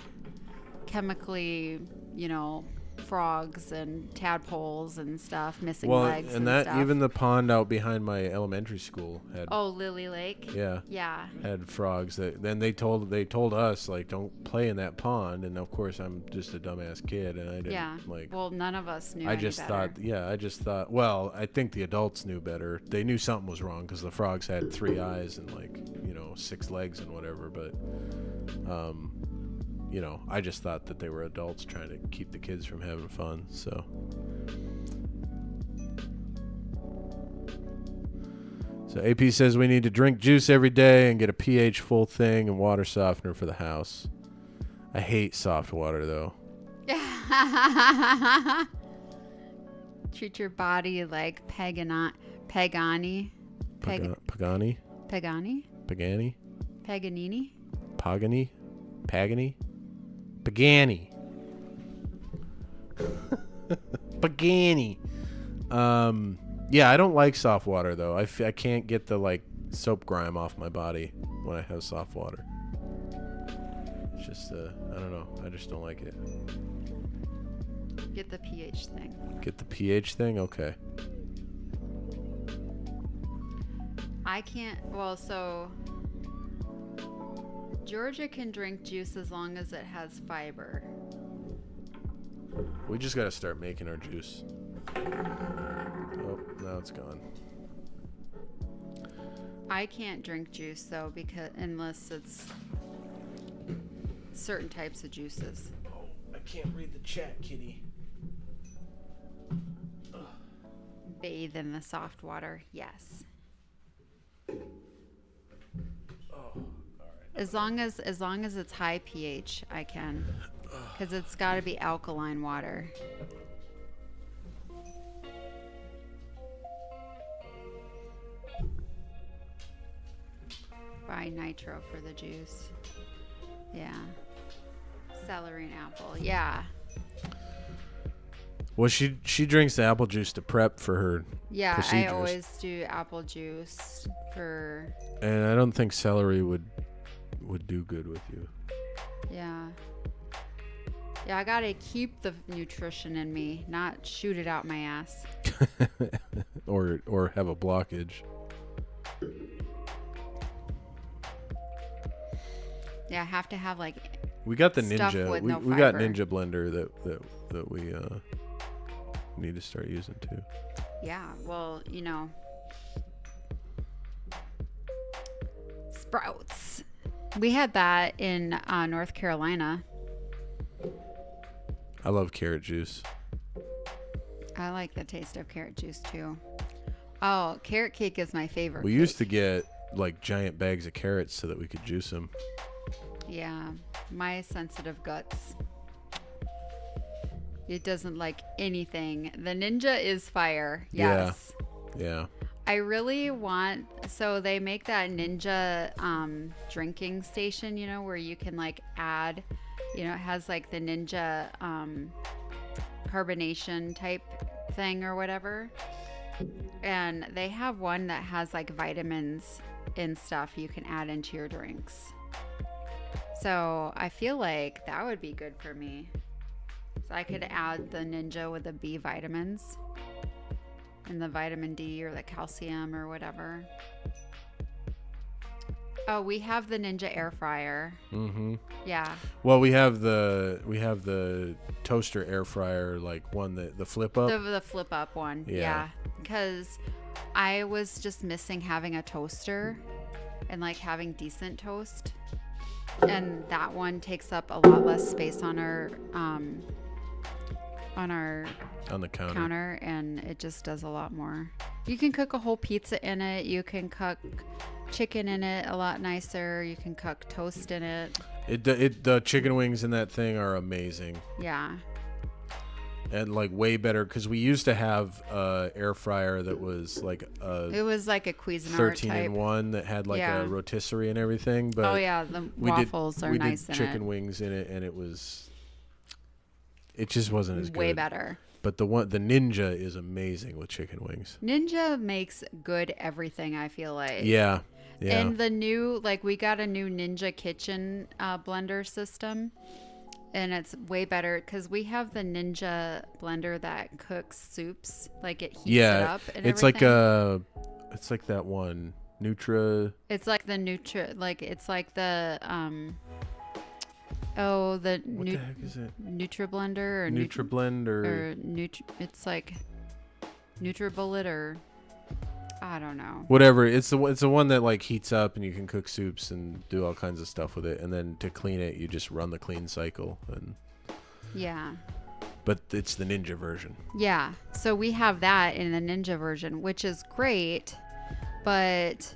chemically, you know, frogs and tadpoles and stuff, missing legs and and that stuff. even the pond out behind my elementary school had Oh, Lily Lake. yeah Yeah. had frogs. That then they told us like don't play in that pond, and of course I'm just a dumbass kid and I didn't Yeah. like. Well, none of us knew. I any just better. thought well I think the adults knew better. They knew something was wrong because the frogs had 3 eyes and like 6 legs and whatever, but I just thought that they were adults trying to keep the kids from having fun. So AP says we need to drink juice every day and get a pH full thing and water softener for the house. I hate soft water though. Treat your body like Pagani. Pagani? Paganini? Pagani? Paganini? Pagani? Pagani. Pagani. Yeah, I don't like soft water though. I can't get the like soap grime off my body when I have soft water. It's just I don't know. I just don't like it. Get the pH thing. Get the pH thing? Okay. I can't. Well, so Georgia can drink juice as long as it has fiber. We just got to start making our juice. Oh, now it's gone. I can't drink juice though because unless it's certain types of juices. Oh, I can't read the chat, kitty. Bathe in the soft water. Yes. Oh, all right. As long as it's high pH, I can. Because it's got to be alkaline water. Buy nitro for the juice. Yeah. Celery and apple. Yeah. Well, she drinks the apple juice to prep for her Yeah, procedures. I always do apple juice for. And I don't think celery would do good with you. Yeah. Yeah, I gotta keep the nutrition in me, not shoot it out my ass. or have a blockage. Yeah, I have to have like. We got the Stuff Ninja. with We, no we got fiber. Ninja blender that we need to start using too. Yeah, well, Sprouts. We had that in North Carolina. I love carrot juice. I like the taste of carrot juice too. Oh, carrot cake is my favorite. We used to get like giant bags of carrots so that we could juice them. Yeah, my sensitive guts. It doesn't like anything. The Ninja is fire. Yes. Yeah. I really want. So they make that Ninja drinking station, where you can like add. It has like the Ninja carbonation type thing or whatever. And they have one that has like vitamins and stuff you can add into your drinks. So I feel like that would be good for me. So I could add the Ninja with the B vitamins and the vitamin D or the calcium or whatever. Oh, we have the Ninja air fryer. Mm-hmm. Yeah. Well, we have the toaster air fryer, like one that the flip up. The flip up one. Yeah. Because I was just missing having a toaster and like having decent toast. And that one takes up a lot less space on our on the counter, and it just does a lot more. You can cook a whole pizza in it. You can cook chicken in it a lot nicer. You can cook toast in it. The chicken wings in that thing are amazing. Yeah. And like way better because we used to have air fryer that was like It was like a Cuisinart 13 type. in 1 that had like Yeah. a rotisserie and everything. But Oh yeah, the waffles are nice we in did chicken it. wings in it, and it just wasn't as good. Way better. But the Ninja is amazing with chicken wings. Ninja makes good everything, I feel like. Yeah. Yeah. And the new, like, we got a new Ninja kitchen blender system. And it's way better because we have the Ninja blender that cooks soups. Like, it heats it up and it's everything. it's like that one Nutra. It's like the it's like the, what the heck is it? NutriBlender or NutriBlend or it's like NutriBullet or I don't know. whatever. It's the one that like heats up and you can cook soups and do all kinds of stuff with it. And then to clean it, you just run the clean cycle. Yeah. But it's the Ninja version. Yeah. So we have that in the Ninja version, which is great, but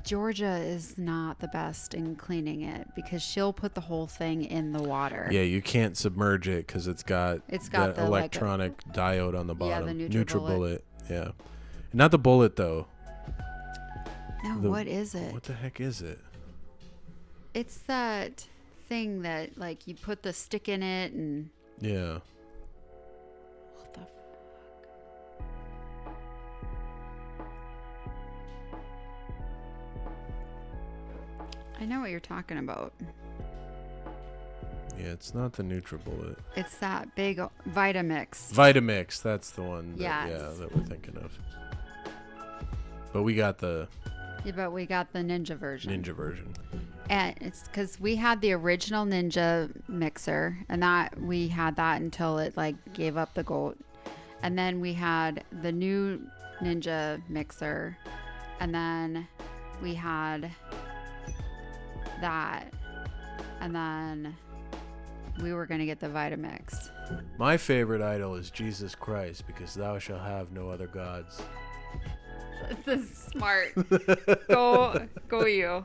Georgia is not the best in cleaning it because she'll put the whole thing in the water. Yeah, you can't submerge it because it's got the electronic diode on the bottom. the NutriBullet. Yeah. Not the bullet though. No, what is it? What the heck is it? It's that thing that like you put the stick in it and Yeah. what the fuck? I know what you're talking about. Yeah, it's not the NutriBullet. It's that big Vitamix. Vitamix, that's the one Yes. that we're thinking of. But we got the Yeah, but we got the Ninja version. Ninja version. And it's because we had the original Ninja mixer, and that we had that until it like gave up the goat. And then we had the new Ninja mixer, and then we had that, and then we were gonna get the Vitamix. My favorite idol is Jesus Christ because thou shalt have no other gods. This is smart. Go you.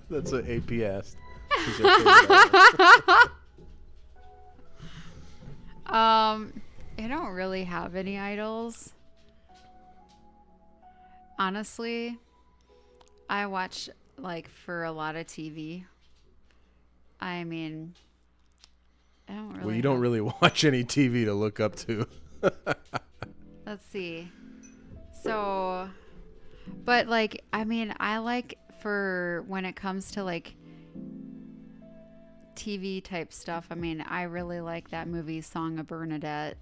That's what AP asked. She's her favorite idol. I don't really have any idols. Honestly, I watch like for a lot of TV. I mean, I don't really. Well, you don't really watch any TV to look up to. Let's see. So, but like, I mean, I like for when it comes to like TV type stuff. I mean, I really like that movie Song of Bernadette.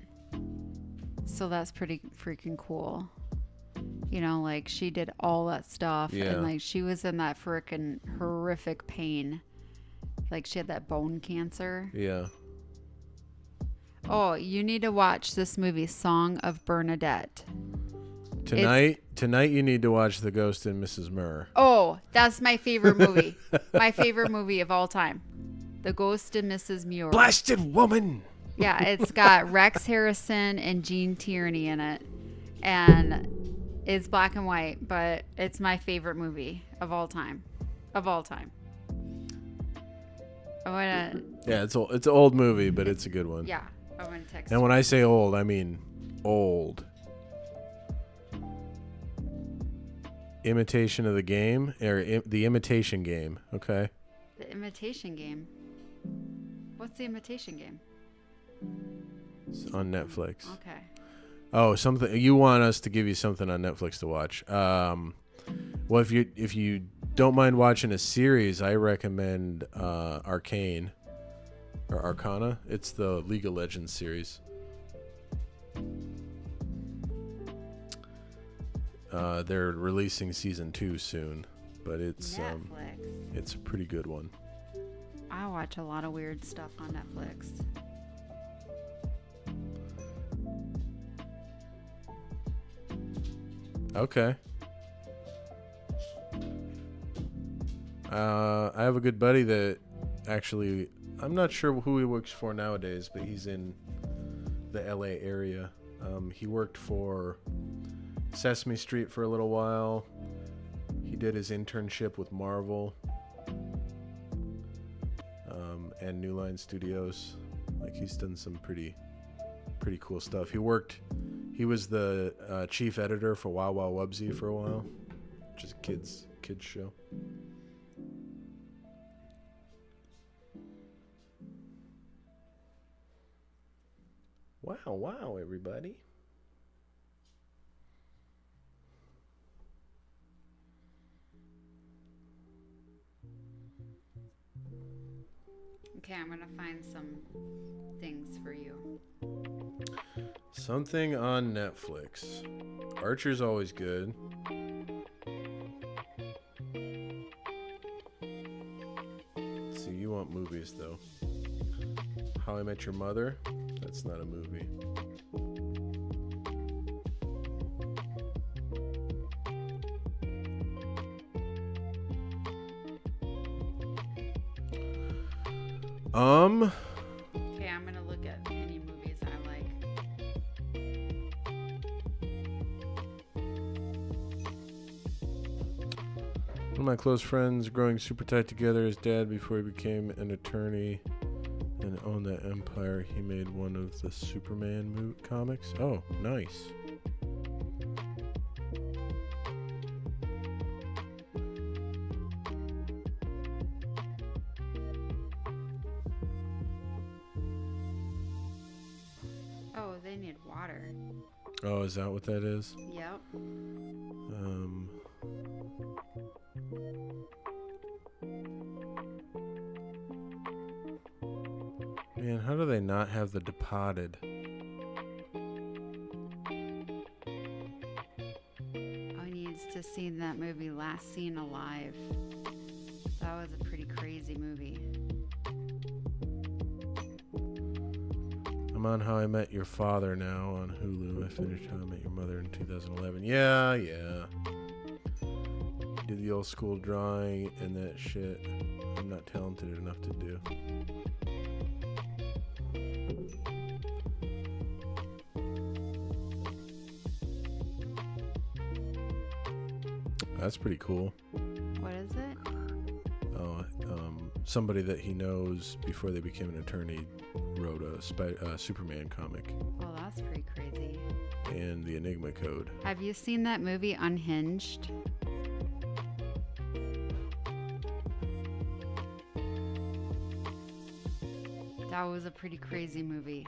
So that's pretty freaking cool. You know, like she did all that stuff and like she was in that freaking horrific pain. Like she had that bone cancer. Yeah. Oh, you need to watch this movie Song of Bernadette. Tonight you need to watch The Ghost and Mrs. Murr. Oh, that's my favorite movie. My favorite movie of all time. The Ghost and Mrs. Muir. Blasted woman. Yeah, it's got Rex Harrison and Gene Tierney in it. And it's black and white, but it's my favorite movie of all time. Of all time. Yeah, it's an old movie, but it's a good one. Yeah, I'm going to text And you. when I say old, I mean old. Imitation of the Game, or The Imitation Game, okay? The Imitation Game. What's The Imitation Game? It's on Netflix. Okay. Oh, something you want us to give you something on Netflix to watch. Well, if you don't mind watching a series, I recommend Arcane or Arcana. It's the League of Legends series. They're releasing season 2 soon, but it's Netflix. it's a pretty good one. I watch a lot of weird stuff on Netflix. Okay. I have a good buddy that actually, I'm not sure who he works for nowadays, but he's in the LA area. He worked for Sesame Street for a little while. He did his internship with Marvel and New Line Studios. Like, he's done some pretty cool stuff. He was the chief editor for Wow Wow Wubsy for a while, which is a kids show. Wow, everybody. Okay, I'm gonna find some things for you. Something on Netflix. Archer's always good. Let's see, you want movies though. How I Met Your Mother? That's not a movie. Okay, I'm gonna look at any movies I like. One of my close friends growing super tight together. His dad, before he became an attorney and owned that empire, he made one of the Superman comics. Oh, nice. Oh, they need water. Oh, is that what that is? Yep. Man, how do they not have The Departed? I needs to see that movie Last Seen Alive. That was a pretty crazy movie. I'm on How I Met Your Father now on Hulu. I finished How I Met Your Mother in 2011. Yeah. Did the old school drawing and that shit. I'm not talented enough to do. That's pretty cool. What is it? Oh, somebody that he knows before they became an attorney wrote a Superman comic Oh, that's pretty crazy. and the Enigma Code. Have you seen that movie Unhinged? That was a pretty crazy movie.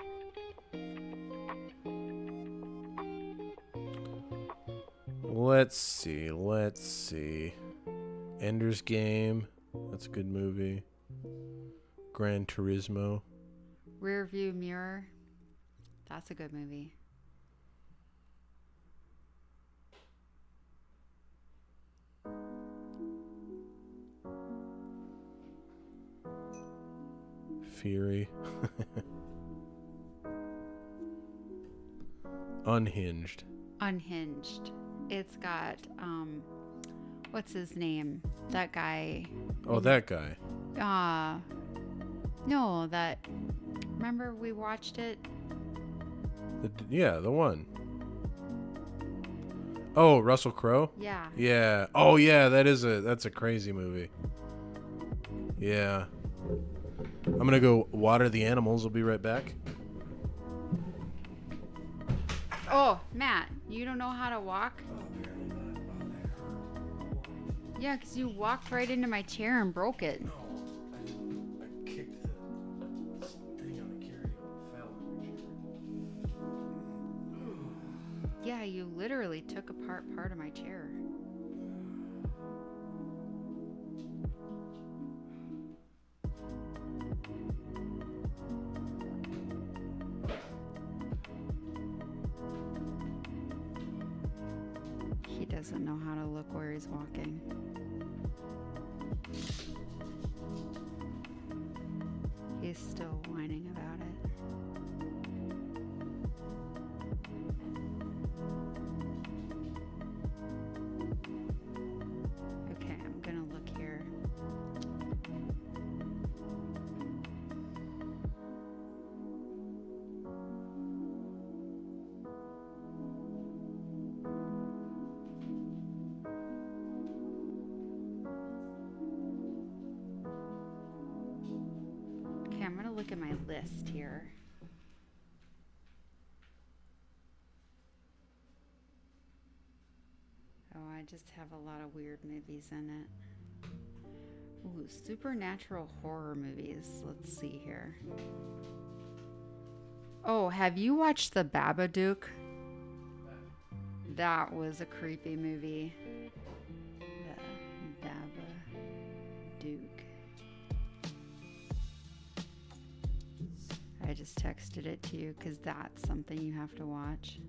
Let's see. Ender's Game. That's a good movie. Gran Turismo. Rear View Mirror. That's a good movie. Fury. Unhinged. Unhinged. It's got what's his name? That guy. Oh, that guy. No, that. Remember we watched it? The one. Oh, Russell Crowe? Yeah. Yeah. Oh, yeah, that's a crazy movie. Yeah. I'm going to go water the animals. I'll be right back. Oh, Matt, you don't know how to walk? Yeah, because you walked right into my chair and broke it. No, I kicked the thing on the carry-on. Fell on your chair. Yeah, you literally took apart part of my chair. He doesn't know how to look where he's walking. He's still whining about it. Okay, I'm gonna look here. look at my list here. Oh, I just have a lot of weird movies in it. Ooh, supernatural horror movies. Let's see here. Oh, have you watched The Babadook? That was a creepy movie. The Babadook. I just texted it to you because that's something you have to watch.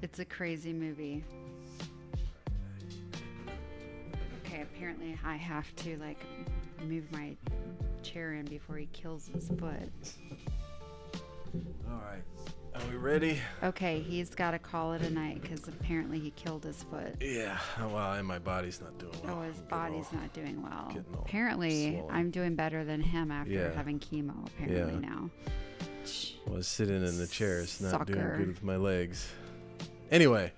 It's a crazy movie. Okay, apparently I have to like move my chair in before he kills his foot. All right. Are we ready? Okay, he's got to call it a night because apparently he killed his foot. Yeah. Well, and my body's not doing well. Oh, his body's not doing well. getting all Apparently, swollen. I'm doing better than him after Yeah. having chemo, apparently Yeah. now. Well, sitting in the chair is not doing Sucker. good with my legs. Anyway,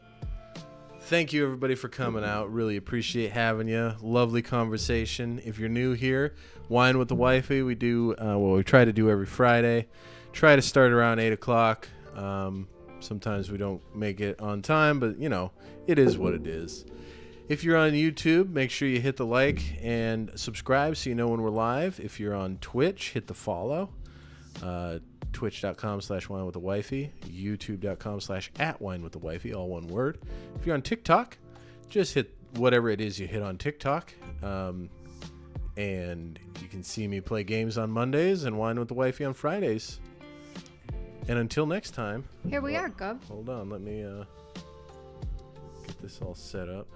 thank you everybody for coming out. Really appreciate having you. Lovely conversation. If you're new here, Wine with the Wifey, we do, we try to do every Friday. Try to start around 8 o'clock. Sometimes we don't make it on time, but you know, it is what it is. If you're on YouTube, make sure you hit the like and subscribe so you know when we're live. If you're on Twitch, hit the follow. Twitch.com/winewiththewifey, YouTube.com/@winewiththewifey, all one word. If you're on TikTok, just hit whatever it is you hit on TikTok. And you can see me play games on Mondays and Wine with the Wifey on Fridays. And until next time. Here we are, Gub. Hold on, let me get this all set up.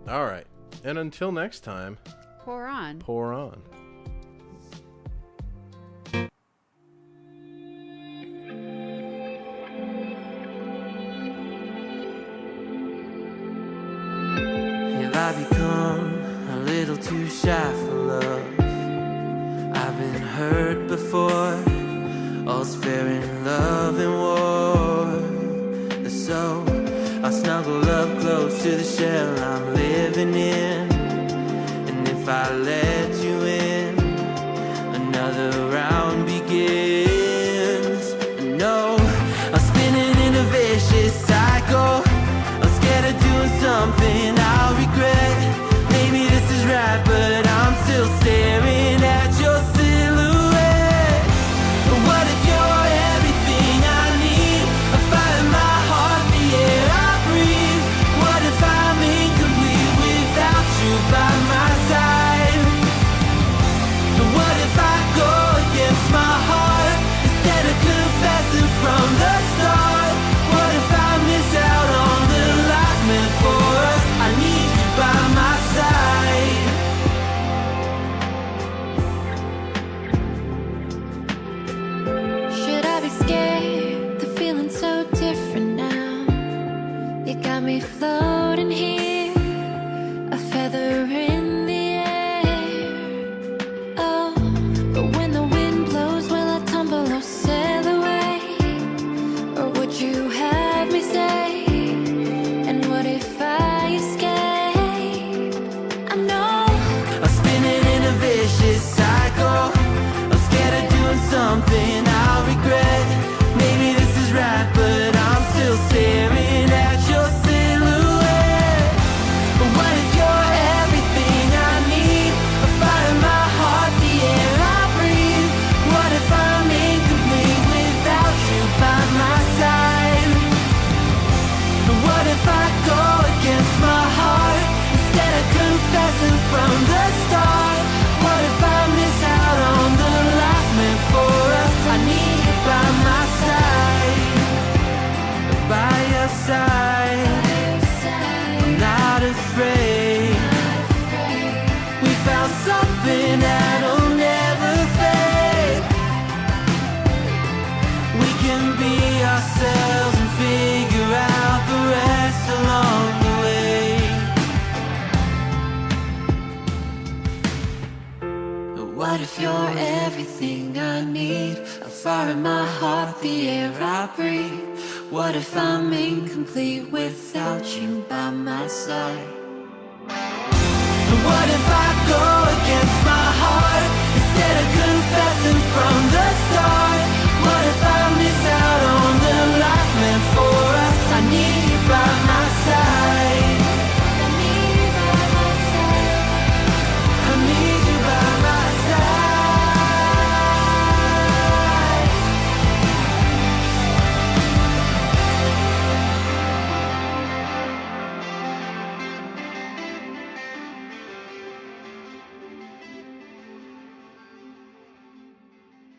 All right. And until next time, Pour on. pour on. Have I become a little too shy for love? I've been hurt before. All's fair in love and war. So I'll snuggle up close to the shell I'm living in. And if I let you in, another round begins. No, I'm spinning in a vicious cycle. I'm scared of doing something I'll regret. Maybe this is right, but I'm still staring at your silhouette. What if you're everything I need? A fire in my heart, the air I breathe. What if I'm incomplete without you by my side? What if I go against my heart? I need, a fire in my heart, the air I breathe. What if I'm incomplete without you by my side? What if